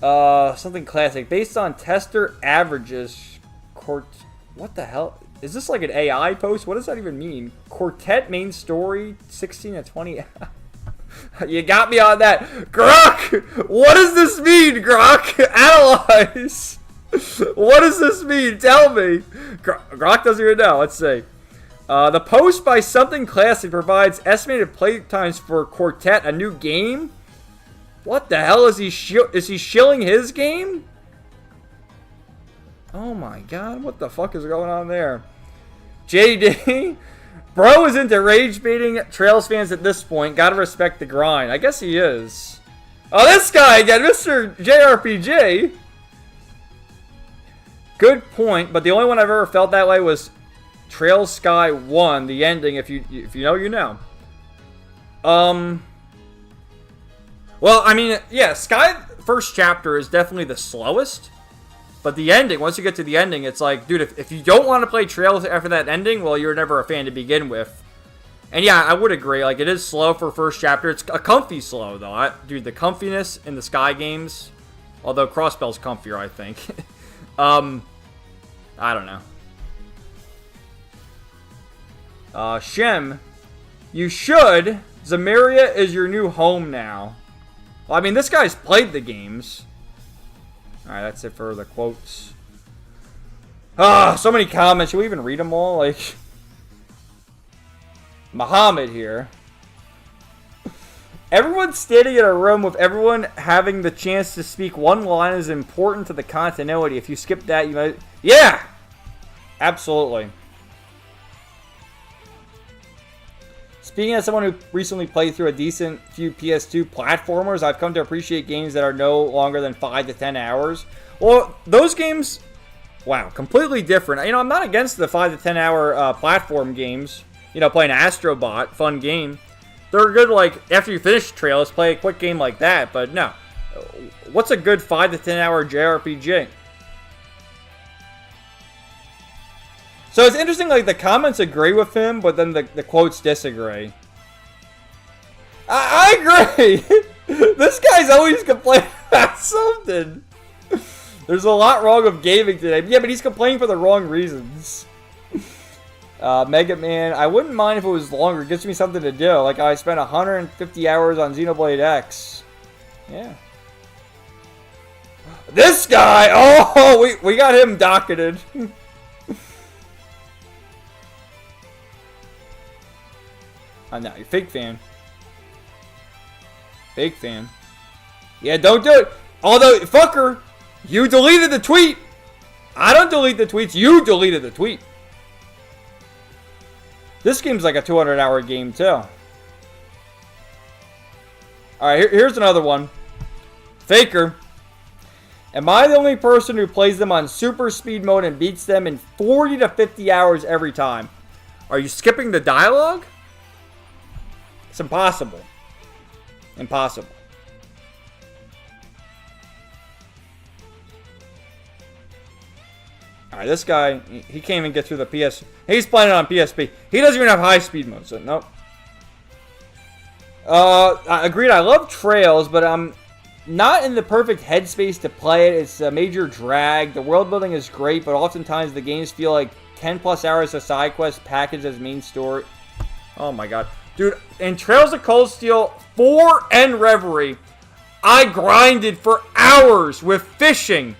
something classic. Based on tester averages, what the hell? Is this like an AI post? What does that even mean? Quartet main story, 16 to 20. You got me on that. Grok! What does this mean, Grok? Analyze! What does this mean? Tell me. Grok doesn't even know. Let's see. The post by Something Classic provides estimated play times for Quartet, a new game. What the hell is he? Is he shilling his game? Oh my god! What the fuck is going on there? JD, bro is into rage baiting Trails fans at this point. Gotta respect the grind. I guess he is. Oh, this guy again, Mr. JRPG. Good point, but the only one I've ever felt that way was Trails Sky 1, the ending, if you know, you know. Well, I mean, yeah, Sky first chapter is definitely the slowest, but the ending, once you get to the ending, it's like, dude, if you don't want to play Trails after that ending, well, you're never a fan to begin with. And yeah, I would agree, like, it is slow for first chapter. It's a comfy slow, though. Dude, the comfiness in the Sky games, although Crossbell's comfier, I think. I don't know. Shem, you should. Zamaria is your new home now. Well, I mean, this guy's played the games. Alright, that's it for the quotes. So many comments. Should we even read them all? Like, Muhammad here. Everyone standing in a room with everyone having the chance to speak one line is important to the continuity. If you skip that, you might... Yeah! Absolutely. Speaking as someone who recently played through a decent few PS2 platformers, I've come to appreciate games that are no longer than 5 to 10 hours. Well, those games... Wow, completely different. You know, I'm not against the 5 to 10 hour platform games. You know, playing Astrobot, fun game. They're good, like, after you finish Trails, play a quick game like that, but no. What's a good 5 to 10 hour JRPG? So it's interesting, like, the comments agree with him, but then the quotes disagree. I agree! This guy's always complaining about something. There's a lot wrong with gaming today. Yeah, but he's complaining for the wrong reasons. Mega Man, I wouldn't mind if it was longer. It gives me something to do. Like, I spent 150 hours on Xenoblade X. Yeah. This guy! Oh, we got him docketed. Oh, no, you're fake fan. Fake fan. Yeah, don't do it. Although, fucker, you deleted the tweet. I don't delete the tweets. You deleted the tweet. This game's like a 200-hour game, too. Alright, here's another one. Faker. Am I the only person who plays them on super speed mode and beats them in 40 to 50 hours every time? Are you skipping the dialogue? It's impossible. Impossible. Alright, this guy, he can't even get through the PS. He's playing it on PSP. He doesn't even have high speed mode, so nope. Agreed, I love Trails, but I'm not in the perfect headspace to play it. It's a major drag. The world building is great, but oftentimes the games feel like 10 plus hours of side quests packaged as main story. Oh my god. Dude, in Trails of Cold Steel 4 and Reverie, I grinded for hours with fishing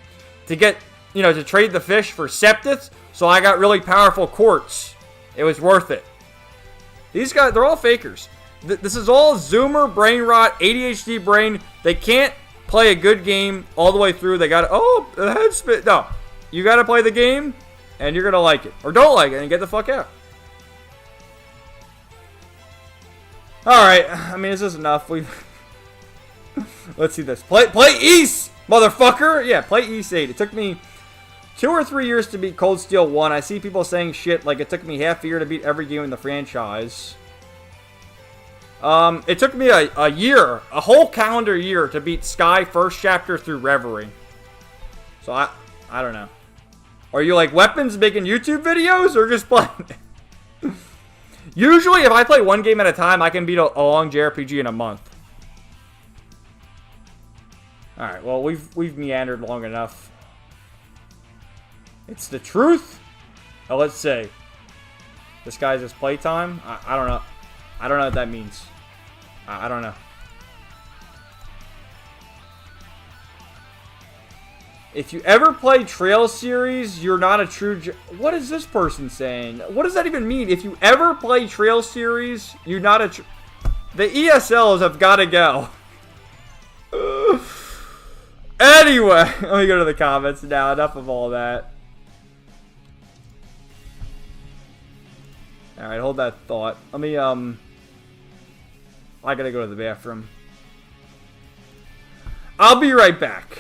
to get, to trade the fish for septiths, so I got really powerful quartz. It was worth it. These guys, they're all fakers. This is all Zoomer, brain rot, ADHD brain. They can't play a good game all the way through. They got the head spit. No, you got to play the game, and you're gonna like it, or don't like it, and get the fuck out. All right, I mean, this is enough. Let's see this. Play East, motherfucker. Yeah, play East 8. It took me 2 or 3 years to beat Cold Steel 1. I see people saying shit like it took me half a year to beat every game in the franchise. It took me a year, a whole calendar year to beat Sky first chapter through Reverie. So I don't know. Are you like Weapons making YouTube videos or just playing it? Usually if I play one game at a time, I can beat a long JRPG in a month. Alright, well we've meandered long enough. It's the truth? Oh, let's see. This guy's his playtime? I don't know. I don't know what that means. I don't know. If you ever play Trail series, you're not a true... What is this person saying? What does that even mean? If you ever play Trail series, you're not a... The ESLs have got to go. Anyway, let me go to the comments now. Enough of all that. Alright, hold that thought. Let me, I gotta go to the bathroom. I'll be right back.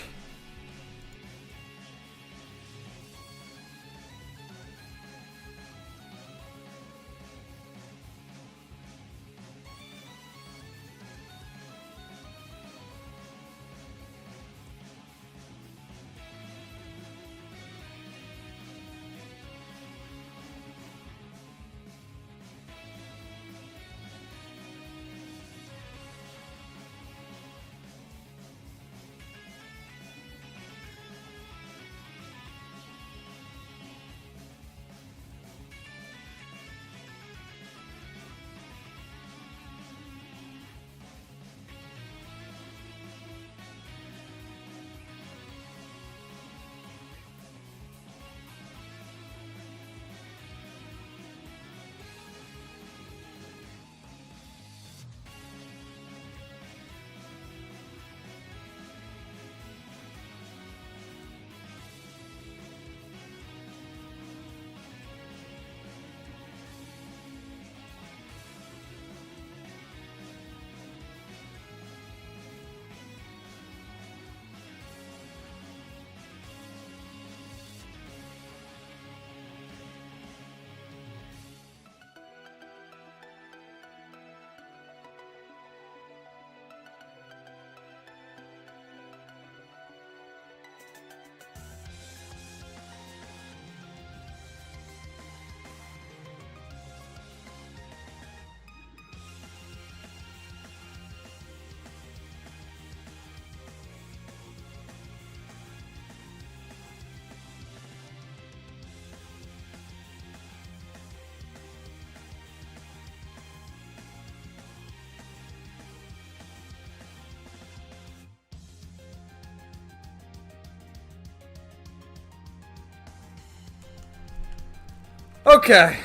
Okay.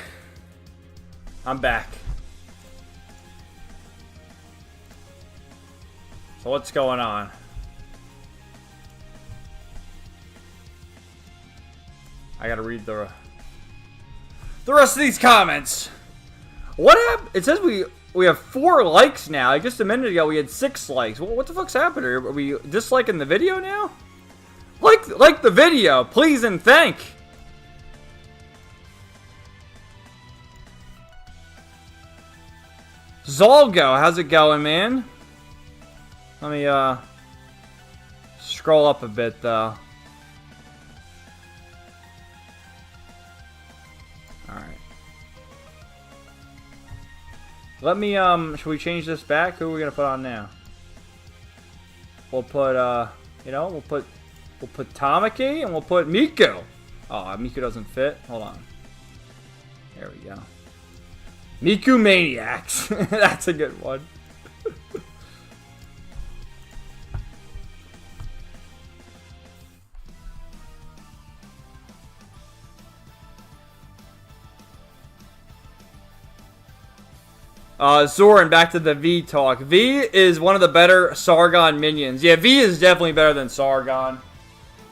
I'm back. So what's going on? I gotta read the rest of these comments. What happened? It says we have 4 likes now. Like just a minute ago we had 6 likes. What the fuck's happening? Are we disliking the video now? Like the video, please and thank. Zolgo, how's it going, man? Let me scroll up a bit though. Alright. Let me should we change this back? Who are we gonna put on now? We'll put you know, we'll put Tamaki and we'll put Miku. Oh, Miku doesn't fit. Hold on. There we go. Miku Maniacs. That's a good one. Zoran, back to the V talk. V is one of the better Sargon minions. Yeah, V is definitely better than Sargon.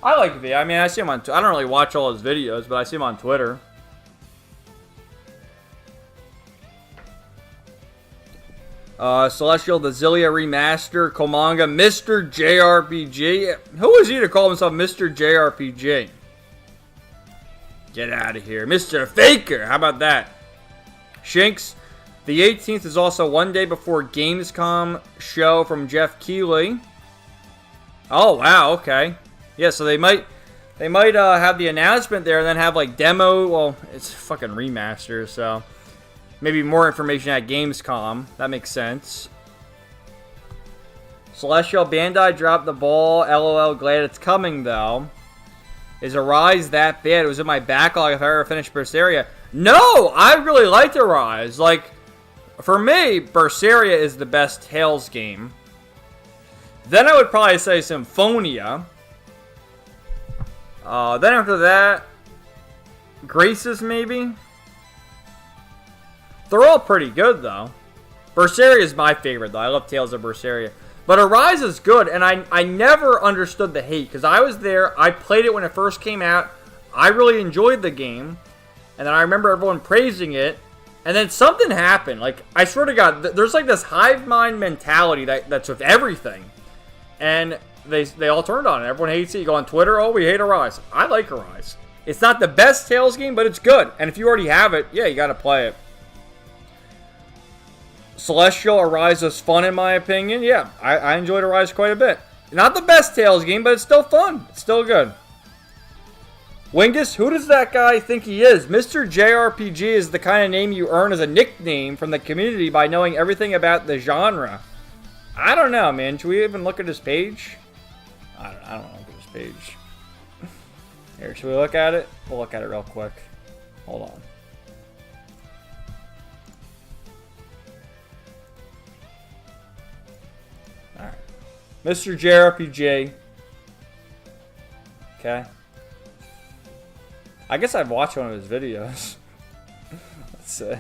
I like V. I mean, I see him on I don't really watch all his videos, but I see him on Twitter. Celestial, the Zillia Remaster, Komanga, Mr. JRPG. Who is he to call himself Mr. JRPG? Get out of here. Mr. Faker, how about that? Shinx, the 18th is also one day before Gamescom show from Jeff Keighley. Oh, wow, okay. Yeah, so they might have the announcement there and then have like demo. Well, it's fucking remaster, so maybe more information at Gamescom. That makes sense. Celestial, Bandai dropped the ball. LOL, glad it's coming, though. Is Arise that bad? It was in my backlog if I ever finished Berseria. No! I really liked Arise. Like, for me, Berseria is the best Tales game. Then I would probably say Symphonia. Then after that, Graces, maybe? They're all pretty good, though. Berseria is my favorite, though. I love Tales of Berseria. But Arise is good, and I never understood the hate, because I was there, I played it when it first came out, I really enjoyed the game, and then I remember everyone praising it, and then something happened. Like, I swear to God, there's like this hive mind mentality that's with everything, and they all turned on it. Everyone hates it. You go on Twitter, oh, we hate Arise. I like Arise. It's not the best Tales game, but it's good, and if you already have it, yeah, you gotta play it. Celestial, Arise was fun in my opinion. Yeah, I enjoyed Arise quite a bit. Not the best Tales game, but it's still fun. It's still good. Wingus, who does that guy think he is? Mr. JRPG is the kind of name you earn as a nickname from the community by knowing everything about the genre. I don't know, man. Should we even look at his page? I don't know. Look at his page. Here, should we look at it? We'll look at it real quick. Hold on. Alright. Mr. JRPG. Okay. I guess I've watched one of his videos. Let's see.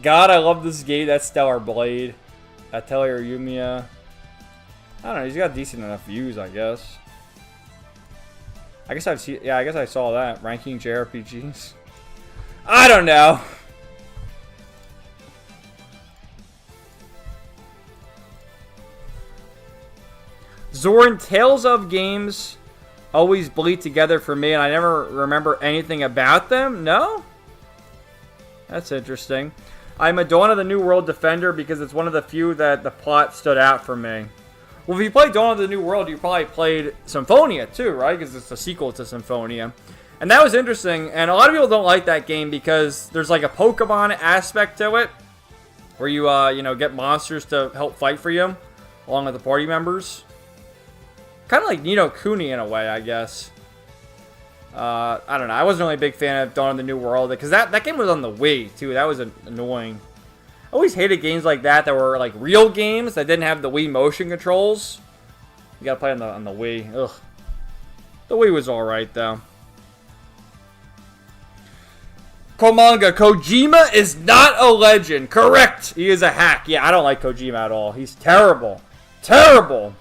God, I love this game. That's Stellar Blade. Atelier Yumiya. I don't know. He's got decent enough views, I guess. I guess I've seen. Yeah, I guess I saw that. Ranking JRPGs. I don't know. Zoran, Tales of games always bleed together for me, and I never remember anything about them. No? That's interesting. I'm a Dawn of the New World defender because it's one of the few that the plot stood out for me. Well, if you played Dawn of the New World, you probably played Symphonia too, right? Because it's a sequel to Symphonia. And that was interesting, and a lot of people don't like that game because there's like a Pokemon aspect to it, where you, you know, get monsters to help fight for you, along with the party members. Kind of like Ni no Kuni in a way, I guess. I don't know. I wasn't really a big fan of Dawn of the New World because that game was on the Wii too. That was annoying. I always hated games like that were like real games that didn't have the Wii motion controls. You gotta play on the Wii. Ugh. The Wii was all right though. Komanga, Kojima is not a legend. Correct. He is a hack. Yeah, I don't like Kojima at all. He's terrible. Terrible.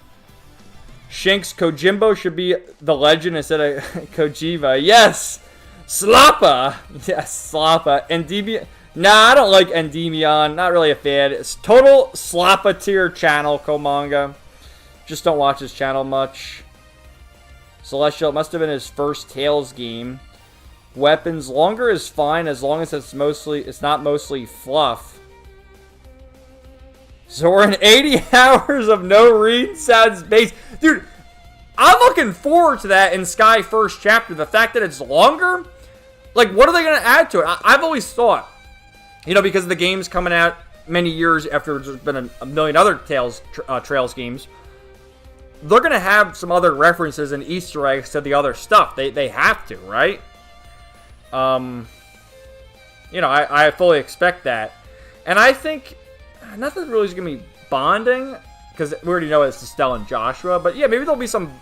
Shinx, Kojimbo should be the legend instead of Kojima. Yes. Slappa. Yes, Slappa. Endymion. Nah, I don't like Endymion. Not really a fan. It's total Slappa tier channel, Komanga. Just don't watch his channel much. Celestial, it must have been his first Tales game. Weapons, longer is fine as long as it's not mostly fluff. So we're in 80 hours of no read sounds base. Dude, I'm looking forward to that in Sky First Chapter. The fact that it's longer, like, what are they going to add to it? I've always thought, you know, because the game's coming out many years after there's been a million other Trails games, they're going to have some other references and Easter eggs to the other stuff. They have to, right? You know, I fully expect that. And I think nothing really is going to be bonding, because we already know it's Estelle and Joshua. But yeah, maybe there'll be some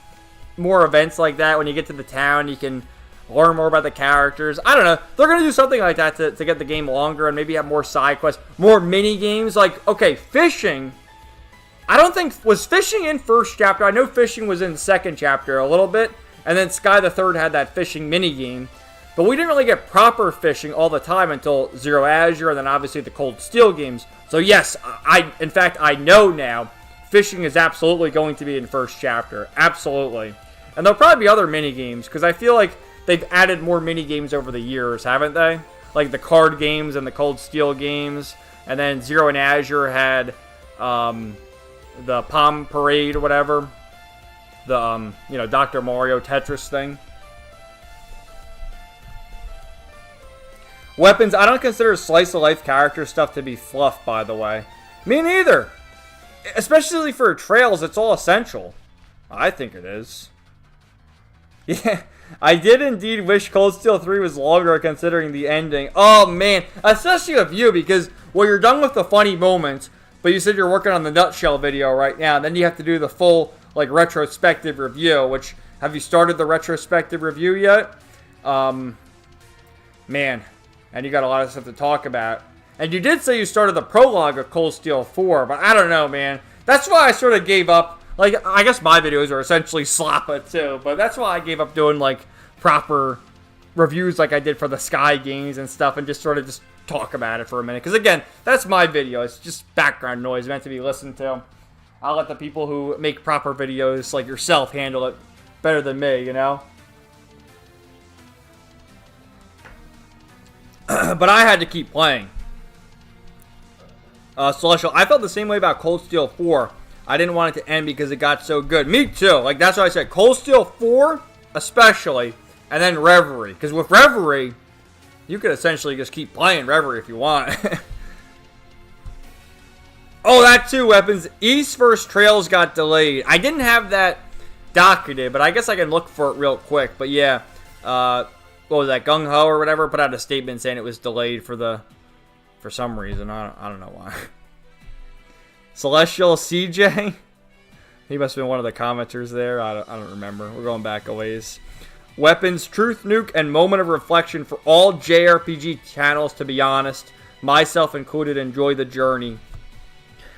more events like that when you get to the town. You can learn more about the characters. I don't know. They're going to do something like that to get the game longer and maybe have more side quests, more mini games. Like, okay, fishing. I don't think, was fishing in first chapter? I know fishing was in second chapter a little bit. And then Sky the Third had that fishing mini game. But we didn't really get proper fishing all the time until Zero Azure and then obviously the Cold Steel games. So yes, in fact, I know now fishing is absolutely going to be in first chapter. Absolutely. And there'll probably be other mini games because I feel like they've added more mini games over the years, haven't they? Like the card games and the Cold Steel games. And then Zero and Azure had the Palm Parade or whatever. The, you know, Dr. Mario Tetris thing. Weapons, I don't consider slice-of-life character stuff to be fluff, by the way. Me neither. Especially for Trails, it's all essential. I think it is. Yeah, I did indeed wish Cold Steel 3 was longer considering the ending. Oh, man. Especially with you, because, well, you're done with the funny moments, but you said you're working on the nutshell video right now, and then you have to do the full, like, retrospective review, which, have you started the retrospective review yet? Man. And you got a lot of stuff to talk about. And you did say you started the prologue of Cold Steel 4, but I don't know, man. That's why I sort of gave up. Like, I guess my videos are essentially slappa too, but that's why I gave up doing, like, proper reviews like I did for the Sky games and stuff and just sort of just talk about it for a minute. Because, again, that's my video. It's just background noise meant to be listened to. I'll let the people who make proper videos, like yourself, handle it better than me, you know? But I had to keep playing. Celestial, I felt the same way about Cold Steel 4. I didn't want it to end because it got so good. Me too. Like, that's what I said. Cold Steel 4, especially. And then Reverie. Because with Reverie, you could essentially just keep playing Reverie if you want. Oh, that too, Weapons. East vs. Trails got delayed. I didn't have that docketed, but I guess I can look for it real quick. But yeah, what was that, Gung Ho or whatever, put out a statement saying it was delayed for some reason. I don't know why. Celestial CJ? He must have been one of the commenters there. I don't remember. We're going back a ways. Weapons, Truth Nuke, and Moment of Reflection for all JRPG channels, to be honest. Myself included, enjoy the journey.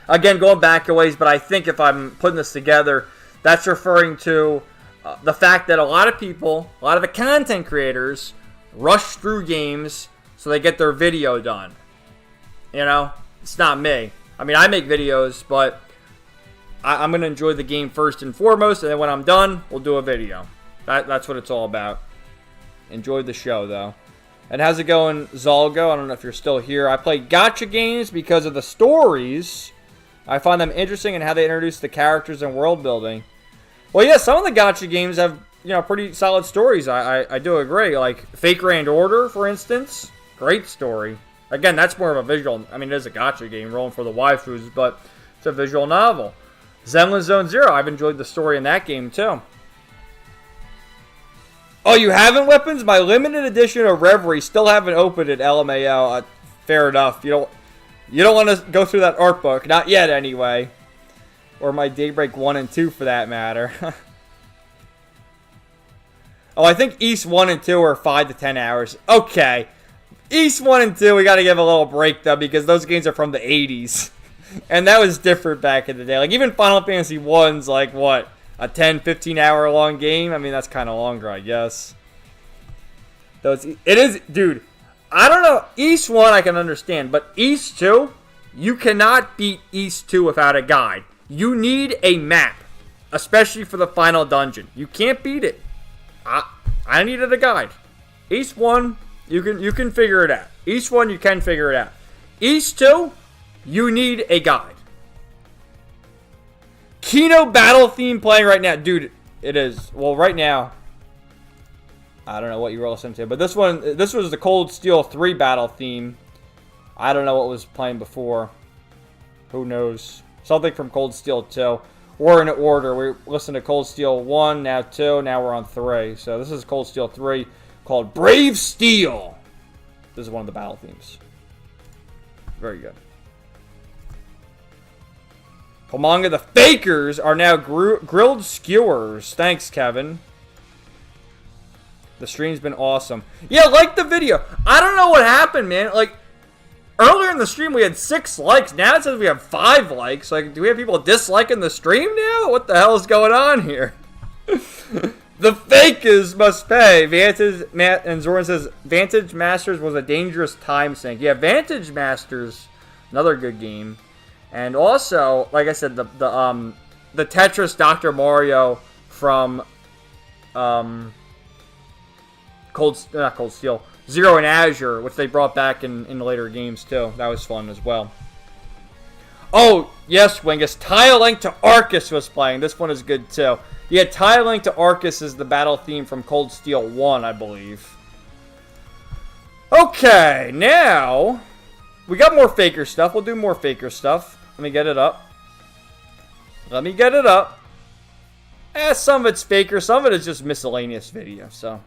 Again, going back a ways, but I think if I'm putting this together, that's referring to the fact that a lot of people, a lot of the content creators, rush through games so they get their video done. You know? It's not me. I mean, I make videos, but I'm going to enjoy the game first and foremost, and then when I'm done, we'll do a video. That's what it's all about. Enjoyed the show, though. And how's it going, Zolgo? I don't know if you're still here. I play gacha games because of the stories. I find them interesting in how they introduce the characters and world building. Well, yeah, some of the gacha games have, you know, pretty solid stories. I do agree. Like Fake Grand Order, for instance. Great story. Again, that's more of a visual. I mean, it is a gacha game, rolling for the waifus, but it's a visual novel. Zenless Zone Zero. I've enjoyed the story in that game, too. Oh, you haven't, Weapons? My limited edition of Reverie still haven't opened it, LMAO. Fair enough. You don't want to go through that art book. Not yet, anyway. Or my Daybreak 1 and 2, for that matter. Oh, I think East 1 and 2 are 5 to 10 hours. Okay. East 1 and 2, we got to give a little break, though, because those games are from the 80s. And that was different back in the day. Like, even Final Fantasy 1's, like, what? A 10, 15-hour long game? I mean, that's kind of longer, I guess. It is, dude, I don't know. East 1, I can understand. But East 2, you cannot beat East 2 without a guide. You need a map. Especially for the final dungeon. You can't beat it. I needed a guide. East 1, you can figure it out. East 1, you can figure it out. East 2, you need a guide. Kino battle theme playing right now. Dude, it is. Well, right now, I don't know what you were listening to. But this was the Cold Steel 3 battle theme. I don't know what was playing before. Who knows? Something from Cold Steel 2. We're in order. We listened to Cold Steel 1, now 2, now we're on 3. So this is Cold Steel 3 called Brave Steel. This is one of the battle themes. Very good. Pomanga, the fakers are now grilled skewers. Thanks, Kevin. The stream's been awesome. Yeah, like the video. I don't know what happened, man. Like, earlier in the stream, we had 6 likes. Now it says we have 5 likes. Like, do we have people disliking the stream now? What the hell is going on here? The fakers must pay. And Zoran says, Vantage Masters was a dangerous time sink. Yeah, Vantage Masters, another good game. And also, like I said, the Tetris Dr. Mario from not Cold Steel, Zero and Azure, which they brought back in later games too. That was fun as well. Oh, yes, Wingus. Tile Link to Arcus was playing. This one is good too. Yeah, Tile Link to Arcus is the battle theme from Cold Steel 1, I believe. Okay, now we got more faker stuff. We'll do more faker stuff. Let me get it up. Some of it's faker, some of it is just miscellaneous video, so.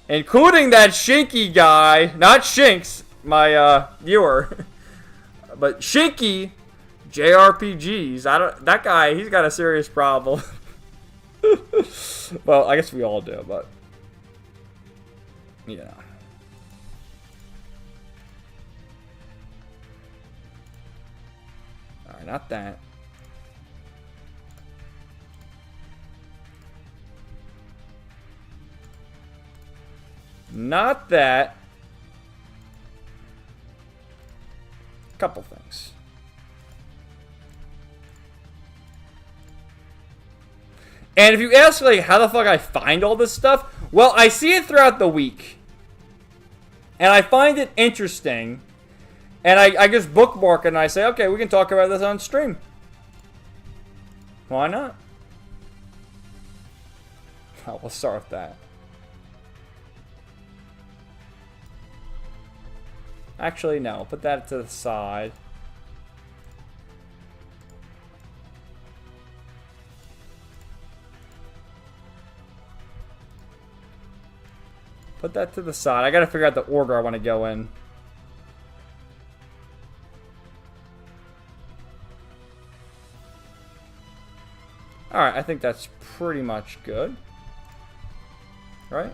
Including that Shinky guy, not Shinks, my viewer, but Shinky JRPGs. That guy, he's got a serious problem. Well, I guess we all do, but yeah. Alright, not that. Not that. Couple things. And if you ask, like, how the fuck I find all this stuff, well, I see it throughout the week. And I find it interesting. And I just bookmark it and I say, okay, we can talk about this on stream. Why not? Oh, we'll start with that. Actually, no. Put that to the side. Put that to the side. I gotta figure out the order I want to go in. Alright, I think that's pretty much good. Right?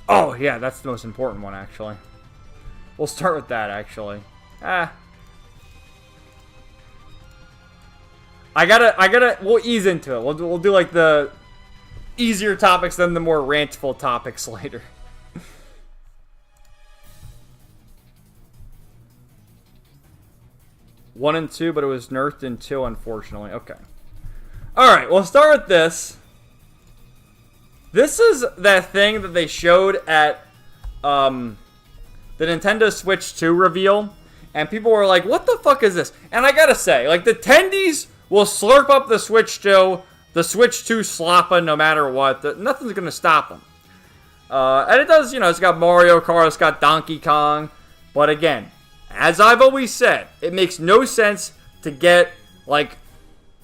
Oh, yeah, that's the most important one, actually. We'll start with that, actually. We'll ease into it. We'll do, like, the easier topics, then the more rantful topics later. 1 and 2, but it was nerfed in 2, unfortunately. Okay. Alright, we'll start with this. This is that thing that they showed at the Nintendo Switch 2 reveal. And people were like, what the fuck is this? And I gotta say, like, the Tendies will slurp up the Switch 2, the Switch 2 sloppa no matter what. Nothing's gonna stop them. And it does, you know, it's got Mario Kart, it's got Donkey Kong. But again, as I've always said, it makes no sense to get, like,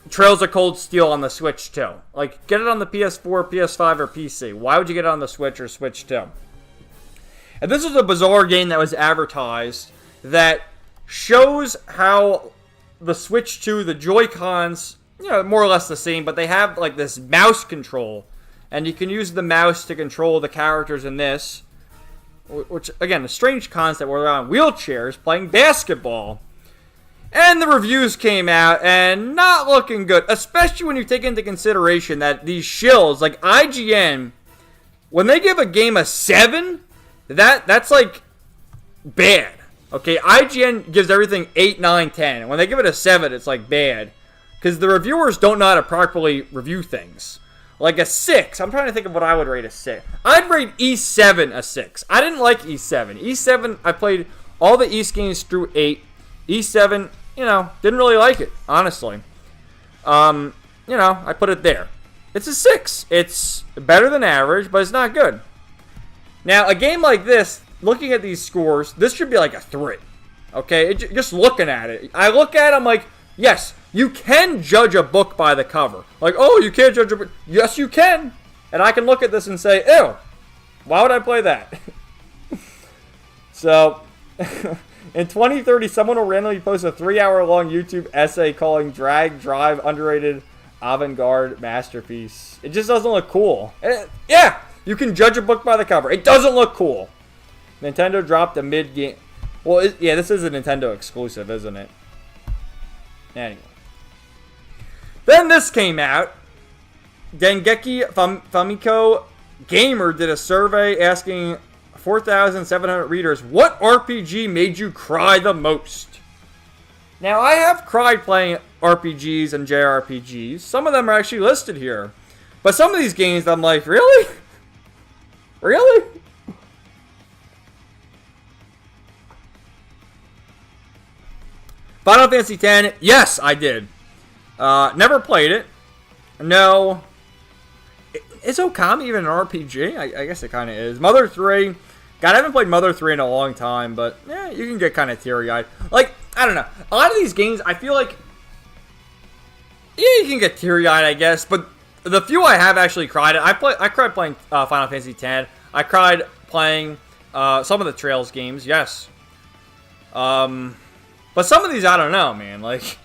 Trails of Cold Steel on the Switch 2. Like, get it on the PS4, PS5, or PC. Why would you get it on the Switch or Switch 2? And this is a bizarre game that was advertised that shows how the Switch 2, the Joy-Cons more or less the same, but they have like this mouse control, and you can use the mouse to control the characters in this, which again, a strange concept where they're on wheelchairs playing basketball. And the reviews came out, and not looking good, especially when you take into consideration that these shills, like IGN, when they give a game a 7, that's like bad. Okay, IGN gives everything 8, 9, 10. And when they give it a 7, it's like bad. Because the reviewers don't know how to properly review things. Like a 6, I'm trying to think of what I would rate a 6. I'd rate E7 a 6. I didn't like E7. E7, I played all the East games through 8. E7, didn't really like it, honestly. I put it there. It's a 6. It's better than average, but it's not good. Now, a game like this, looking at these scores, this should be like a 3. Okay? Just looking at it. I look at it, I'm like, yes, you can judge a book by the cover. Like, oh, you can't judge a book. Yes, you can. And I can look at this and say, ew, why would I play that? So, in 2030, someone will randomly post a 3-hour-long YouTube essay calling Drag Drive underrated avant-garde masterpiece. It just doesn't look cool. Yeah, you can judge a book by the cover. It doesn't look cool. Nintendo dropped a mid-game. Well, this is a Nintendo exclusive, isn't it? Anyway. Then this came out. Dengeki Famiko Gamer did a survey asking 4,700 readers, what RPG made you cry the most? Now, I have cried playing RPGs and JRPGs. Some of them are actually listed here. But some of these games, I'm like, really? Really? Final Fantasy X, yes, I did. Never played it. No. Is Okami even an RPG? I guess it kind of is. Mother 3. God, I haven't played Mother 3 in a long time, but yeah, you can get kind of teary-eyed. Like, I don't know. A lot of these games, I feel like, yeah, you can get teary-eyed, I guess, but the few I have actually cried at, I cried playing Final Fantasy X. I cried playing some of the Trails games, yes. But some of these, I don't know, man. Like,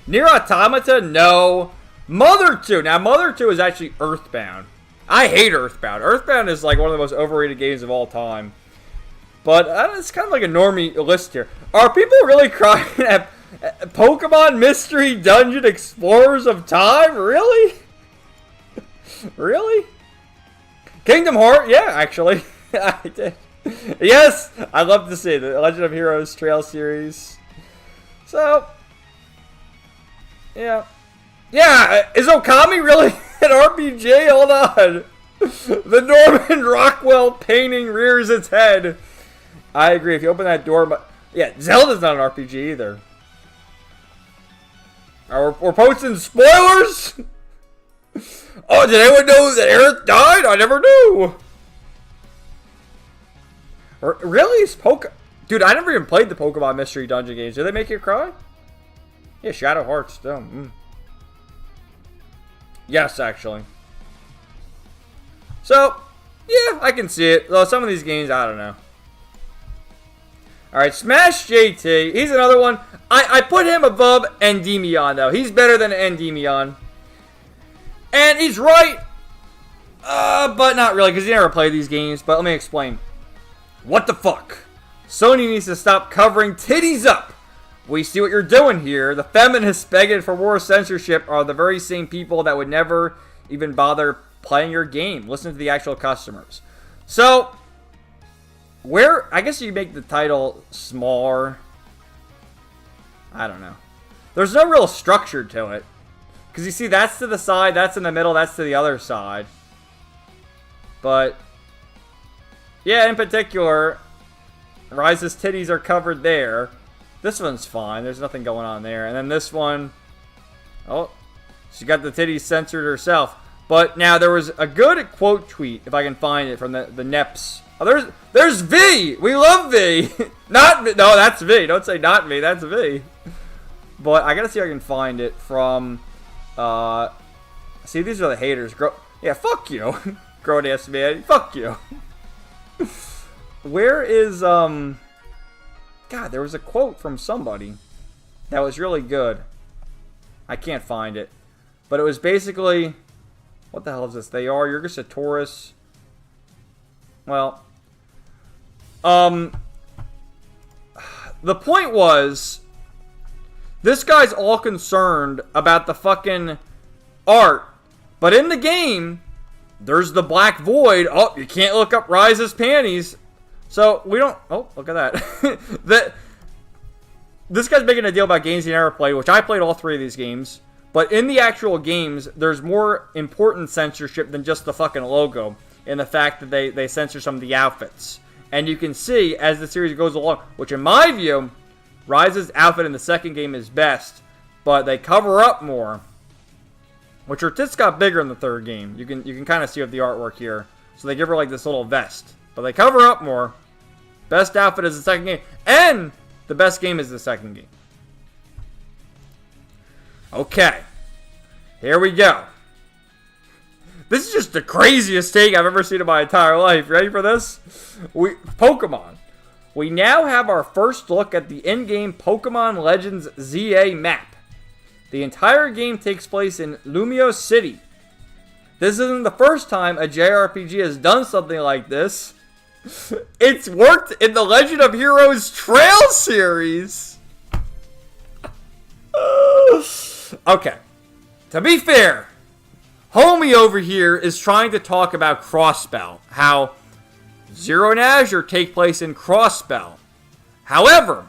Nier Automata, no. Mother 2. Now, Mother 2 is actually Earthbound. I hate Earthbound. Earthbound is like one of the most overrated games of all time. But it's kind of like a normie list here. Are people really crying at Pokemon Mystery Dungeon Explorers of Time? Really? Really? Kingdom Hearts? Yeah, actually. I did. Yes, I love to see the Legend of Heroes Trail series. So, yeah. Yeah, is Okami really an RPG? Hold on. The Norman Rockwell painting rears its head. I agree. If you open that door, but yeah, Zelda's not an RPG either. We're posting spoilers? Oh, did anyone know that Aerith died? I never knew. Really? Dude, I never even played the Pokemon Mystery Dungeon games. Did they make you cry? Yeah, Shadow Hearts still. Yes, actually. So, yeah, I can see it. Though some of these games, I don't know. Alright, Smash JT. He's another one. I put him above Endymion, though. He's better than Endymion. And he's right. But not really, because he never played these games. But let me explain. What the fuck? Sony needs to stop covering titties up. We see what you're doing here. The feminists begging for more censorship are the very same people that would never even bother playing your game. Listen to the actual customers. So, I guess you make the title smaller. I don't know. There's no real structure to it. Because you see, that's to the side, that's in the middle, that's to the other side. But, yeah, in particular, Rise's titties are covered there. This one's fine. There's nothing going on there. And then this one, oh, she got the titties censored herself. But now there was a good quote tweet, if I can find it, from the Neps. Oh, there's V. We love V. Not V. No, that's V. Don't say not V. That's V. But I gotta see if I can find it from. See, these are the haters. Yeah, fuck you, grown ass man. Fuck you. Where is God, there was a quote from somebody that was really good. I can't find it. But it was basically... What the hell is this? They are. You're just a Taurus. Well... The point was... This guy's all concerned about the fucking art. But in the game... There's the black void. Oh, you can't look up Rise's panties. So, we don't... Oh, look at that. This guy's making a deal about games he never played, which I played all 3 of these games. But in the actual games, there's more important censorship than just the fucking logo. In the fact that they censor some of the outfits. And you can see, as the series goes along, which in my view, Rise's outfit in the second game is best. But they cover up more. Which her tits got bigger in the third game. You can kind of see with the artwork here. So they give her like this little vest. But they cover up more. Best outfit is the second game. And the best game is the second game. Okay. Here we go. This is just the craziest take I've ever seen in my entire life. Ready for this? Pokemon. We now have our first look at the in-game Pokemon Legends ZA map. The entire game takes place in Lumio City. This isn't the first time a JRPG has done something like this. It's worked in the Legend of Heroes Trail series. Okay. To be fair, homie over here is trying to talk about Crossbell. How Zero and Azure take place in Crossbell. However,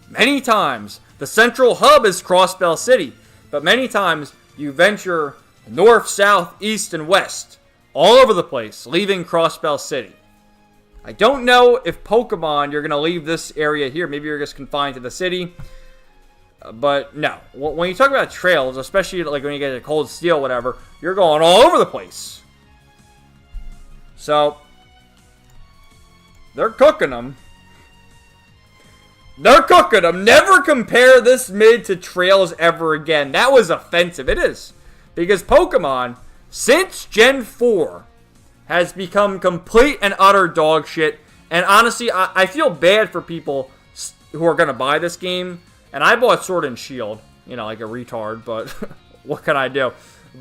many times, the central hub is Crossbell City, but many times you venture north, south, east, and west, all over the place, leaving Crossbell City. I don't know if Pokemon, you're going to leave this area here. Maybe you're just confined to the city. But no. When you talk about trails, especially like when you get to Cold Steel, whatever, you're going all over the place. So, they're cooking them. They're cooking them. Never compare this mid to Trails ever again. That was offensive. It is. Because Pokemon, since Gen 4, has become complete and utter dog shit. And honestly, I feel bad for people who are going to buy this game. And I bought Sword and Shield. You know, like a retard. But what can I do?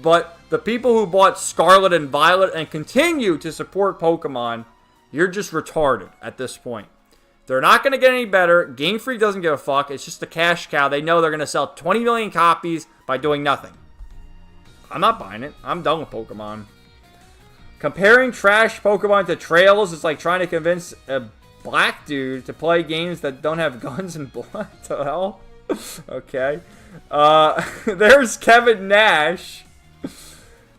But the people who bought Scarlet and Violet and continue to support Pokemon, you're just retarded at this point. They're not going to get any better. Game Freak doesn't give a fuck. It's just a cash cow. They know they're going to sell 20 million copies by doing nothing. I'm not buying it. I'm done with Pokemon. Comparing trash Pokemon to Trails is like trying to convince a black dude to play games that don't have guns and blood. What the hell? Okay. There's Kevin Nash.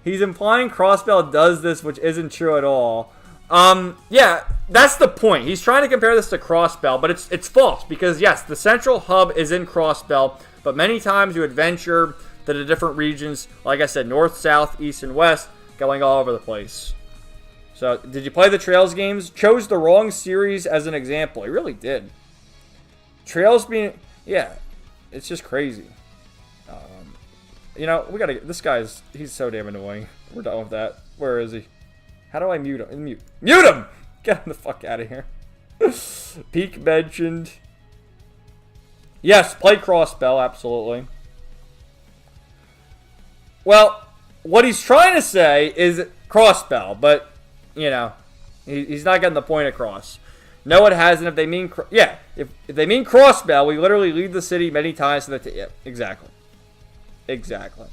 He's implying Crossbell does this, which isn't true at all. Yeah, that's the point. He's trying to compare this to Crossbell, but it's false because yes, the central hub is in Crossbell, but many times you adventure to the different regions, like I said, north, south, east, and west, going all over the place. So, did you play the Trails games? Chose the wrong series as an example. He really did. Trails being, yeah, it's just crazy. You know, we gotta get, he's so damn annoying. We're done with that. Where is he? How do I mute him? Mute him! Get him the fuck out of here. Peak mentioned. Yes, play Crossbell, absolutely. Well, what he's trying to say is Crossbell, but, you know, he's not getting the point across. No, it hasn't. If they mean, if they mean Crossbell, we literally leave the city many times. So that, yeah, exactly. Exactly.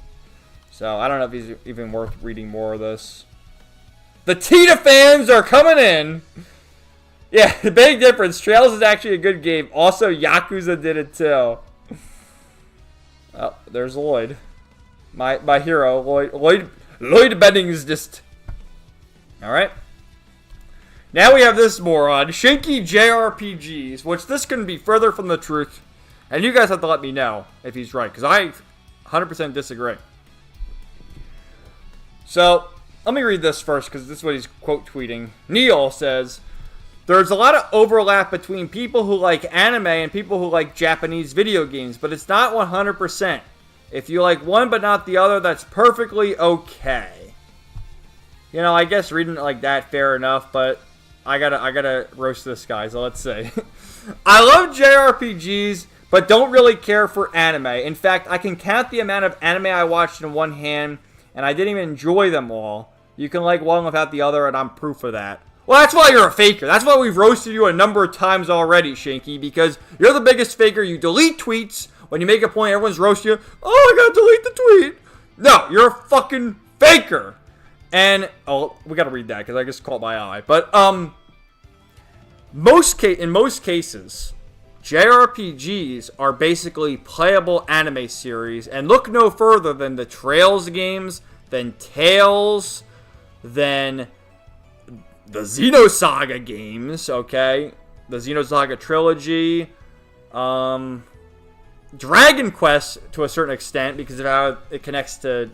So, I don't know if he's even worth reading more of this. The Tita fans are coming in. Yeah, the big difference. Trails is actually a good game. Also, Yakuza did it too. Oh, there's Lloyd. My hero, Lloyd Bennings just. Alright. Now we have this moron. Shinky JRPGs, which this couldn't be further from the truth. And you guys have to let me know if he's right, because I 100% disagree. So, let me read this first, because this is what he's quote tweeting. Neil says, there's a lot of overlap between people who like anime and people who like Japanese video games, but it's not 100%. If you like one but not the other, that's perfectly okay. You know, I guess reading it like that, fair enough, but I gotta roast this guy, so let's see. I love JRPGs, but don't really care for anime. In fact, I can count the amount of anime I watched in one hand, and I didn't even enjoy them all. You can like one without the other, and I'm proof of that. Well, that's why you're a faker. That's why we've roasted you a number of times already, Shanky, because you're the biggest faker. You delete tweets. When you make a point, everyone's roasting you. Oh, I gotta delete the tweet. No, you're a fucking faker. And, oh, we gotta read that, because I just caught my eye. But, in most cases, JRPGs are basically playable anime series. And look no further than the Trails games, than Tales, than the Xenosaga games, okay? The Xenosaga trilogy. Dragon Quest, to a certain extent, because of how it connects to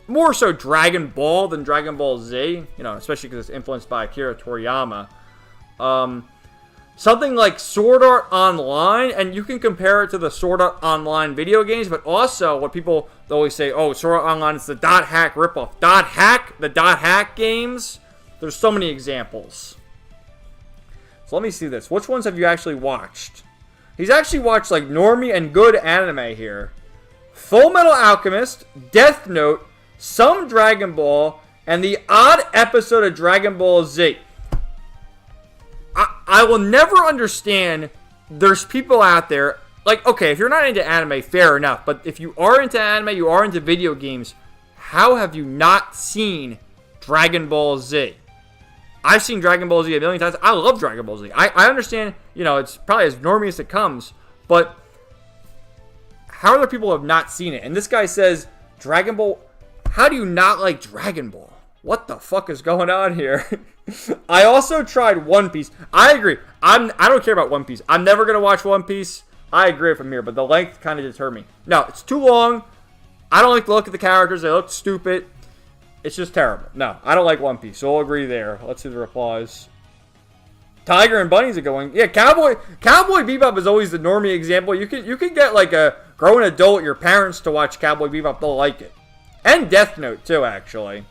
more so Dragon Ball than Dragon Ball Z. You know, especially because it's influenced by Akira Toriyama. Something like Sword Art Online, and you can compare it to the Sword Art Online video games, but also what people always say, oh, Sword Art Online is the Dot Hack ripoff. The Dot Hack games. There's so many examples. So let me see this. Which ones have you actually watched? He's actually watched like normie and good anime here. Full Metal Alchemist, Death Note, some Dragon Ball, and the odd episode of Dragon Ball Z. I will never understand. There's people out there, like, okay, if you're not into anime, fair enough. But if you are into anime, you are into video games, how have you not seen Dragon Ball Z? I've seen Dragon Ball Z a million times. I love Dragon Ball Z. I understand, you know, it's probably as normie as it comes. But how are there people who have not seen it? And this guy says, Dragon Ball... How do you not like Dragon Ball? What the fuck is going on here? I also tried One Piece. I agree. I don't care about One Piece. I'm never going to watch One Piece. I agree from here, but the length kind of deterred me. No, it's too long. I don't like the look of the characters. They look stupid. It's just terrible. No, I don't like One Piece, so we'll agree there. Let's see the replies. Tiger and Bunnies are going. Yeah, Cowboy Bebop is always the normie example. You can get like a grown adult, your parents, to watch Cowboy Bebop. They'll like it. And Death Note too, actually.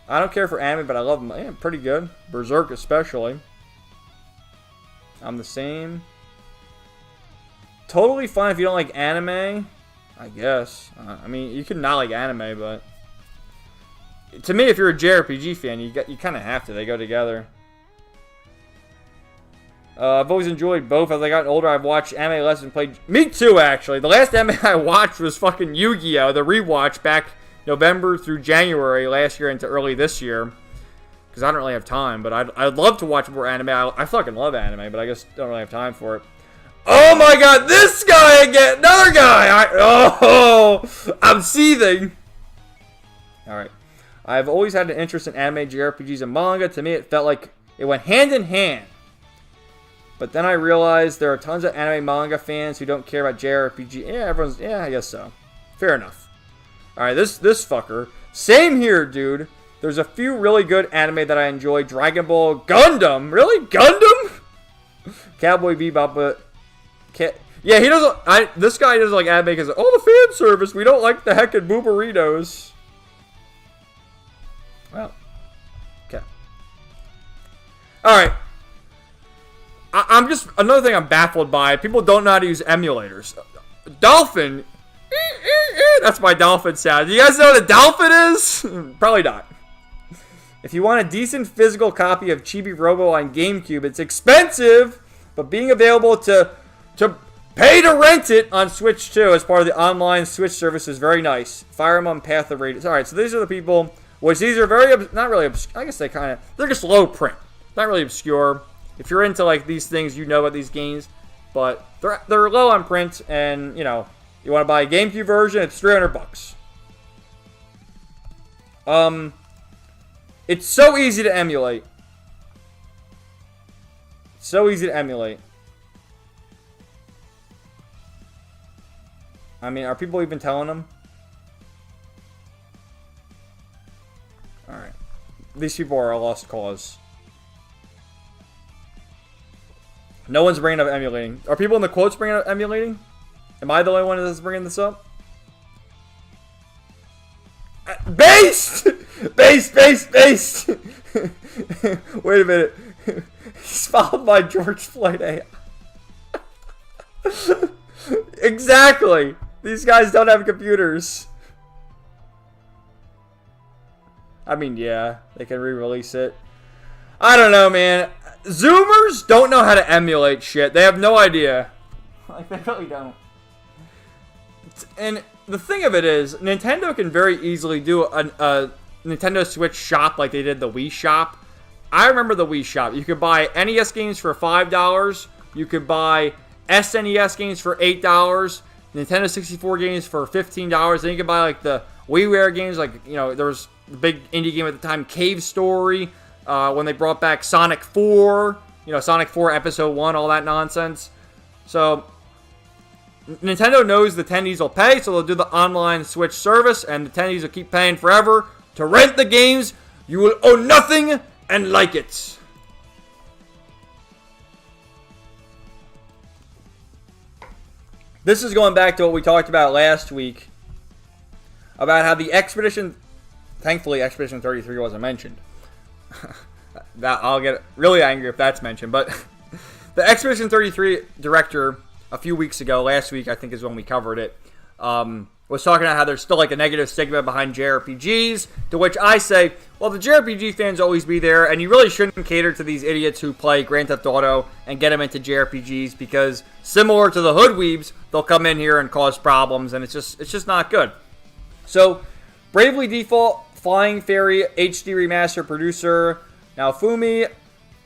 I don't care for anime, but I love them. Yeah, pretty good. Berserk especially. I'm the same. Totally fine if you don't like anime, I guess. I mean, you can not like anime, but to me, if you're a JRPG fan, you kind of have to. They go together. I've always enjoyed both. As I got older, I've watched anime less and played... Me too, actually. The last anime I watched was fucking Yu-Gi-Oh! The rewatch back November through January last year into early this year. Because I don't really have time, but I'd love to watch more anime. I fucking love anime, but I just don't really have time for it. Oh my god, this guy again! Another guy! I'm seething! Alright. I've always had an interest in anime, JRPGs, and manga. To me, it felt like it went hand in hand. But then I realized there are tons of anime manga fans who don't care about JRPG. Yeah, I guess so. Fair enough. Alright, this fucker. Same here, dude. There's a few really good anime that I enjoy. Dragon Ball, Gundam. Really? Gundam? Cowboy Bebop, but... Yeah, he doesn't... This guy doesn't like anime because... Oh, the fan service. We don't like the heckin' booberitos. Well, okay. Alright. I'm just... Another thing I'm baffled by. People don't know how to use emulators. Dolphin. That's my dolphin sound. Do you guys know what a dolphin is? Probably not. If you want a decent physical copy of Chibi Robo on GameCube, it's expensive, but being available to pay to rent it on Switch too as part of the online Switch service is very nice. Fire Emblem Path of Radiance. Alright, so these are the people... Which these are very, not really, I guess they kind of, they're just low print. Not really obscure. If you're into like these things, you know about these games. But they're low on print, and you know, you want to buy a GameCube version, it's $300. It's so easy to emulate. So easy to emulate. I mean, are people even telling them? Alright. These people are a lost cause. No one's bringing up emulating. Are people in the quotes bringing up emulating? Am I the only one that's bringing this up? Based! Based! Wait a minute. He's followed by George Floyd. Exactly. These guys don't have computers. I mean, yeah, they can re-release it. I don't know, man. Zoomers don't know how to emulate shit. They have no idea. Like, they really don't. And the thing of it is, Nintendo can very easily do a Nintendo Switch shop like they did the Wii shop. I remember the Wii shop. You could buy NES games for $5. You could buy SNES games for $8. Nintendo 64 games for $15. Then you could buy like the WiiWare games, like, you know, there was the big indie game at the time, Cave Story, when they brought back Sonic 4, you know, Sonic 4 Episode 1, all that nonsense. So, Nintendo knows the attendees will pay, so they'll do the online Switch service, and the attendees will keep paying forever to rent the games. You will owe nothing and like it. This is going back to what we talked about last week, about how the Expedition, thankfully Expedition 33 wasn't mentioned. That I'll get really angry if that's mentioned, but the Expedition 33 director a few weeks ago, last week I think is when we covered it, was talking about how there's still like a negative stigma behind JRPGs, to which I say, well, the JRPG fans always be there, and you really shouldn't cater to these idiots who play Grand Theft Auto and get them into JRPGs, because similar to the hoodweebs, they'll come in here and cause problems, and it's just not good. So, Bravely Default, Flying Fairy, HD Remaster producer Naofumi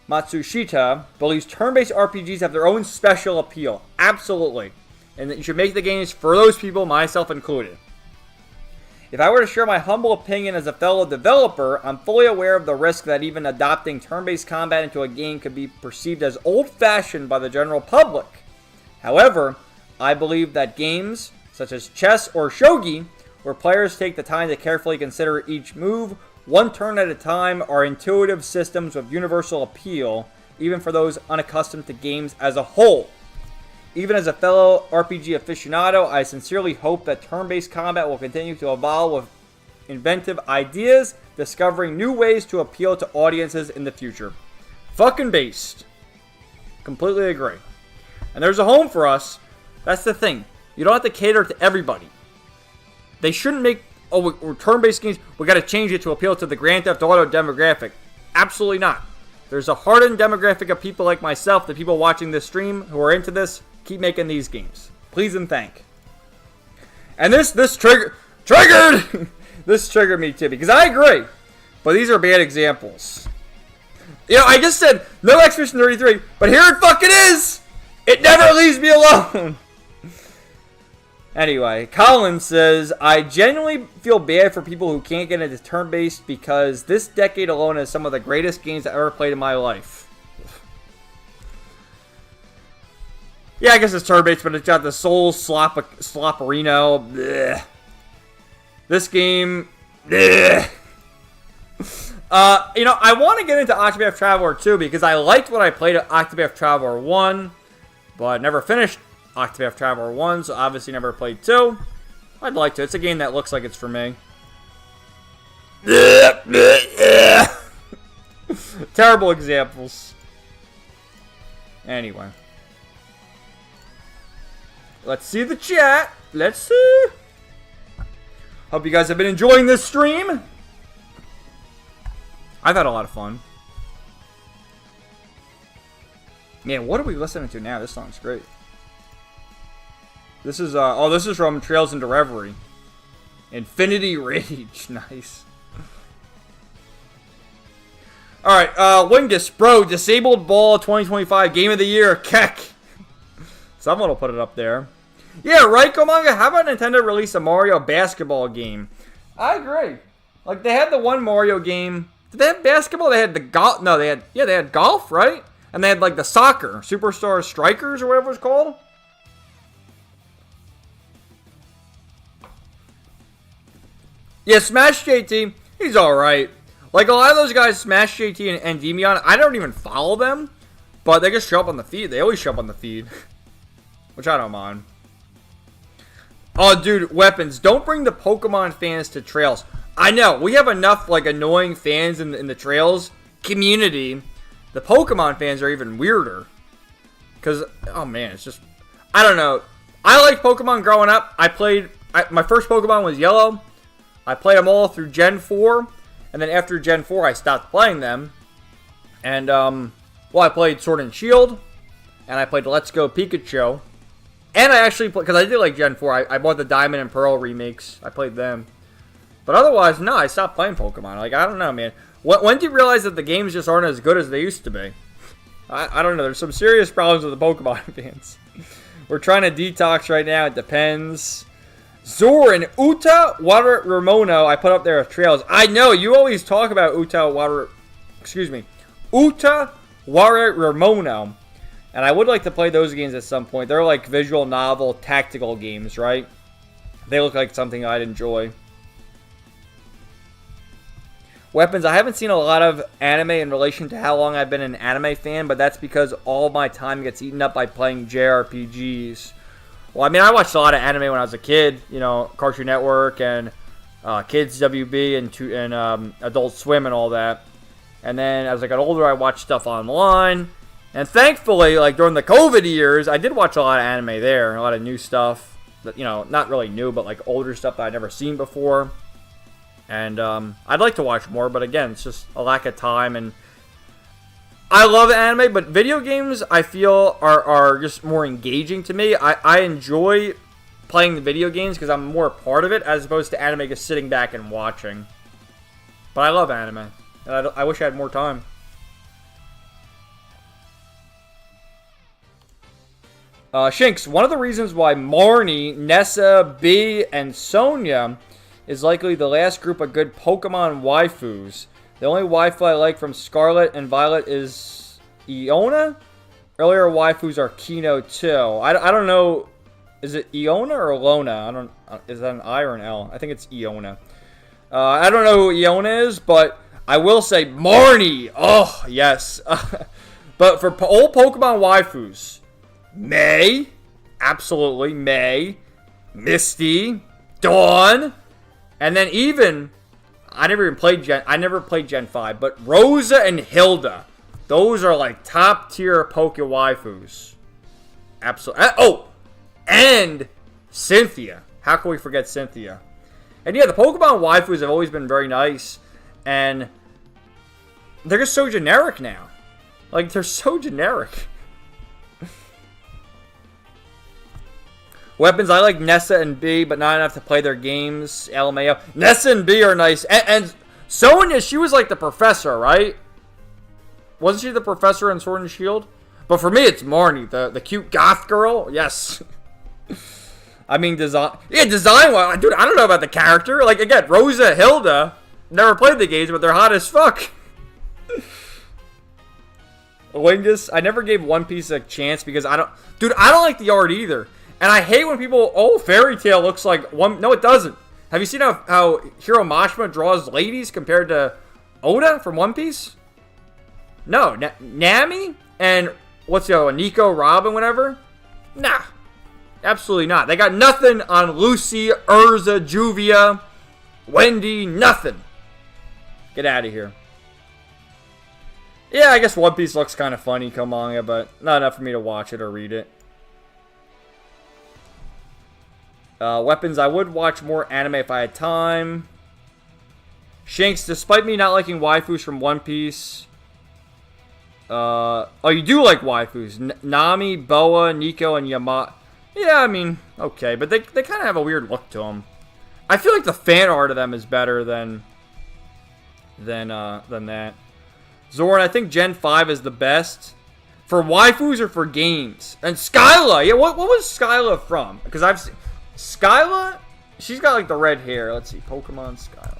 Matsushita believes turn-based RPGs have their own special appeal. Absolutely. And that you should make the games for those people, myself included. If I were to share my humble opinion as a fellow developer, I'm fully aware of the risk that even adopting turn-based combat into a game could be perceived as old-fashioned by the general public. However, I believe that games, such as chess or shogi, where players take the time to carefully consider each move, one turn at a time, are intuitive systems with universal appeal, even for those unaccustomed to games as a whole. Even as a fellow RPG aficionado, I sincerely hope that turn-based combat will continue to evolve with inventive ideas, discovering new ways to appeal to audiences in the future. Fucking based. Completely agree. And there's a home for us. That's the thing. You don't have to cater to everybody. They shouldn't make, we're turn-based games, we gotta change it to appeal to the Grand Theft Auto demographic. Absolutely not. There's a hardened demographic of people like myself, the people watching this stream who are into this. Keep making these games. Please and thank. And this triggered this triggered me too, because I agree. But these are bad examples. You know, I just said no Expedition 33, but here it fucking is! It never leaves me alone! Anyway, Colin says, I genuinely feel bad for people who can't get into turn-based because this decade alone has some of the greatest games I ever played in my life. Yeah, I guess it's turn-based, but it's got the Soul Slopperino. Blech. This game. Blech. You know, I want to get into Octopath Traveler 2 because I liked what I played at Octopath Traveler 1, but never finished Octopath Traveler 1, so obviously never played 2. I'd like to. It's a game that looks like it's for me. Terrible examples. Anyway. Let's see the chat. Let's see. Hope you guys have been enjoying this stream. I've had a lot of fun. Man, what are we listening to now? This song's great. This is, this is from Trails into Reverie. Infinity Rage. Nice. Alright, Wingus, bro, Disabled Ball 2025 Game of the Year, Keck. Someone will put it up there. Yeah, right, Komanga? How about Nintendo release a Mario basketball game? I agree. Like, they had the one Mario game. Did they have basketball? They had the golf. No, they had golf, right? And they had, like, the soccer. Superstar Strikers or whatever it's called. Yeah, Smash JT, he's alright. Like, a lot of those guys, Smash JT and Demion, I don't even follow them. But they just show up on the feed. They always show up on the feed. Which I don't mind. Oh, dude, weapons. Don't bring the Pokemon fans to Trails. I know. We have enough, like, annoying fans in the Trails community. The Pokemon fans are even weirder. Because, oh, man, it's just... I don't know. I liked Pokemon growing up. My first Pokemon was Yellow. I played them all through Gen 4. And then after Gen 4, I stopped playing them. And, I played Sword and Shield. And I played Let's Go Pikachu. And I actually played, because I did like Gen 4, I bought the Diamond and Pearl remakes. I played them. But otherwise, no, I stopped playing Pokemon. Like, I don't know, man. When did you realize that the games just aren't as good as they used to be? I don't know. There's some serious problems with the Pokemon fans. We're trying to detox right now. It depends. Zor and Uta Water Ramono, I put up there as trails. I know, you always talk about Uta Water Ramono. And I would like to play those games at some point. They're like visual novel tactical games, right? They look like something I'd enjoy. Weapons, I haven't seen a lot of anime in relation to how long I've been an anime fan, but that's because all my time gets eaten up by playing JRPGs. Well, I mean, I watched a lot of anime when I was a kid, you know, Cartoon Network and Kids WB and Adult Swim and all that. And then as I got older, I watched stuff online. And thankfully, like during the COVID years, I did watch a lot of anime there, a lot of new stuff that, you know, not really new, but like older stuff that I'd never seen before. And I'd like to watch more, but again, it's just a lack of time. And I love anime, but video games, I feel, are just more engaging to me. I enjoy playing the video games because I'm more a part of it, as opposed to anime just sitting back and watching. But I love anime, and I wish I had more time. Shinx, one of the reasons why Marnie, Nessa, B, and Sonia is likely the last group of good Pokemon waifus. The only waifu I like from Scarlet and Violet is Iona. Earlier waifus are Kino too. I don't know. Is it Iona or Lona? Is that an I or an L? I think it's Iona. I don't know who Iona is, but I will say Marnie. Oh, yes. But for old Pokemon waifus, May. Absolutely. May. Misty. Dawn. And then even, I never played Gen 5, but Rosa and Hilda. Those are like top tier Poke waifus. Absolutely. Oh! And Cynthia. How can we forget Cynthia? And yeah, the Pokemon waifus have always been very nice. And they're just so generic now. Like, they're so generic. Weapons, I like Nessa and B, but not enough to play their games. LMAO. Nessa and B are nice. And Sonya, she was like the professor, right? Wasn't she the professor in Sword and Shield? But for me, it's Marnie, the cute goth girl. Yes. I mean, design-wise, dude, I don't know about the character. Like, again, Rosa, Hilda, never played the games, but they're hot as fuck. Lingus, I never gave One Piece a chance because I don't like the art either. And I hate when people, Fairy Tail looks like one. No, it doesn't. Have you seen how Hiro Mashima draws ladies compared to Oda from One Piece? No, Nami and what's the other one? Nico, Robin, whatever? Nah, absolutely not. They got nothing on Lucy, Urza, Juvia, Wendy, nothing. Get out of here. Yeah, I guess One Piece looks kind of funny, Killmonger, but not enough for me to watch it or read it. Weapons, I would watch more anime if I had time. Shanks, despite me not liking waifus from One Piece. You do like waifus. Nami, Boa, Nico, and Yamato. Yeah, I mean, okay, but they kind of have a weird look to them. I feel like the fan art of them is better than that. Zoran, I think Gen 5 is the best. For waifus or for games? And Skyla! Yeah, what was Skyla from? Because I've seen... Skyla? She's got like the red hair. Let's see. Pokemon Skyla.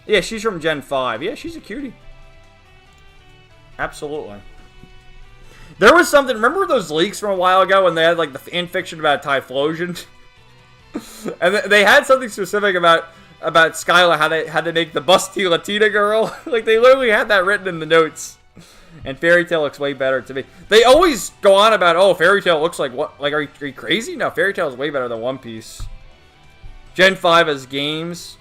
Yeah, she's from Gen 5. Yeah, she's a cutie. Absolutely. There was something... Remember those leaks from a while ago when they had like the fan fiction about Typhlosion? And they had something specific about Skyla, how they had to make the busty Latina girl. Like, they literally had that written in the notes. And Fairy Tail looks way better to me. They always go on about, Fairy Tail looks like what? Like, are you crazy? No, Fairy Tail is way better than One Piece. Gen 5 as games.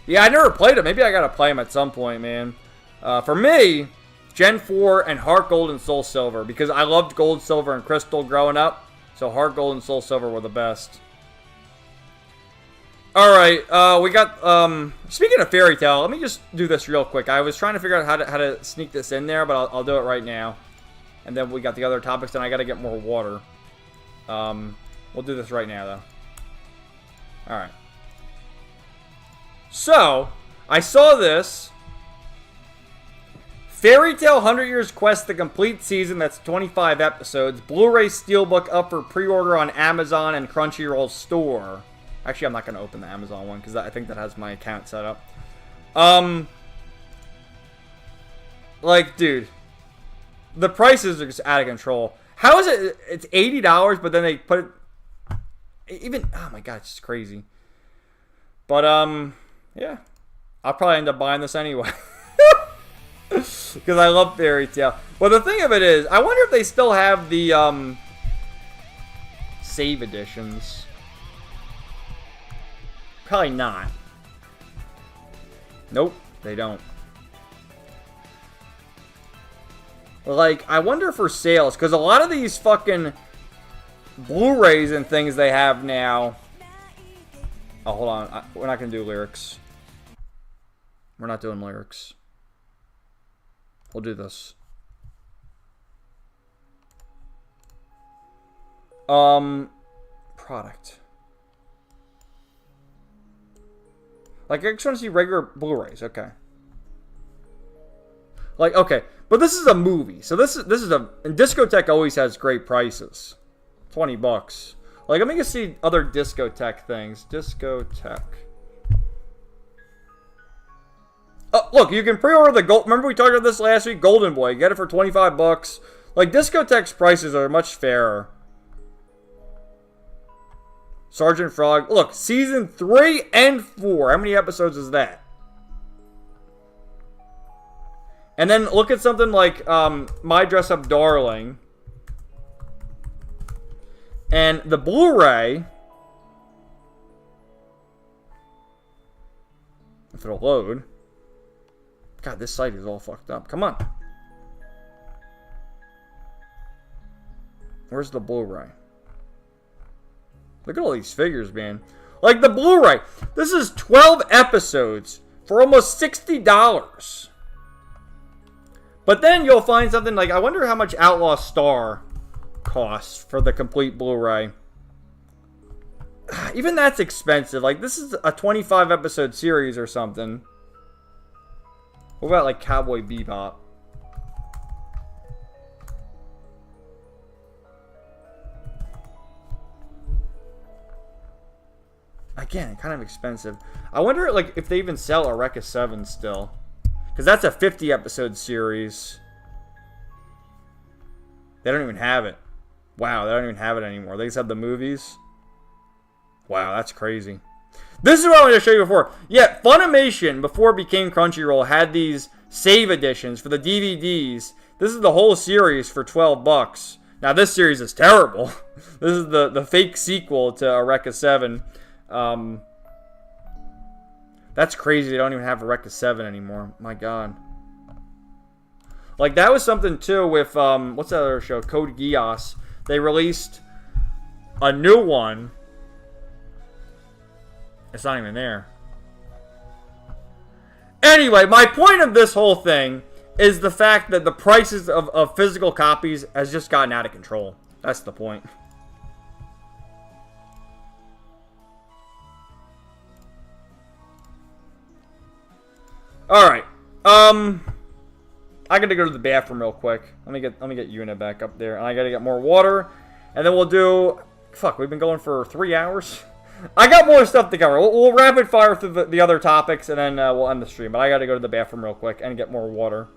Yeah, I never played them. Maybe I gotta play them at some point, man. For me, Gen 4 and Heart Gold and Soul Silver, because I loved Gold, Silver, and Crystal growing up. So Heart Gold and Soul Silver were the best. Alright, we got, speaking of Fairy Tail, let me just do this real quick. I was trying to figure out how to sneak this in there, but I'll do it right now. And then we got the other topics, and I gotta get more water. We'll do this right now, though. Alright. So, I saw this. Fairy Tail 100 Years Quest, the complete season, that's 25 episodes. Blu-ray Steelbook up for pre-order on Amazon and Crunchyroll store. Actually, I'm not going to open the Amazon one, because I think that has my account set up. Like, dude. The prices are just out of control. How is it? It's $80, but then they put it... Even... Oh my god, it's just crazy. But, yeah. I'll probably end up buying this anyway. Because I love Fairy Tail. Well, the thing of it is, I wonder if they still have the, save editions. Probably not. Nope, they don't. Like, I wonder for sales, because a lot of these fucking Blu-rays and things they have now... Oh, hold on. We're not going to do lyrics. We're not doing lyrics. We'll do this. Product. Like, I just want to see regular Blu-rays. Okay. Like, okay. But this is a movie. So this is a... And Discotheque always has great prices. $20. Like, let me just see other Discotheque things. Discotheque. Oh, look, you can pre-order the gold. Remember we talked about this last week? Golden Boy. Get it for $25. Like, Discotheque's prices are much fairer. Sergeant Frog. Look, season 3 and 4. How many episodes is that? And then look at something like My Dress Up Darling. And the Blu-ray. If it'll load. God, this site is all fucked up. Come on. Where's the Blu-ray? Look at all these figures, man. Like the Blu-ray. This is 12 episodes for almost $60. But then you'll find something like, I wonder how much Outlaw Star costs for the complete Blu-ray. Even that's expensive. Like, this is a 25 episode series or something. What about, like, Cowboy Bebop? Again, kind of expensive. I wonder, like, if they even sell Eureka 7 still. Because that's a 50 episode series. They don't even have it. Wow, they don't even have it anymore. They just have the movies. Wow, that's crazy. This is what I wanted to show you before. Yeah, Funimation, before it became Crunchyroll, had these save editions for the DVDs. This is the whole series for $12. Now, this series is terrible. This is the fake sequel to Eureka 7. That's crazy. They don't even have Eureka 7 anymore. My God. Like, that was something, too, with, what's that other show? Code Geass. They released a new one. It's not even there. Anyway, my point of this whole thing is the fact that the prices of physical copies has just gotten out of control. That's the point. Alright. I gotta go to the bathroom real quick. Let me get Una back up there. And I gotta get more water. And then we'll do... Fuck, we've been going for 3 hours. I got more stuff to cover. We'll rapid fire through the other topics, and then we'll end the stream. But I gotta go to the bathroom real quick and get more water.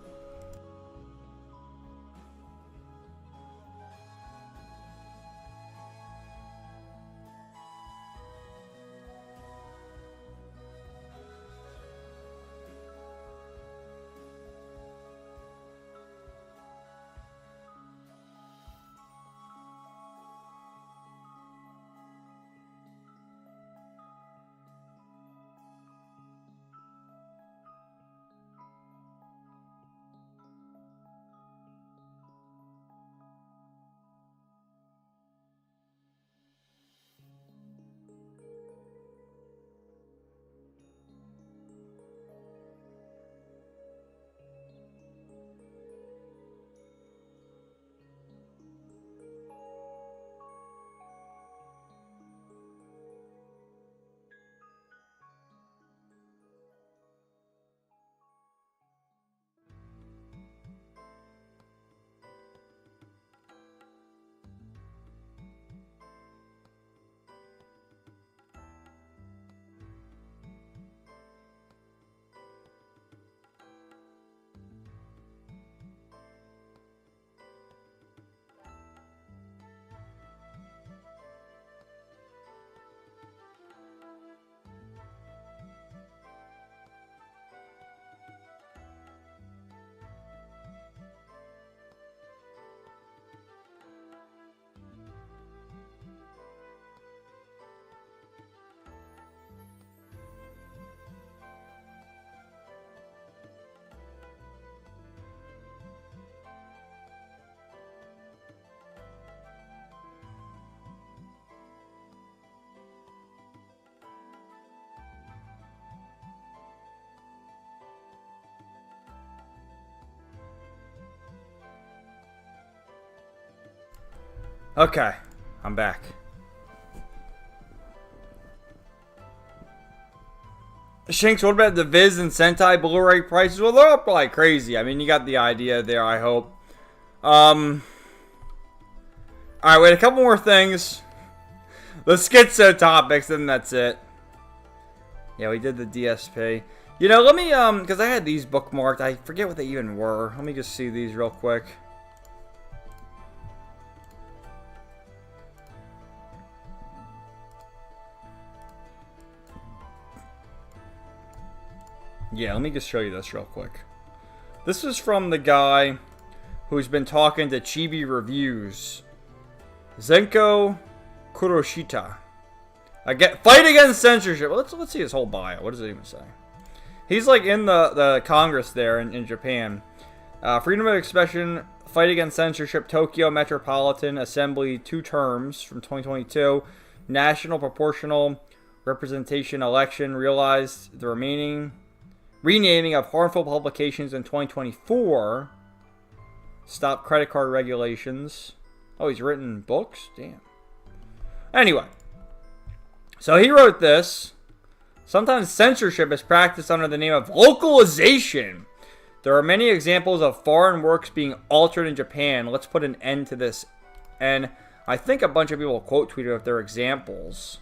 Okay, I'm back. Shanks, what about the Viz and Sentai Blu-ray prices? Well, they're up like crazy. I mean, you got the idea there, I hope. Alright, wait, a couple more things. The schizo topics, and that's it. Yeah, we did the DSP. You know, let me, because I had these bookmarked. I forget what they even were. Let me just see these real quick. Yeah, let me just show you this real quick. This is from the guy who's been talking to Chibi Reviews. Zenko Kuroshita. Fight against censorship. Let's see his whole bio. What does it even say? He's like in the Congress there in Japan. Freedom of expression, fight against censorship, Tokyo Metropolitan Assembly 2 terms from 2022. National proportional representation election realized the renaming of harmful publications in 2024. Stop credit card regulations. Oh, he's written books? Damn. Anyway. So he wrote this. Sometimes censorship is practiced under the name of localization. There are many examples of foreign works being altered in Japan. Let's put an end to this. And I think a bunch of people quote tweeted if they're examples.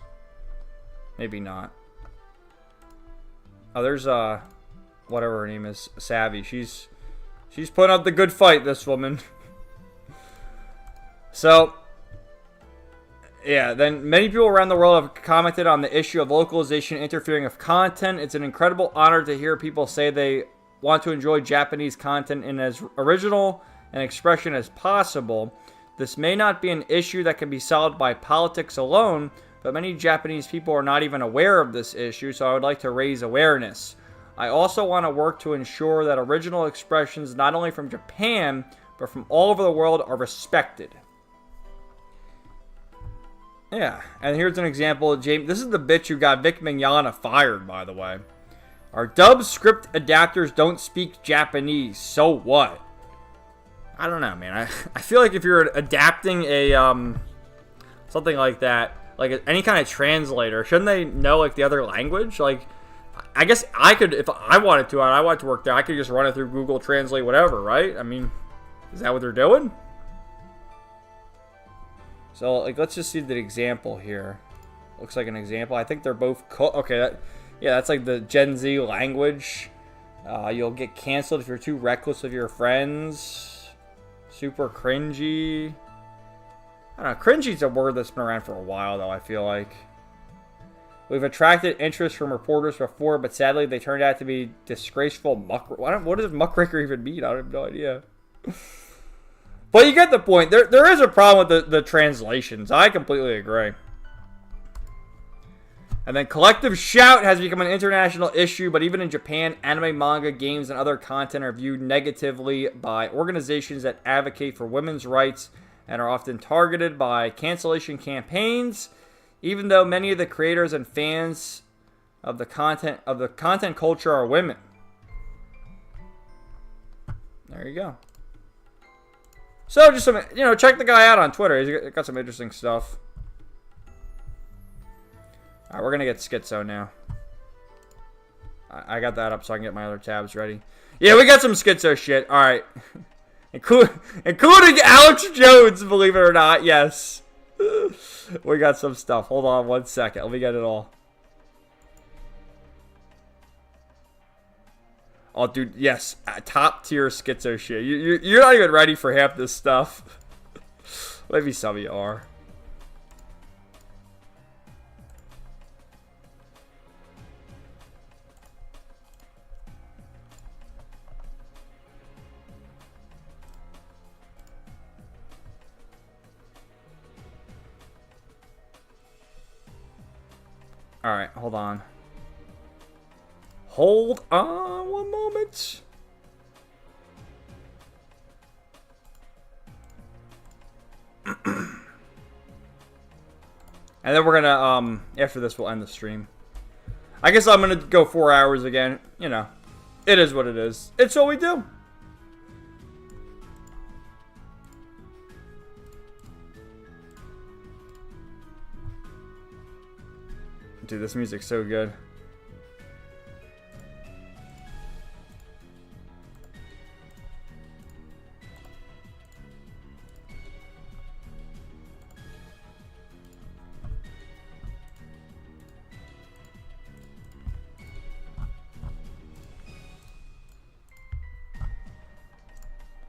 Maybe not. Oh, there's whatever her name is, Savvy. She's putting up the good fight, this woman. So, yeah, then many people around the world have commented on the issue of localization interfering with content. It's an incredible honor to hear people say they want to enjoy Japanese content in as original an expression as possible. This may not be an issue that can be solved by politics alone, but many Japanese people are not even aware of this issue, so I would like to raise awareness. I also want to work to ensure that original expressions, not only from Japan, but from all over the world, are respected. Yeah, and here's an example of James. This is the bitch who got Vic Mignogna fired, by the way. Our dub script adapters don't speak Japanese, so what? I don't know, man. I feel like if you're adapting a, something like that, like any kind of translator, shouldn't they know, like, the other language? Like, I guess I could, if I wanted to, and I wanted to work there, I could just run it through Google Translate, whatever, right? I mean, is that what they're doing? So, like, let's just see the example here. Looks like an example. I think they're both okay, yeah, that's like the Gen Z language. You'll get canceled if you're too reckless with your friends. Super cringy. I don't know. Cringy's a word that's been around for a while, though, I feel like. We've attracted interest from reporters before, but sadly they turned out to be disgraceful what does muckraker even mean? I have no idea. But you get the point. There is a problem with the translations. I completely agree. And then collective shout has become an international issue, but even in Japan, anime, manga, games, and other content are viewed negatively by organizations that advocate for women's rights and are often targeted by cancellation campaigns, even though many of the creators and fans of the content culture are women. There you go. So just some, check the guy out on Twitter. He's got some interesting stuff. All right, we're gonna get Schizo now. I got that up so I can get my other tabs ready. Yeah, we got some Schizo shit. All right, including Alex Jones, believe it or not. Yes, we got some stuff. Hold on 1 second. Let me get it all. Oh, dude, yes, top tier Schizo shit. You're not even ready for half this stuff. Maybe some of you are. All right, hold on. Hold on 1 moment. And then we're gonna, after this, we'll end the stream. I guess I'm gonna go 4 hours again. It is what it is. It's what we do. Dude, this music's so good.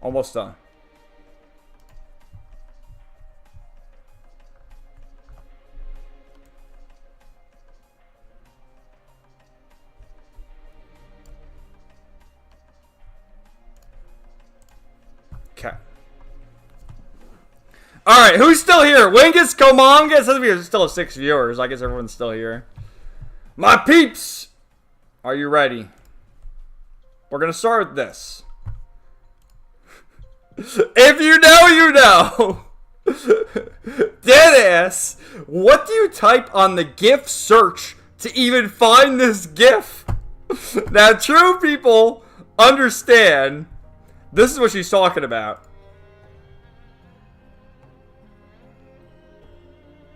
Almost done. Okay. Alright, who's still here? Wingus, Komonga? There's still 6 viewers. I guess everyone's still here. My peeps! Are you ready? We're gonna start with this. If you know, you know. Deadass. What do you type on the GIF search to even find this GIF? Now, true people understand. This is what she's talking about.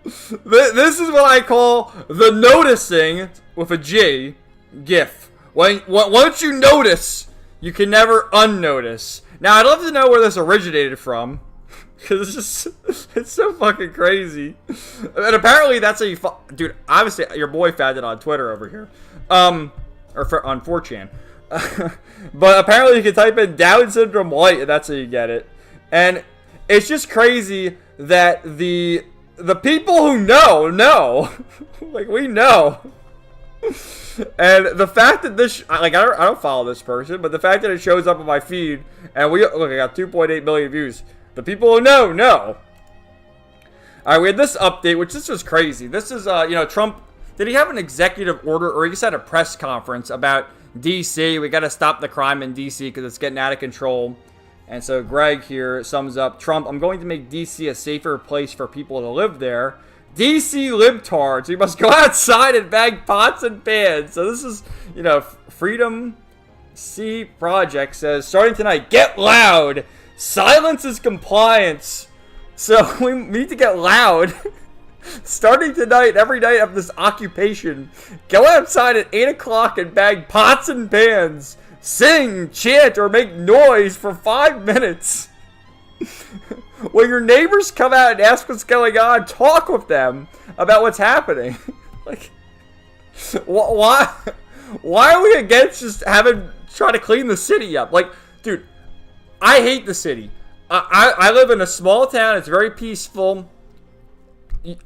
This is what I call the noticing with a G GIF. Once you notice, you can never unnotice. Now, I'd love to know where this originated from. Because it's so fucking crazy. And apparently that's how you... Dude, obviously, your boy found it on Twitter over here. On 4chan. But apparently you can type in Down Syndrome White, and that's how you get it. And it's just crazy that the people who know. Like, we know. And the fact that this, like, I don't follow this person, but the fact that it shows up on my feed, and look, I got 2.8 million views. The people who know. All right, we had this update, which this was crazy. This is, Trump, did he have an executive order, or he just had a press conference about DC? We got to stop the crime in DC because it's getting out of control. And so Greg here sums up, Trump, I'm going to make DC a safer place for people to live there. DC libtards, you must go outside and bang pots and pans. So this is, Freedom C Project says, starting tonight, get loud. Silence is compliance. So we need to get loud. Starting tonight, every night of this occupation, go outside at 8 o'clock and bang pots and pans. Sing, chant, or make noise for 5 minutes. When your neighbors come out and ask what's going on, talk with them about what's happening. Like, why are we against just trying to clean the city up? Like, dude, I hate the city. I live in a small town. It's very peaceful.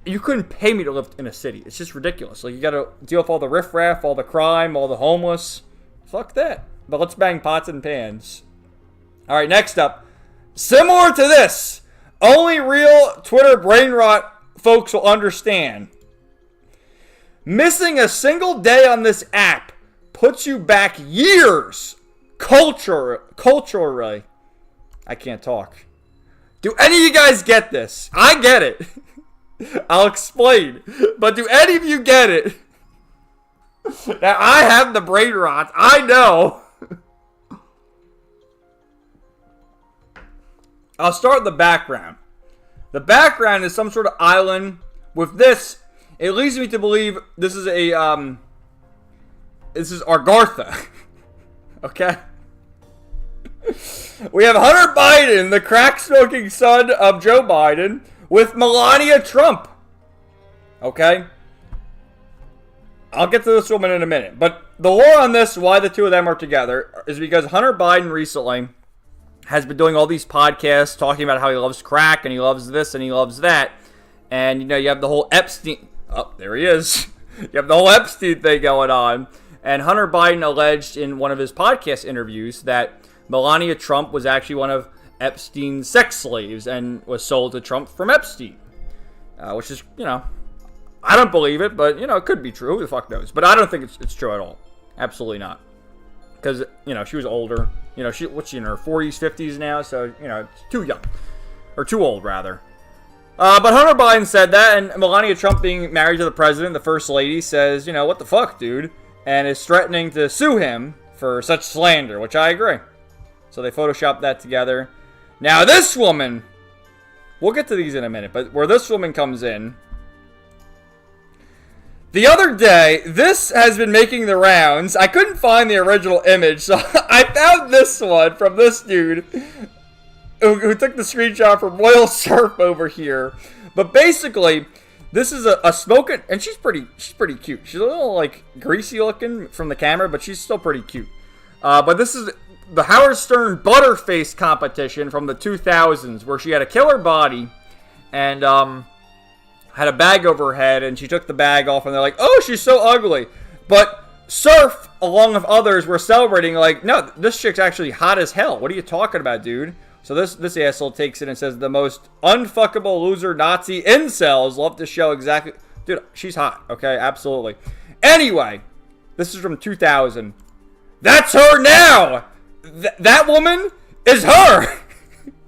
You couldn't pay me to live in a city. It's just ridiculous. Like, you got to deal with all the riffraff, all the crime, all the homeless. Fuck that. But let's bang pots and pans. All right, next up. Similar to this, only real Twitter brain rot folks will understand. Missing a single day on this app puts you back years culturally. I can't talk. Do any of you guys get this? I get it. I'll explain. But do any of you get it? Now, I have the brain rot. I know. I'll start with the background. The background is some sort of island. With this, it leads me to believe this is Argartha. Okay? We have Hunter Biden, the crack-smoking son of Joe Biden, with Melania Trump. Okay? I'll get to this woman in a minute. But the lore on this, why the two of them are together, is because Hunter Biden recently has been doing all these podcasts talking about how he loves crack and he loves this and he loves that. And, you have the whole Epstein... Oh, there he is. You have the whole Epstein thing going on. And Hunter Biden alleged in one of his podcast interviews that Melania Trump was actually one of Epstein's sex slaves and was sold to Trump from Epstein. Which is, I don't believe it, but, it could be true. Who the fuck knows? But I don't think it's true at all. Absolutely not. Because, she was older. What's she in her 40s, 50s now? So, it's too young. Or too old, rather. But Hunter Biden said that, and Melania Trump, being married to the president, the first lady, says, what the fuck, dude? And is threatening to sue him for such slander, which I agree. So they photoshopped that together. Now, this woman, we'll get to these in a minute, but where this woman comes in, The other day, this has been making the rounds. I couldn't find the original image, so I found this one from this dude who took the screenshot from Royal Surf over here. But basically, this is a smoking, and she's pretty cute. She's a little like greasy looking from the camera, but she's still pretty cute. But this is the Howard Stern Butterface competition from the 2000s, where she had a killer body and had a bag over her head, and she took the bag off, and they're like, oh, she's so ugly. But Surf, along with others, were celebrating, like, no, this chick's actually hot as hell. What are you talking about, dude? So this asshole takes it and says, the most unfuckable loser Nazi incels love to show exactly... Dude, she's hot, okay? Absolutely. Anyway, this is from 2000. That's her now! That woman is her!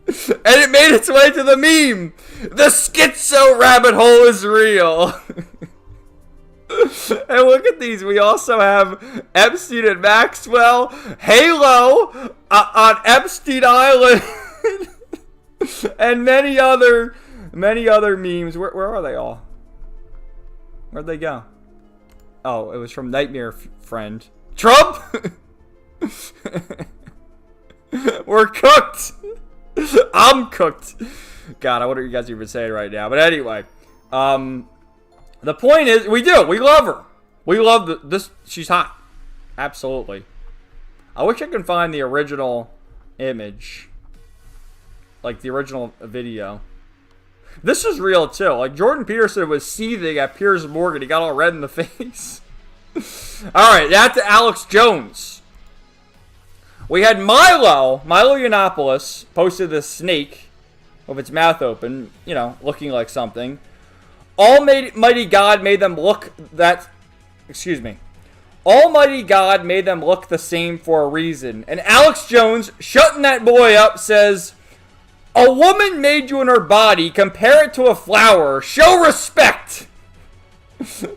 And it made its way to the meme. The schizo rabbit hole is real. And look at these. We also have Epstein and Maxwell, Halo on Epstein Island, and many other memes. Where are they all? Where'd they go? Oh, it was from Nightmare Friend. Trump? We're cooked. I'm cooked. God, I wonder what you guys are even saying right now. But anyway, the point is, we love her. We love this. She's hot. Absolutely. I wish I could find the original image, like the original video. This is real too. Like Jordan Peterson was seething at Piers Morgan. He got all red in the face. All right, now to Alex Jones. We had Milo Yiannopoulos posted this snake with its mouth open, you know, looking like something. Almighty God made them look Almighty God made them look the same for a reason. And Alex Jones, shutting that boy up, says, a woman made you in her body, compare it to a flower, show respect.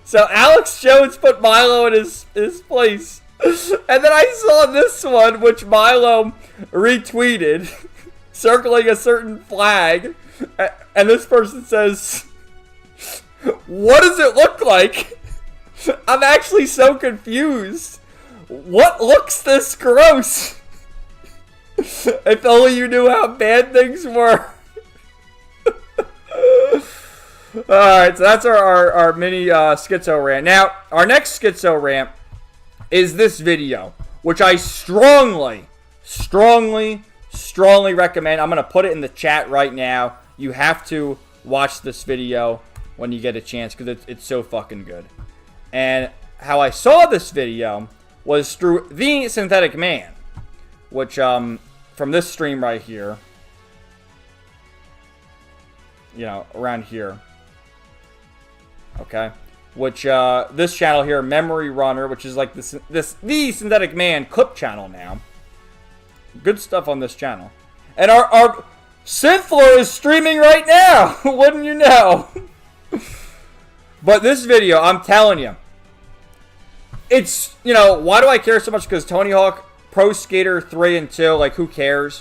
So Alex Jones put Milo in his place. And then I saw this one, which Milo retweeted, circling a certain flag. And this person says, what does it look like? I'm actually so confused. What looks this gross? If only you knew how bad things were. Alright, so that's our mini schizo rant. Now, our next schizo rant is this video, which I strongly recommend. I'm going to put it in the chat right now. You have to watch this video when you get a chance, because it's so fucking good. And how I saw this video was through The Synthetic Man, which, from this stream right here, you know, around here, okay? Which, this channel here, Memory Runner, which is like The Synthetic Man clip channel now. Good stuff on this channel. And our Synthler is streaming right now! Wouldn't you know? But this video, I'm telling you, it's, you know, why do I care so much? Because Tony Hawk, Pro Skater 3 and 2, like, who cares?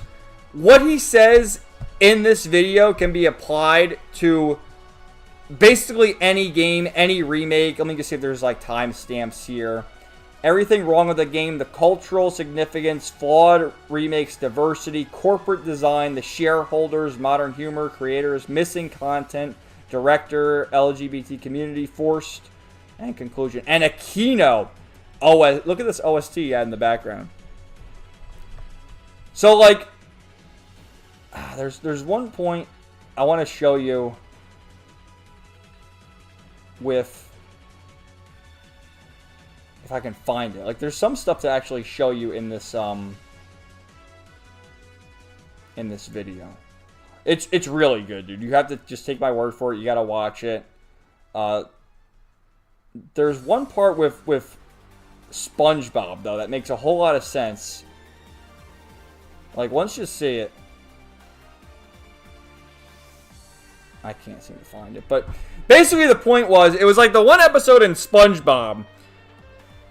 What he says in this video can be applied to basically any game, any remake. Let me just see if there's like timestamps here. Everything wrong with the game, the cultural significance, flawed remakes, diversity, corporate design, the shareholders, modern humor, creators, missing content, director, LGBT community, forced, and conclusion. And a Kino. Oh, look at this OST you had in the background. So like, there's one point I want to show you with, if I can find it. Like, there's some stuff to actually show you in this video. It's really good, dude. You have to just take my word for it. You gotta watch it. There's one part with SpongeBob, though, that makes a whole lot of sense. Like, once you see it, I can't seem to find it, but basically the point was, it was like the one episode in SpongeBob.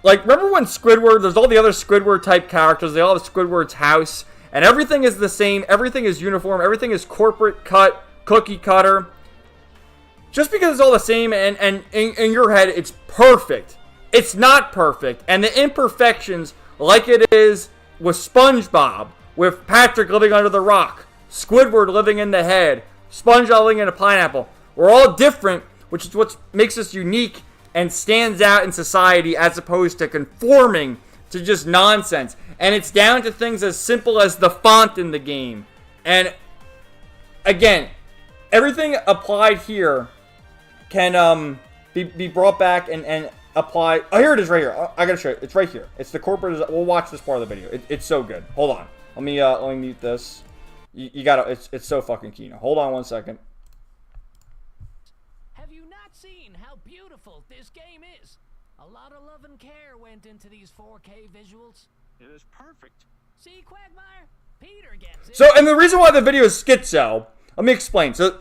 Like, remember when Squidward, there's all the other Squidward type characters, they all have Squidward's house, and everything is the same, everything is uniform, everything is corporate cut, cookie cutter. just because it's all the same and in your head it's perfect, it's not perfect. And the imperfections, like it is with SpongeBob, with Patrick living under the rock, Squidward living in the head, SpongeBob living in a pineapple, we're all different, which is what makes us unique and stands out in society as opposed to conforming to just nonsense. And it's down to things as simple as the font in the game. And again, everything applied here can be brought back and apply. Oh, here it is right here. I gotta show you. It's right here. It's the corporate. We'll watch this part of the video. It's so good. Hold on. Let me mute this. You gotta. It's so fucking Kino. Hold on 1 second. Have you not seen how beautiful this game is? A lot of love and care went into these 4K visuals. It is perfect. See, Quagmire? Peter gets it. So, and the reason why the video is schizo, let me explain. So,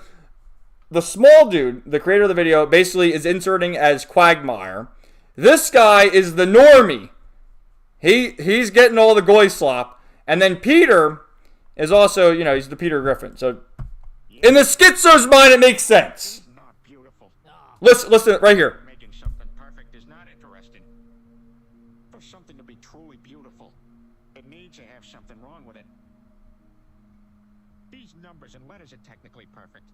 the small dude, the creator of the video, basically is inserting as Quagmire. This guy is the normie. He's getting all the goy slop. And then Peter is also, you know, he's the Peter Griffin. So, in the schizo's mind, it makes sense. Not beautiful. Listen, right here. Making something perfect is not interesting. For something to be truly beautiful, it needs to have something wrong with it. These numbers and letters are technically perfect.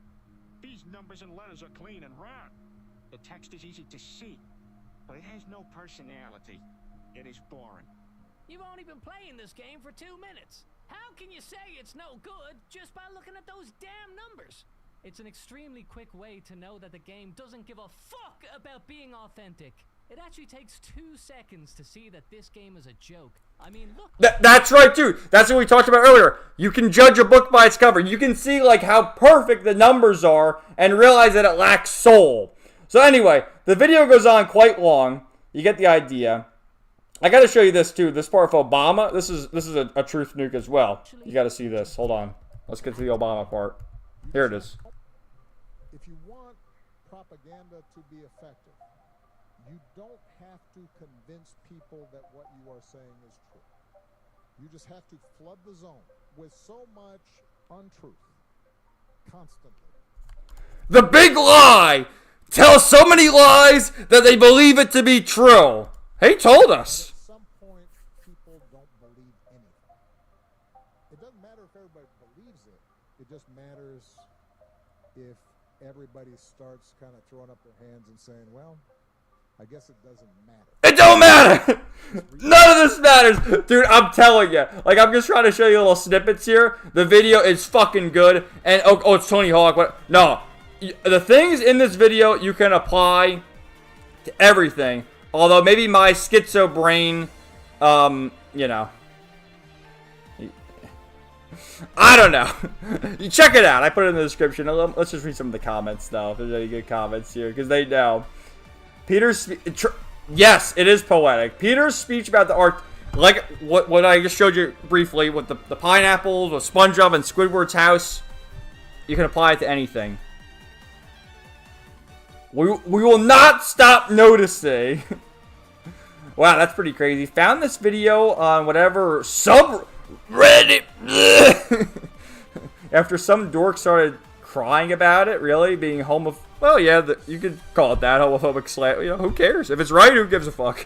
These numbers and letters are clean and round. The text is easy to see, but it has no personality. It is boring. You've only been playing this game for 2 minutes. How can you say it's no good just by looking at those damn numbers? It's an extremely quick way to know that the game doesn't give a fuck about being authentic. It actually takes 2 seconds to see that this game is a joke. I mean, look. That's right, dude. That's what we talked about earlier. You can judge a book by its cover. You can see, like, how perfect the numbers are and realize that it lacks soul. So anyway, the video goes on quite long. You get the idea. I got to show you this, too. This part of Obama. This is a truth nuke as well. You got to see this. Hold on. Let's get to the Obama part. Here it is. If you want propaganda to be effective, you don't have to convince people that what you are saying is true. You just have to flood the zone with so much untruth constantly. The big lie! Tell so many lies that they believe it to be true. He told us. At some point, people don't believe anything. It doesn't matter if everybody believes it. It just matters if everybody starts kind of throwing up their hands and saying, well, I guess it doesn't matter. It don't matter! None of this matters! Dude, I'm telling you. Like, I'm just trying to show you little snippets here. The video is fucking good. And, oh it's Tony Hawk. What? No. The things in this video you can apply to everything. Although, maybe my schizo brain, you know. I don't know. You check it out. I put it in the description. Let's just read some of the comments, though, if there's any good comments here, because they know. Peter's... Yes, it is poetic. Peter's speech about the art, like what I just showed you briefly, with the pineapples, with SpongeBob and Squidward's house, you can apply it to anything. We will not stop noticing. Wow, that's pretty crazy. Found this video on whatever subreddit. After some dork started crying about it, really being homophobic. Well, yeah, you could call it that, homophobic slant. You know, who cares? If it's right, who gives a fuck?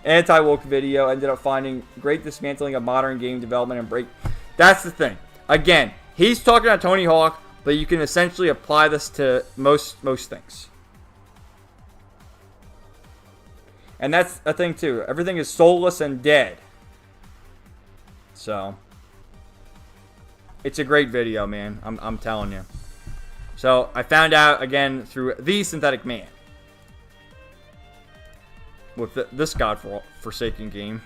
Anti-woke video ended up finding great dismantling of modern game development and break. That's the thing. Again, he's talking about Tony Hawk, but you can essentially apply this to most things. And that's a thing too. Everything is soulless and dead. So it's a great video, man. I'm telling you. So I found out again through the Synthetic Man with this godforsaken game,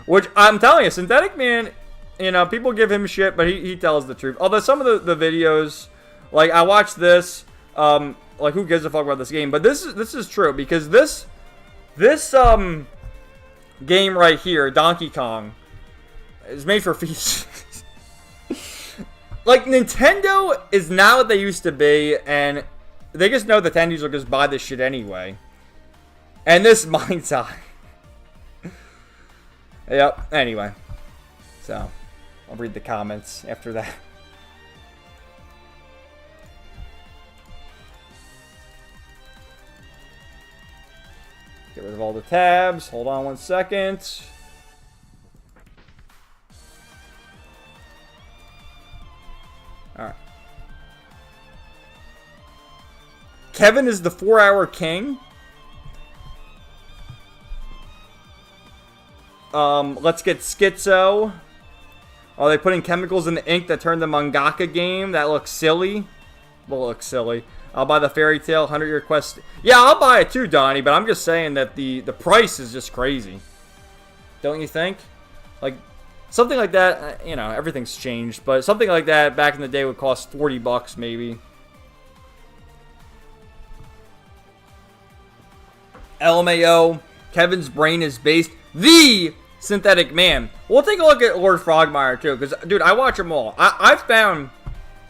which I'm telling you, Synthetic Man. You know, people give him shit, but he tells the truth. Although some of the videos, like I watched this, like who gives a fuck about this game? But this is true because this game right here, Donkey Kong, is made for feast. Like, Nintendo is not what they used to be, and they just know the attendees will just buy this shit anyway. And this mind's eye. Yep, anyway. So, I'll read the comments after that. Get rid of all the tabs. Hold on 1 second. Alright. Kevin is the 4-hour king. Let's get Schizo. Are they putting chemicals in the ink that turned the mangaka game? That looks silly. Will look silly. I'll buy the Fairy Tale 100-year quest. Yeah, I'll buy it too, Donnie, but I'm just saying that the price is just crazy. Don't you think? Like, something like that, you know, everything's changed, but something like that back in the day would cost $40 maybe. LMAO, Kevin's brain is based the synthetic man. We'll take a look at Lord Frogmire too, because dude, I watch them all. I've found.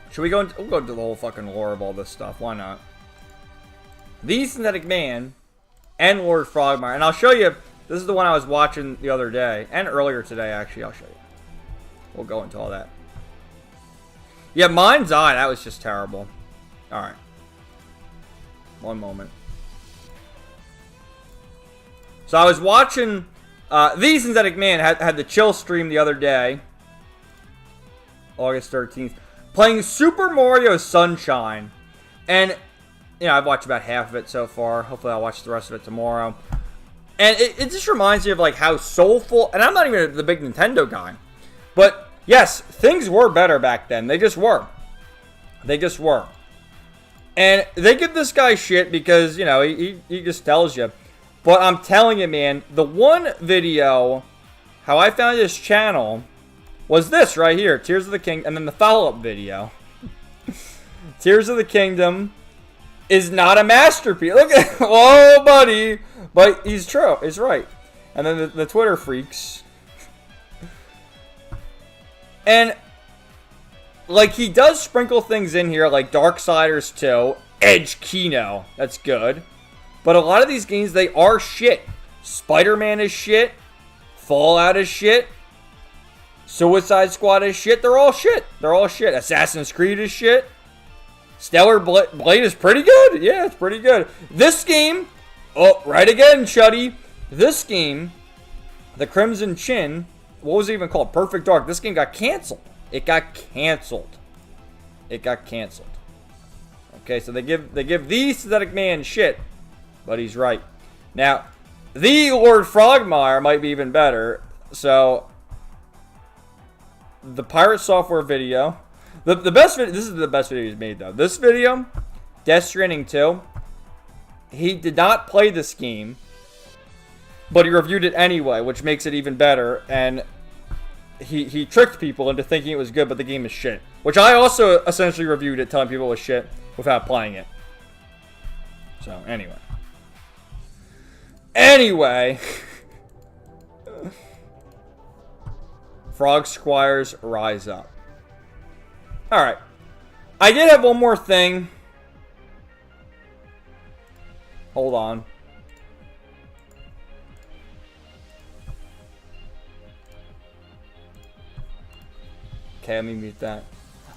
Should we go? We'll go into the whole fucking lore of all this stuff. Why not? The synthetic man and Lord Frogmire, and I'll show you. This is the one I was watching the other day and earlier today. Actually, I'll show you. We'll go into all that. Yeah, Mind's Eye. That was just terrible. All right. One moment. So I was watching. The Synthetic Man had the chill stream the other day, August 13th, playing Super Mario Sunshine. And, you know, I've watched about half of it so far. Hopefully I'll watch the rest of it tomorrow. And it just reminds me of, like, how soulful... And I'm not even the big Nintendo guy. But, yes, things were better back then. They just were. They just were. And they give this guy shit because, you know, he just tells you... But I'm telling you, man, the one video, how I found this channel, was this right here, Tears of the Kingdom, and then the follow-up video. Tears of the Kingdom is not a masterpiece. Look at, oh, buddy, but he's true, he's right. And then the Twitter freaks. And, like, he does sprinkle things in here, like Darksiders 2, Cringekino, that's good. But a lot of these games, they are shit. Spider-Man is shit. Fallout is shit. Suicide Squad is shit. They're all shit. They're all shit. Assassin's Creed is shit. Stellar Blade is pretty good. Yeah, it's pretty good. This game, oh, right again, Chuddy. This game, the Crimson Chin, what was it even called? Perfect Dark. This game got canceled. It got canceled. It got canceled. Okay, so they give the Synthetic Man shit. But he's right. Now, the Lord Frogmire might be even better. So, the Pirate Software video. The best video, this is the best video he's made, though. This video, Death Stranding 2, he did not play this game, but he reviewed it anyway, which makes it even better. And he tricked people into thinking it was good, but the game is shit. Which I also essentially reviewed it, telling people it was shit without playing it. So, anyway. Frog Squires rise up. Alright. I did have one more thing. Hold on. Okay, let me mute that.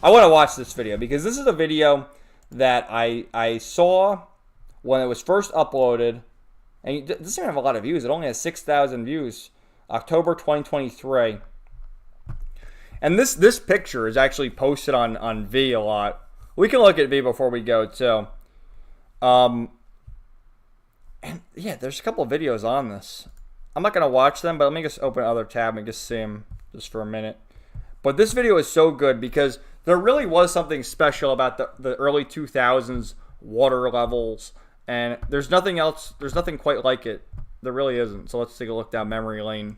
I want to watch this video because this is a video that I saw when it was first uploaded. And it doesn't have a lot of views. It only has 6,000 views. October 2023. And this picture is actually posted on V a lot. We can look at V before we go, too. And, yeah, there's a couple of videos on this. I'm not going to watch them, but let me just open another tab and just see them just for a minute. But this video is so good because there really was something special about the early 2000s water levels. And there's nothing else, there's nothing quite like it. There really isn't. So let's take a look down memory lane.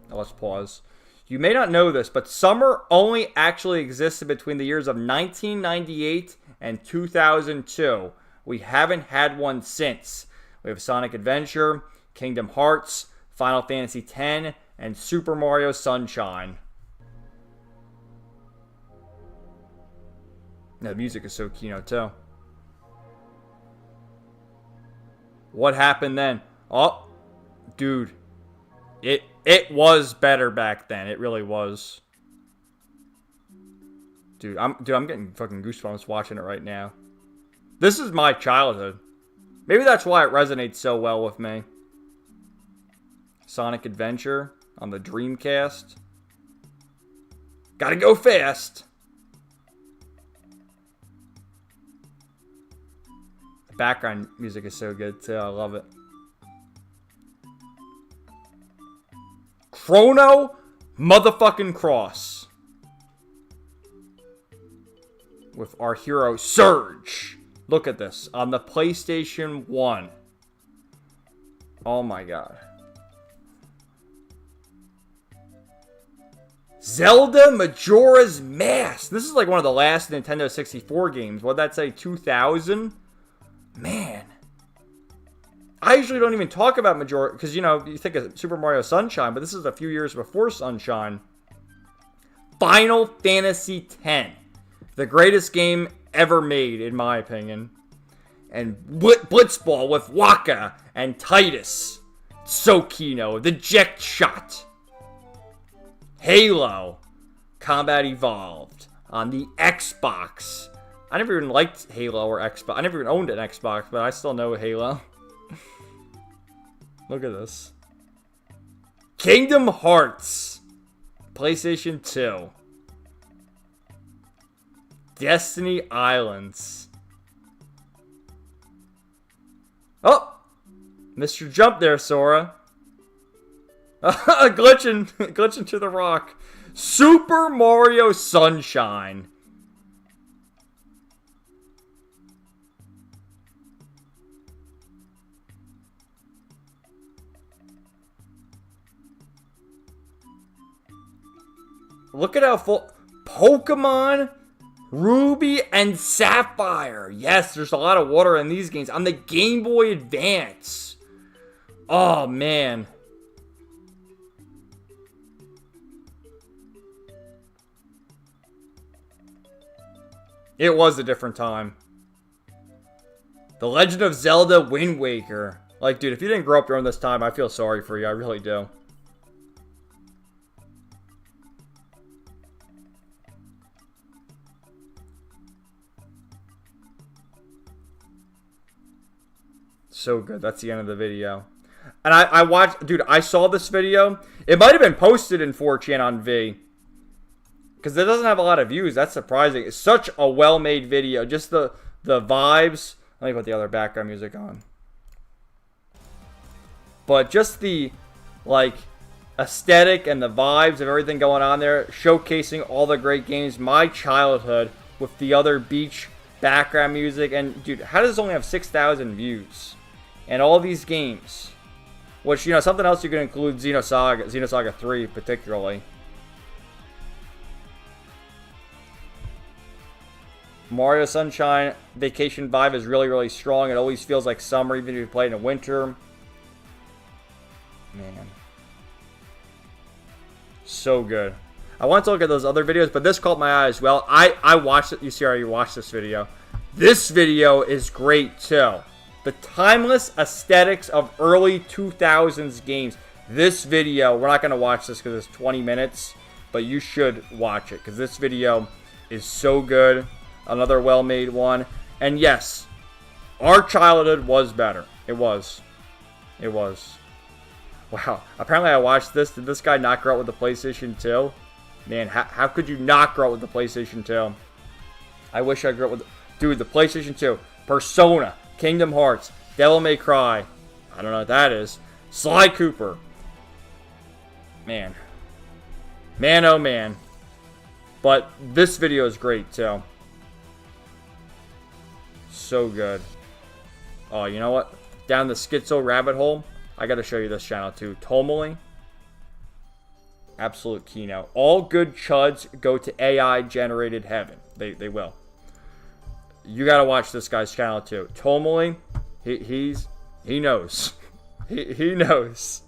Now let's pause. You may not know this, but summer only actually existed between the years of 1998 and 2002. We haven't had one since. We have Sonic Adventure, Kingdom Hearts, Final Fantasy X, and Super Mario Sunshine. The music is so Kino too. What happened then? Oh, dude. It was better back then. It really was. Dude, I'm getting fucking goosebumps watching it right now. This is my childhood. Maybe that's why it resonates so well with me. Sonic Adventure on the Dreamcast. Gotta go fast. The background music is so good too. I love it. Chrono motherfucking Cross. With our hero Surge. Look at this. On the PlayStation 1. Oh my god. Zelda Majora's Mask. This is like one of the last Nintendo 64 games. What'd that say? 2000? Man. I usually don't even talk about Majora, because, you know, you think of Super Mario Sunshine, but this is a few years before Sunshine. Final Fantasy X. The greatest game ever made, in my opinion. And Blitzball with Waka and Titus. Tsukino, the Jet Shot. Halo. Combat Evolved. On the Xbox. I never even liked Halo or Xbox. I never even owned an Xbox, but I still know Halo. Look at this. Kingdom Hearts. PlayStation 2. Destiny Islands. Oh! Mr. Jump there, Sora. glitching to the rock. Super Mario Sunshine. Look at how full... Pokemon Ruby and Sapphire. Yes, there's a lot of water in these games. On the Game Boy Advance. Oh, man. It was a different time. The Legend of Zelda Wind Waker. Like, dude, if you didn't grow up during this time, I feel sorry for you. I really do. So good. That's the end of the video. And I watched... Dude, I saw this video. It might have been posted in 4chan on V. Because it doesn't have a lot of views. That's surprising. It's such a well-made video. Just the vibes. Let me put the other background music on. But just the, like, aesthetic and the vibes of everything going on there. Showcasing all the great games. My childhood with the other beach background music. And, dude, how does this only have 6,000 views? And all these games. Which, you know, something else you can include Xenosaga 3 particularly. Mario Sunshine Vacation vibe is really, really strong. It always feels like summer, even if you play in the winter. Man. So good. I want to look at those other videos, but this caught my eye as well. I watched it. You see, I already watched this video. This video is great, too. The timeless aesthetics of early 2000s games. This video, we're not going to watch this because it's 20 minutes, but you should watch it because this video is so good. Another well-made one. And yes, our childhood was better. It was. It was. Wow. Apparently I watched this. Did this guy not grow up with the PlayStation 2? Man, how could you not grow up with the PlayStation 2? I wish I grew up with... Dude, the PlayStation 2. Persona. Kingdom Hearts. Devil May Cry. I don't know what that is. Sly Cooper. Man. Man, oh man. But this video is great, too. So good. Oh, you know what? Down the schizo rabbit hole. I gotta show you this channel too. Tomoli. Absolute Kino. All good chuds go to AI generated heaven. They will. You gotta watch this guy's channel too. Tomoli. He knows. he knows.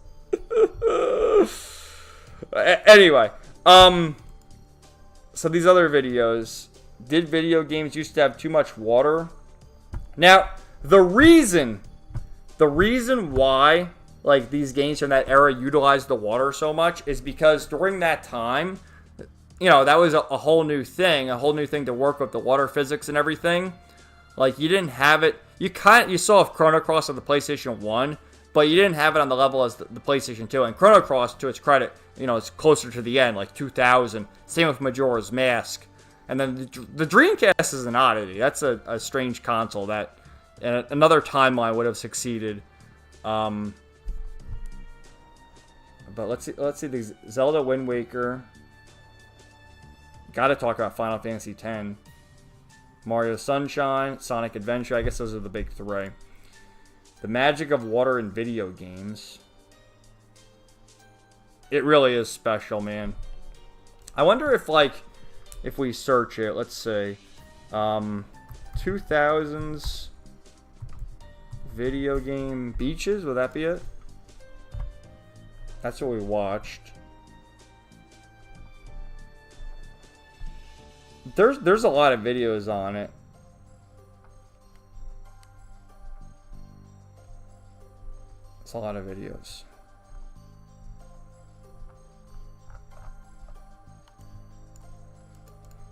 Anyway. So these other videos. Did video games used to have too much water? Now, the reason why, like, these games from that era utilized the water so much is because during that time, you know, that was a whole new thing to work with the water physics and everything. Like, you didn't have it. You saw Chrono Cross on the PlayStation 1, but you didn't have it on the level as the PlayStation 2. And Chrono Cross, to its credit, it's closer to the end, like 2000. Same with Majora's Mask. And then the Dreamcast is an oddity. That's a strange console that another timeline would have succeeded. But let's see these Zelda Wind Waker. Got to talk about Final Fantasy X. Mario Sunshine, Sonic Adventure. I guess those are the big three. The magic of water in video games. It really is special, man. I wonder if we search it, let's see. 2000s video game beaches, would that be it? That's what we watched. There's a lot of videos on it. It's a lot of videos.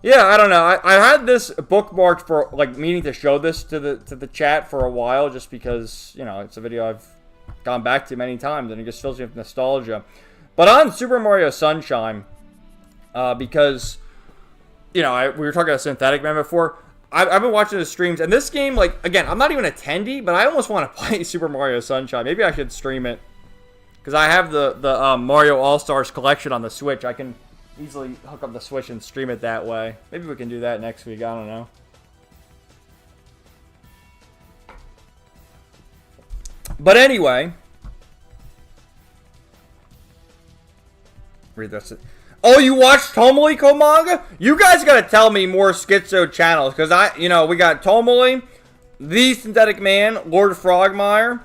Yeah, I don't know. I had this bookmarked for meaning to show this to the chat for a while, just because it's a video I've gone back to many times and it just fills me with nostalgia. But on Super Mario Sunshine, because we were talking about Synthetic Man before. I've been watching the streams, and this game, again, I'm not even a attendee, but I almost want to play Super Mario Sunshine. Maybe I should stream it, because I have the Mario All-Stars collection on the Switch. I can easily hook up the Switch and stream it that way. Maybe we can do that next week. I don't know. But anyway, read this. Oh, you watched Tomoliko manga? You guys gotta tell me more Schizo channels, because we got Tomoli, The Synthetic Man, Lord Frogmire,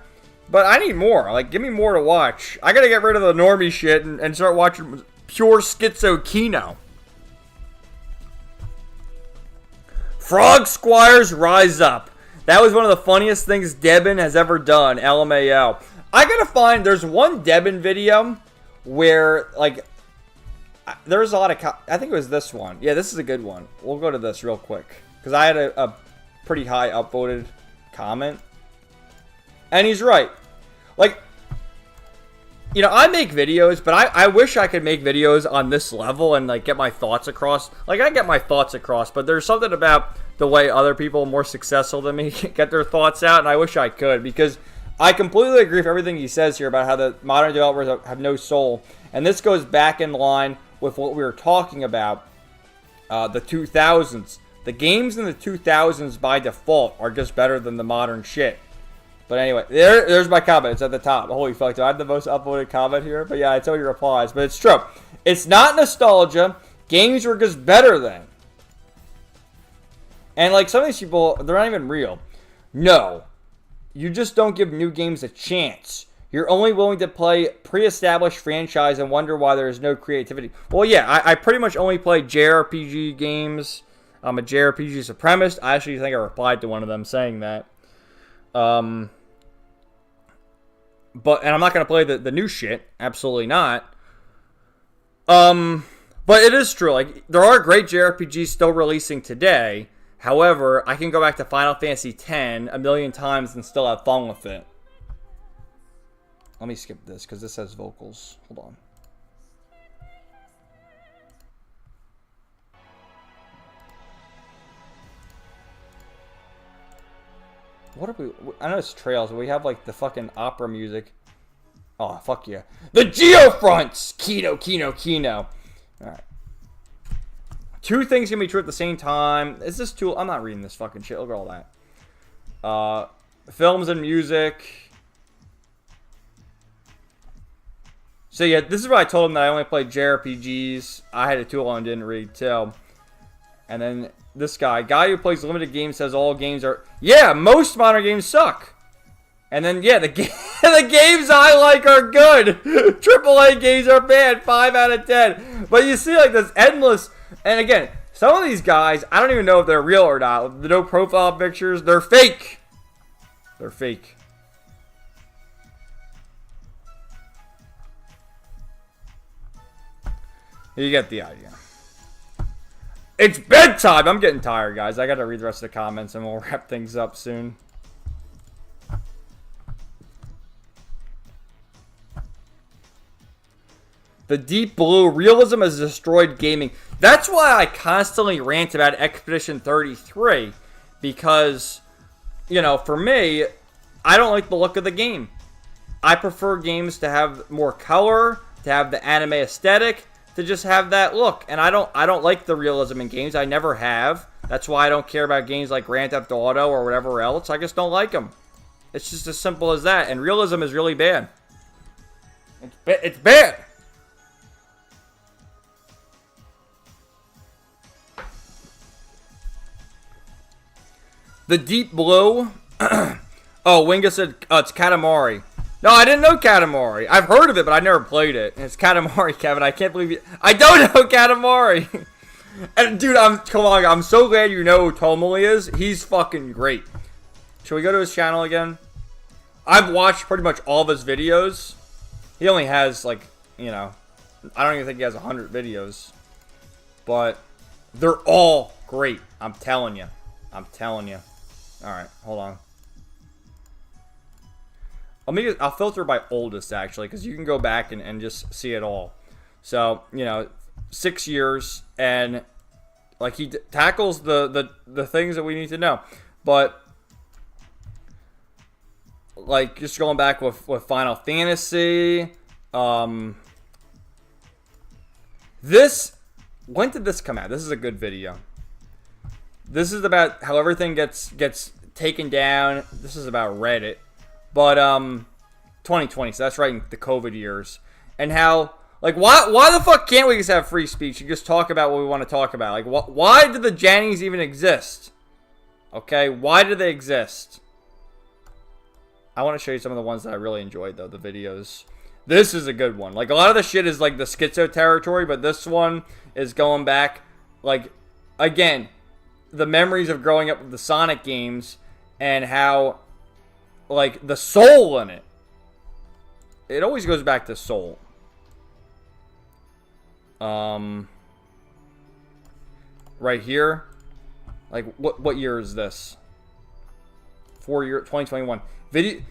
but I need more. Give me more to watch. I gotta get rid of the normie shit and start watching pure Schizo-Kino. Frog Squires Rise Up. That was one of the funniest things Debin has ever done. LMAO. I gotta find, there's one Debin video where, there's a lot of, I think it was this one. Yeah, this is a good one. We'll go to this real quick, because I had a pretty high upvoted comment. And he's right. I make videos, but I wish I could make videos on this level and, get my thoughts across. I get my thoughts across, but there's something about the way other people more successful than me get their thoughts out, and I wish I could, because I completely agree with everything he says here about how the modern developers have no soul. And this goes back in line with what we were talking about, the 2000s. The games in the 2000s by default are just better than the modern shit. But anyway, there's my comment. It's at the top. Holy fuck, do I have the most upvoted comment here? But yeah, I tell your replies. But it's true. It's not nostalgia. Games were just better then. And some of these people, they're not even real. No. You just don't give new games a chance. You're only willing to play pre-established franchise and wonder why there is no creativity. Well, yeah, I pretty much only play JRPG games. I'm a JRPG supremacist. I actually think I replied to one of them saying that. And I'm not going to play the new shit. Absolutely not. But it is true. There are great JRPGs still releasing today. However, I can go back to Final Fantasy X a million times and still have fun with it. Let me skip this, because this has vocals. Hold on. What are we... I know it's trails, but we have, the fucking opera music. Oh, fuck yeah. The Geofronts! Kino. Alright. Two things can be true at the same time. Is this too... I'm not reading this fucking shit. Look at all that. Films and music... So yeah, this is what I told him, that I only played JRPGs. I had a tool and didn't read too. And then this guy who plays limited games says all games are... Yeah, most modern games suck. And then, yeah, the games I like are good. AAA games are bad, 5 out of 10. But you see, this endless... And again, some of these guys, I don't even know if they're real or not. The no profile pictures, they're fake. They're fake. You get the idea. It's bedtime. I'm getting tired, guys. I got to read the rest of the comments and we'll wrap things up soon. The Deep Blue, realism has destroyed gaming. That's why I constantly rant about Expedition 33. Because, you know, for me, I don't like the look of the game. I prefer games to have more color, to have the anime aesthetic, to just have that look. And I don't like the realism in games. I never have. That's why I don't care about games like Grand Theft Auto or whatever else. I just don't like them. It's just as simple as that. And realism is really bad. It's bad. The Deep Blue. Oh, Winga said it's Katamari. No, I didn't know Katamari. I've heard of it, but I never played it. It's Katamari, Kevin. I can't believe you. I don't know Katamari. And dude, come on. I'm so glad you know who Tomoli is. He's fucking great. Should we go to his channel again? I've watched pretty much all of his videos. He only has like, you know, I don't even think he has 100 videos. But they're all great. I'm telling you. I'm telling you. Alright, hold on. I'll filter by oldest, actually, because you can go back and just see it all. So, you know, 6 years, and, like, he tackles the things that we need to know. But, like, just going back with Final Fantasy, this, when did this come out? This is a good video. This is about how everything gets taken down. This is about Reddit. But 2020, so that's right in the COVID years. And how, like, why the fuck can't we just have free speech and just talk about what we want to talk about? Like, why do the Jannies even exist? Okay, why do they exist? I want to show you some of the ones that I really enjoyed, though, the videos. This is a good one. Like, a lot of the shit is, like, the schizo territory, but this one is going back, like, again, the memories of growing up with the Sonic games and how, like, the soul in it. It always goes back to soul. Right here. Like, what year is this? 2021. Video.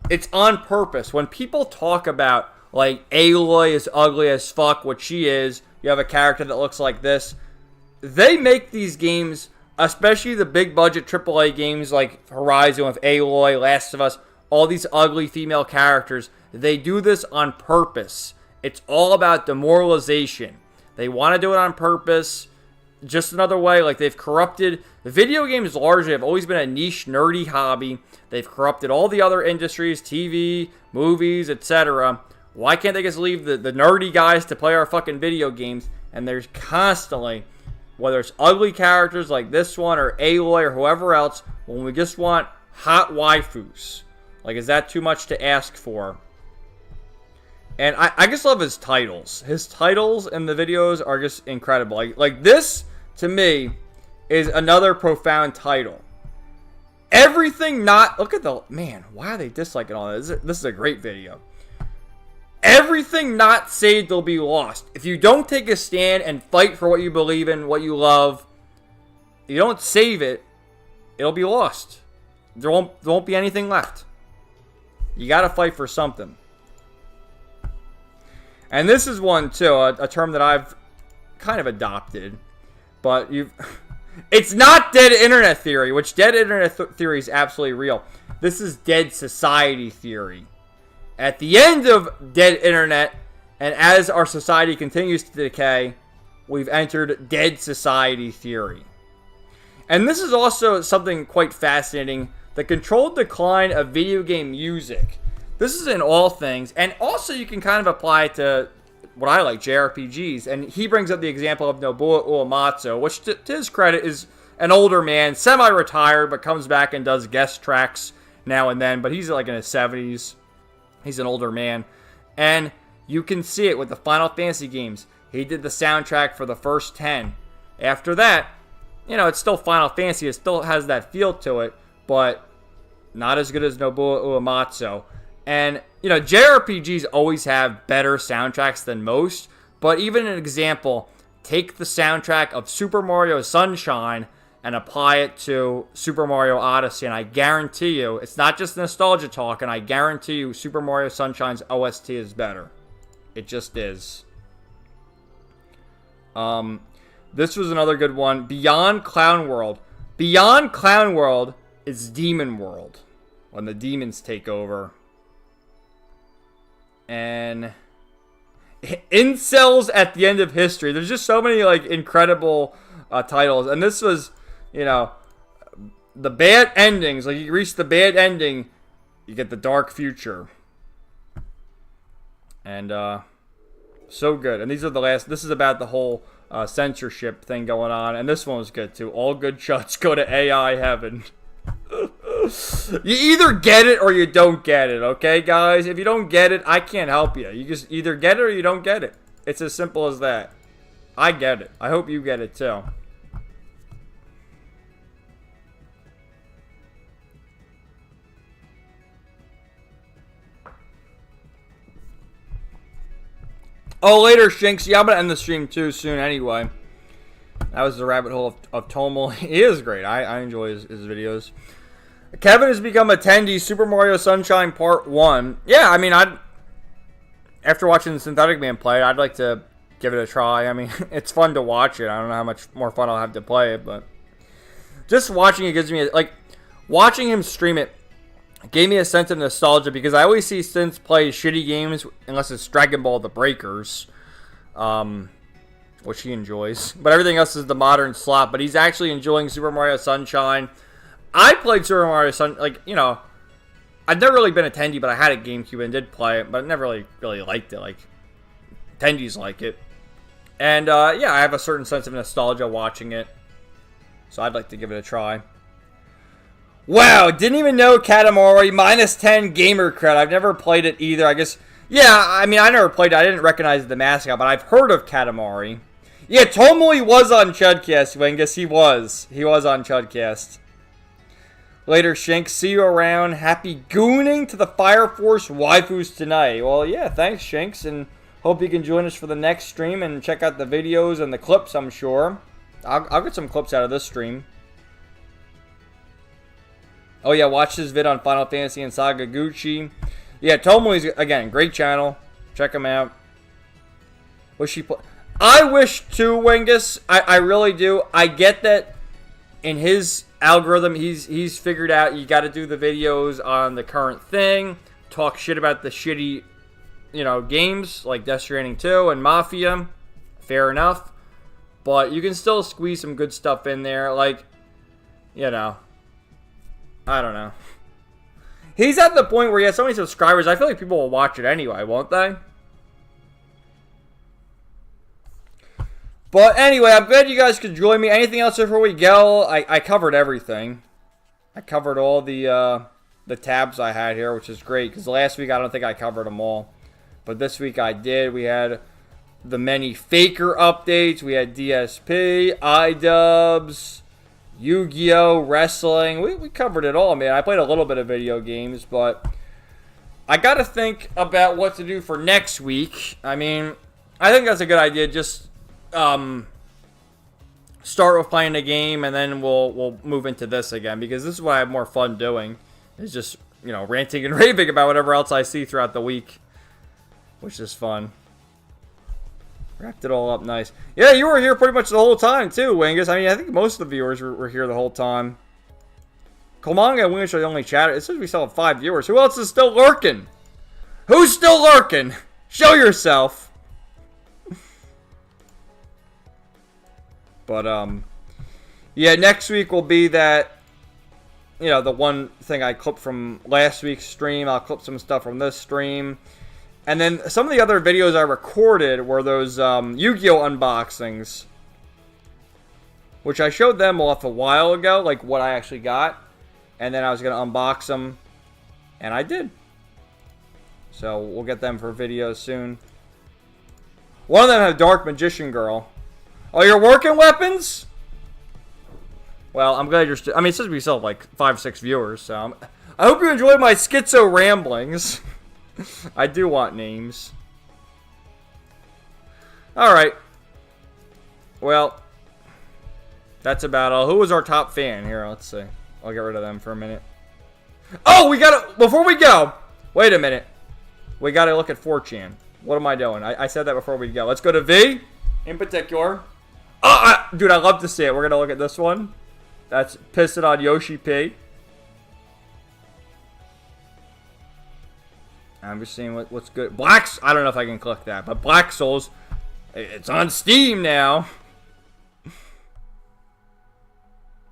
It's on purpose. When people talk about, like, Aloy is ugly as fuck, what she is, you have a character that looks like this. They make these games, especially the big budget AAA games like Horizon with Aloy, Last of Us, all these ugly female characters. They do this on purpose. It's all about demoralization. They want to do it on purpose. Just another way, like, they've corrupted. Video games largely have always been a niche, nerdy hobby. They've corrupted all the other industries, TV, movies, etc. Why can't they just leave the nerdy guys to play our fucking video games? And there's constantly, whether it's ugly characters like this one or Aloy or whoever else, when we just want hot waifus. Like, is that too much to ask for? And I just love his titles. His titles in the videos are just incredible. Like this, to me, is another profound title. Everything not... Look at the... Man, why are they disliking all this? This is a great video. Everything not saved will be lost. If you don't take a stand and fight for what you believe in, what you love, you don't save it, it'll be lost. There won't be anything left. You gotta fight for something. And this is one, too, a term that I've kind of adopted. But it's not dead internet theory, which dead internet theory is absolutely real. This is dead society theory. At the end of dead internet, and as our society continues to decay, we've entered dead society theory. And this is also something quite fascinating. The controlled decline of video game music. This is in all things, and also you can kind of apply it to what I like, JRPGs. And he brings up the example of Nobuo Uematsu, which to his credit is an older man, semi-retired, but comes back and does guest tracks now and then. But he's like in his 70s. He's an older man. And you can see it with the Final Fantasy games. He did the soundtrack for the first 10. After that, you know, it's still Final Fantasy. It still has that feel to it, but not as good as Nobuo Uematsu. And, you know, JRPGs always have better soundtracks than most. But even an example, take the soundtrack of Super Mario Sunshine and apply it to Super Mario Odyssey, and I guarantee you, it's not just nostalgia talk, and I guarantee you Super Mario Sunshine's OST is better. It just is. This was another good one. Beyond Clown World. Beyond Clown World is Demon World, when the demons take over. And Incels at the End of History. There's just so many like incredible titles, and this was, you know, the bad endings. Like, you reach the bad ending, you get the dark future, and so good. And these are the last. This is about the whole censorship thing going on, and this one was good too. All good shots go to AI heaven. You either get it or you don't get it, okay, guys? If you don't get it, I can't help you. You just either get it or you don't get it. It's as simple as that. I get it. I hope you get it too. Oh, later, Shinx. Yeah, I'm going to end the stream too soon anyway. That was the rabbit hole of Tomel. He is great. I enjoy his videos. Kevin has become attendee Super Mario Sunshine Part 1. Yeah, I mean, after watching Synthetic Man play it, I'd like to give it a try. I mean, it's fun to watch it. I don't know how much more fun I'll have to play it, but just watching it gives me, like, watching him stream it gave me a sense of nostalgia, because I always see Synth play shitty games, unless it's Dragon Ball The Breakers, which he enjoys. But everything else is the modern slot, but he's actually enjoying Super Mario Sunshine. I played Super Mario Sun, like, you know, I've never really been a attendee, but I had a GameCube and did play it, but I never really liked it. Like, attendees like it. And, yeah, I have a certain sense of nostalgia watching it. So I'd like to give it a try. Wow, didn't even know Katamari, -10 gamer cred. I've never played it either. I guess, yeah, I mean, I never played it. I didn't recognize the mascot, but I've heard of Katamari. Yeah, Tomoe was on Chudcast, Wengus. He was. He was on Chudcast. Later, Shinx. See you around. Happy gooning to the Fire Force waifus tonight. Well, yeah, thanks, Shinx, and hope you can join us for the next stream and check out the videos and the clips, I'm sure. I'll get some clips out of this stream. Oh, yeah, watch this vid on Final Fantasy and Saga Gucci. Yeah, Tomoe's, again, great channel. Check him out. I wish too, Wengus. I really do. I get that in his algorithm, he's figured out you got to do the videos on the current thing, talk shit about the shitty, you know, games like Death Stranding 2 and Mafia. Fair enough. But you can still squeeze some good stuff in there. Like, you know, I don't know. He's at the point where he has so many subscribers, I feel like people will watch it anyway, won't they? But anyway, I'm glad you guys could join me. Anything else before we go? I covered everything. I covered all the tabs I had here, which is great, because last week I don't think I covered them all. But this week I did. We had the many Faker updates. We had DSP, iDubbbz, Yu-Gi-Oh! Wrestling. We covered it all, man. I played a little bit of video games, but I got to think about what to do for next week. I mean, I think that's a good idea. Just start with playing a game, and then we'll move into this again, because this is what I have more fun doing. Is just, you know, ranting and raving about whatever else I see throughout the week, which is fun. Wrapped it all up nice. Yeah, you were here pretty much the whole time too, Wingus. I mean, I think most of the viewers were here the whole time. Komanga and Wingus are the only chatter. It says we still have 5 viewers. Who else is still lurking? Who's still lurking? Show yourself. But, yeah, next week will be that, you know, the one thing I clipped from last week's stream. I'll clip some stuff from this stream. And then some of the other videos I recorded were those Yu-Gi-Oh! Unboxings, which I showed them off a while ago, like what I actually got. And then I was going to unbox them, and I did. So we'll get them for videos soon. One of them had Dark Magician Girl. Oh, you're working weapons? Well, I'm glad you're still... I mean, it says we still have like 5 or 6 viewers, so... I hope you enjoyed my schizo ramblings. I do want names. Alright. Well, that's about all. Who was our top fan? Here, let's see. I'll get rid of them for a minute. Oh, we gotta, before we go, wait a minute. We gotta look at 4chan. What am I doing? I said that before we go. Let's go to V, in particular. Oh, dude, I love to see it. We're gonna look at this one. That's pissing on Yoshi P. I'm just seeing what's good. Blacks, I don't know if I can click that, but Black Souls, it's on Steam now.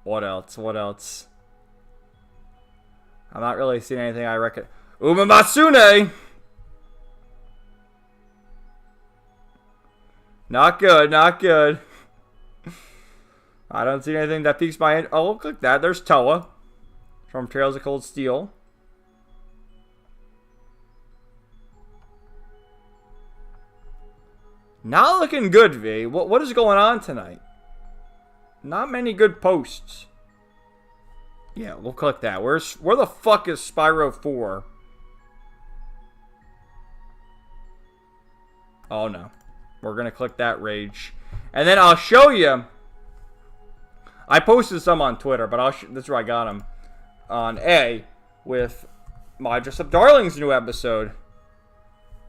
What else? What else? I'm not really seeing anything I reckon. Umamasune! Not good, not good. I don't see anything that piques my interest. Oh, look at that. There's Toa from Trails of Cold Steel. Not looking good, V. What is going on tonight? Not many good posts. Yeah, we'll click that. Where the fuck is Spyro 4? Oh, no. We're going to click that rage. And then I'll show you. I posted some on Twitter, but this is where I got them. On A, with my Dress Up Darling's new episode.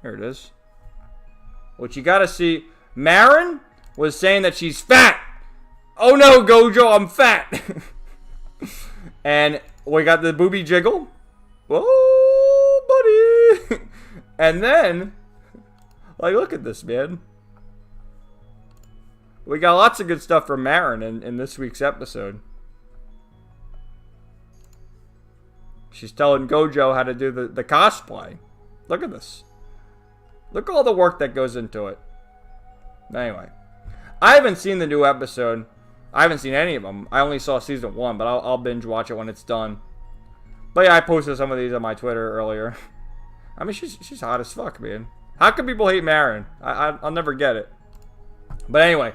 Here it is. Which you gotta see. Marin was saying that she's fat. Oh no, Gojo, I'm fat. And we got the booby jiggle. Oh, buddy. And then, like, look at this, man. We got lots of good stuff from Marin in this week's episode. She's telling Gojo how to do the cosplay. Look at this. Look at all the work that goes into it. Anyway. I haven't seen the new episode. I haven't seen any of them. I only saw season 1, but I'll binge watch it when it's done. But yeah, I posted some of these on my Twitter earlier. I mean, she's hot as fuck, man. How can people hate Marin? I'll never get it. But anyway.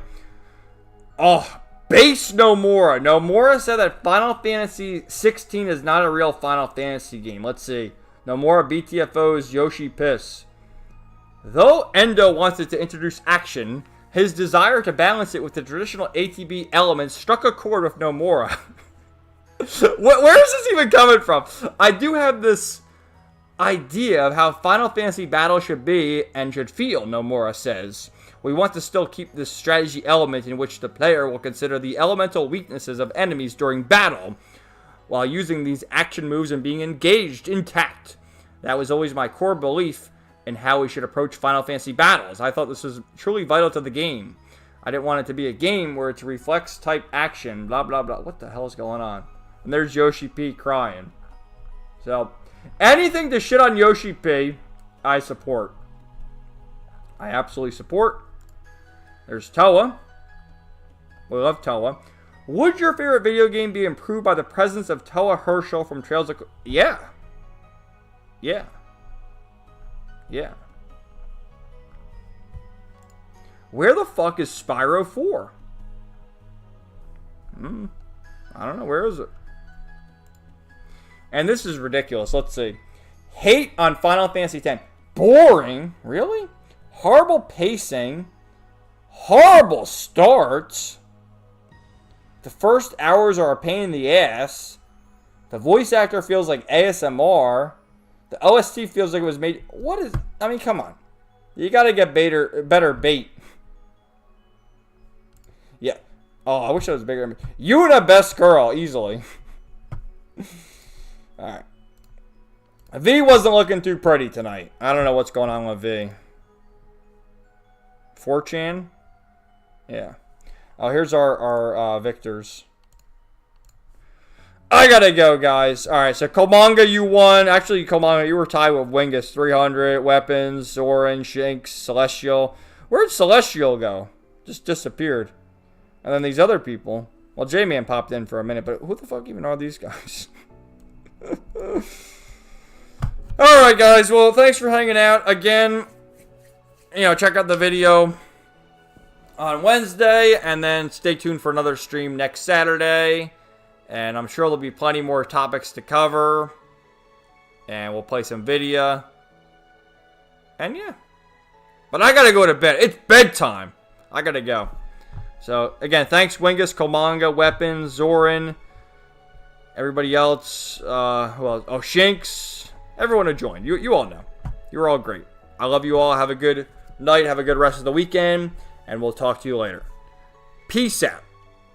Oh, base Nomura. Nomura said that Final Fantasy 16 is not a real Final Fantasy game. Let's see. Nomura BTFO's Yoshi Piss. Though Endo wanted to introduce action, his desire to balance it with the traditional ATB elements struck a chord with Nomura. Where is this even coming from? I do have this idea of how Final Fantasy battle should be and should feel, Nomura says. We want to still keep this strategy element in which the player will consider the elemental weaknesses of enemies during battle, while using these action moves and being engaged intact. That was always my core belief in how we should approach Final Fantasy battles. I thought this was truly vital to the game. I didn't want it to be a game where it's reflex type action, blah blah blah. What the hell is going on? And there's Yoshi P crying. So, anything to shit on Yoshi P, I support. I absolutely support. There's Toa. We love Toa. Would your favorite video game be improved by the presence of Toa Herschel from Trails of... Yeah. Yeah. Yeah. Where the fuck is Spyro 4? I don't know. Where is it? And this is ridiculous. Let's see. Hate on Final Fantasy X. Boring? Really? Horrible pacing. Horrible starts. The first hours are a pain in the ass. The voice actor feels like ASMR. The OST feels like it was made... What is... I mean, come on. You gotta get better bait. Yeah. Oh, I wish I was bigger. Yuna, best girl, easily. Alright. V wasn't looking too pretty tonight. I don't know what's going on with V. 4chan? Yeah. Oh, here's our victors. I gotta go, guys. Alright, so Komanga, you won. Actually, Komanga, you were tied with Wingus. 300, Weapons, Soren, Shanks, Celestial. Where'd Celestial go? Just disappeared. And then these other people. Well, J-Man popped in for a minute, but who the fuck even are these guys? Alright, guys. Well, thanks for hanging out. Again, check out the video on Wednesday, and then stay tuned for another stream next Saturday. And I'm sure there'll be plenty more topics to cover. And we'll play some Vidya. And yeah. But I gotta go to bed. It's bedtime. I gotta go. So, again, thanks Wingus, Komanga, Weapons, Zoran, everybody else. Who else? Oh, Shinx. Everyone who joined. You all know. You're all great. I love you all. Have a good night. Have a good rest of the weekend. And we'll talk to you later. Peace out.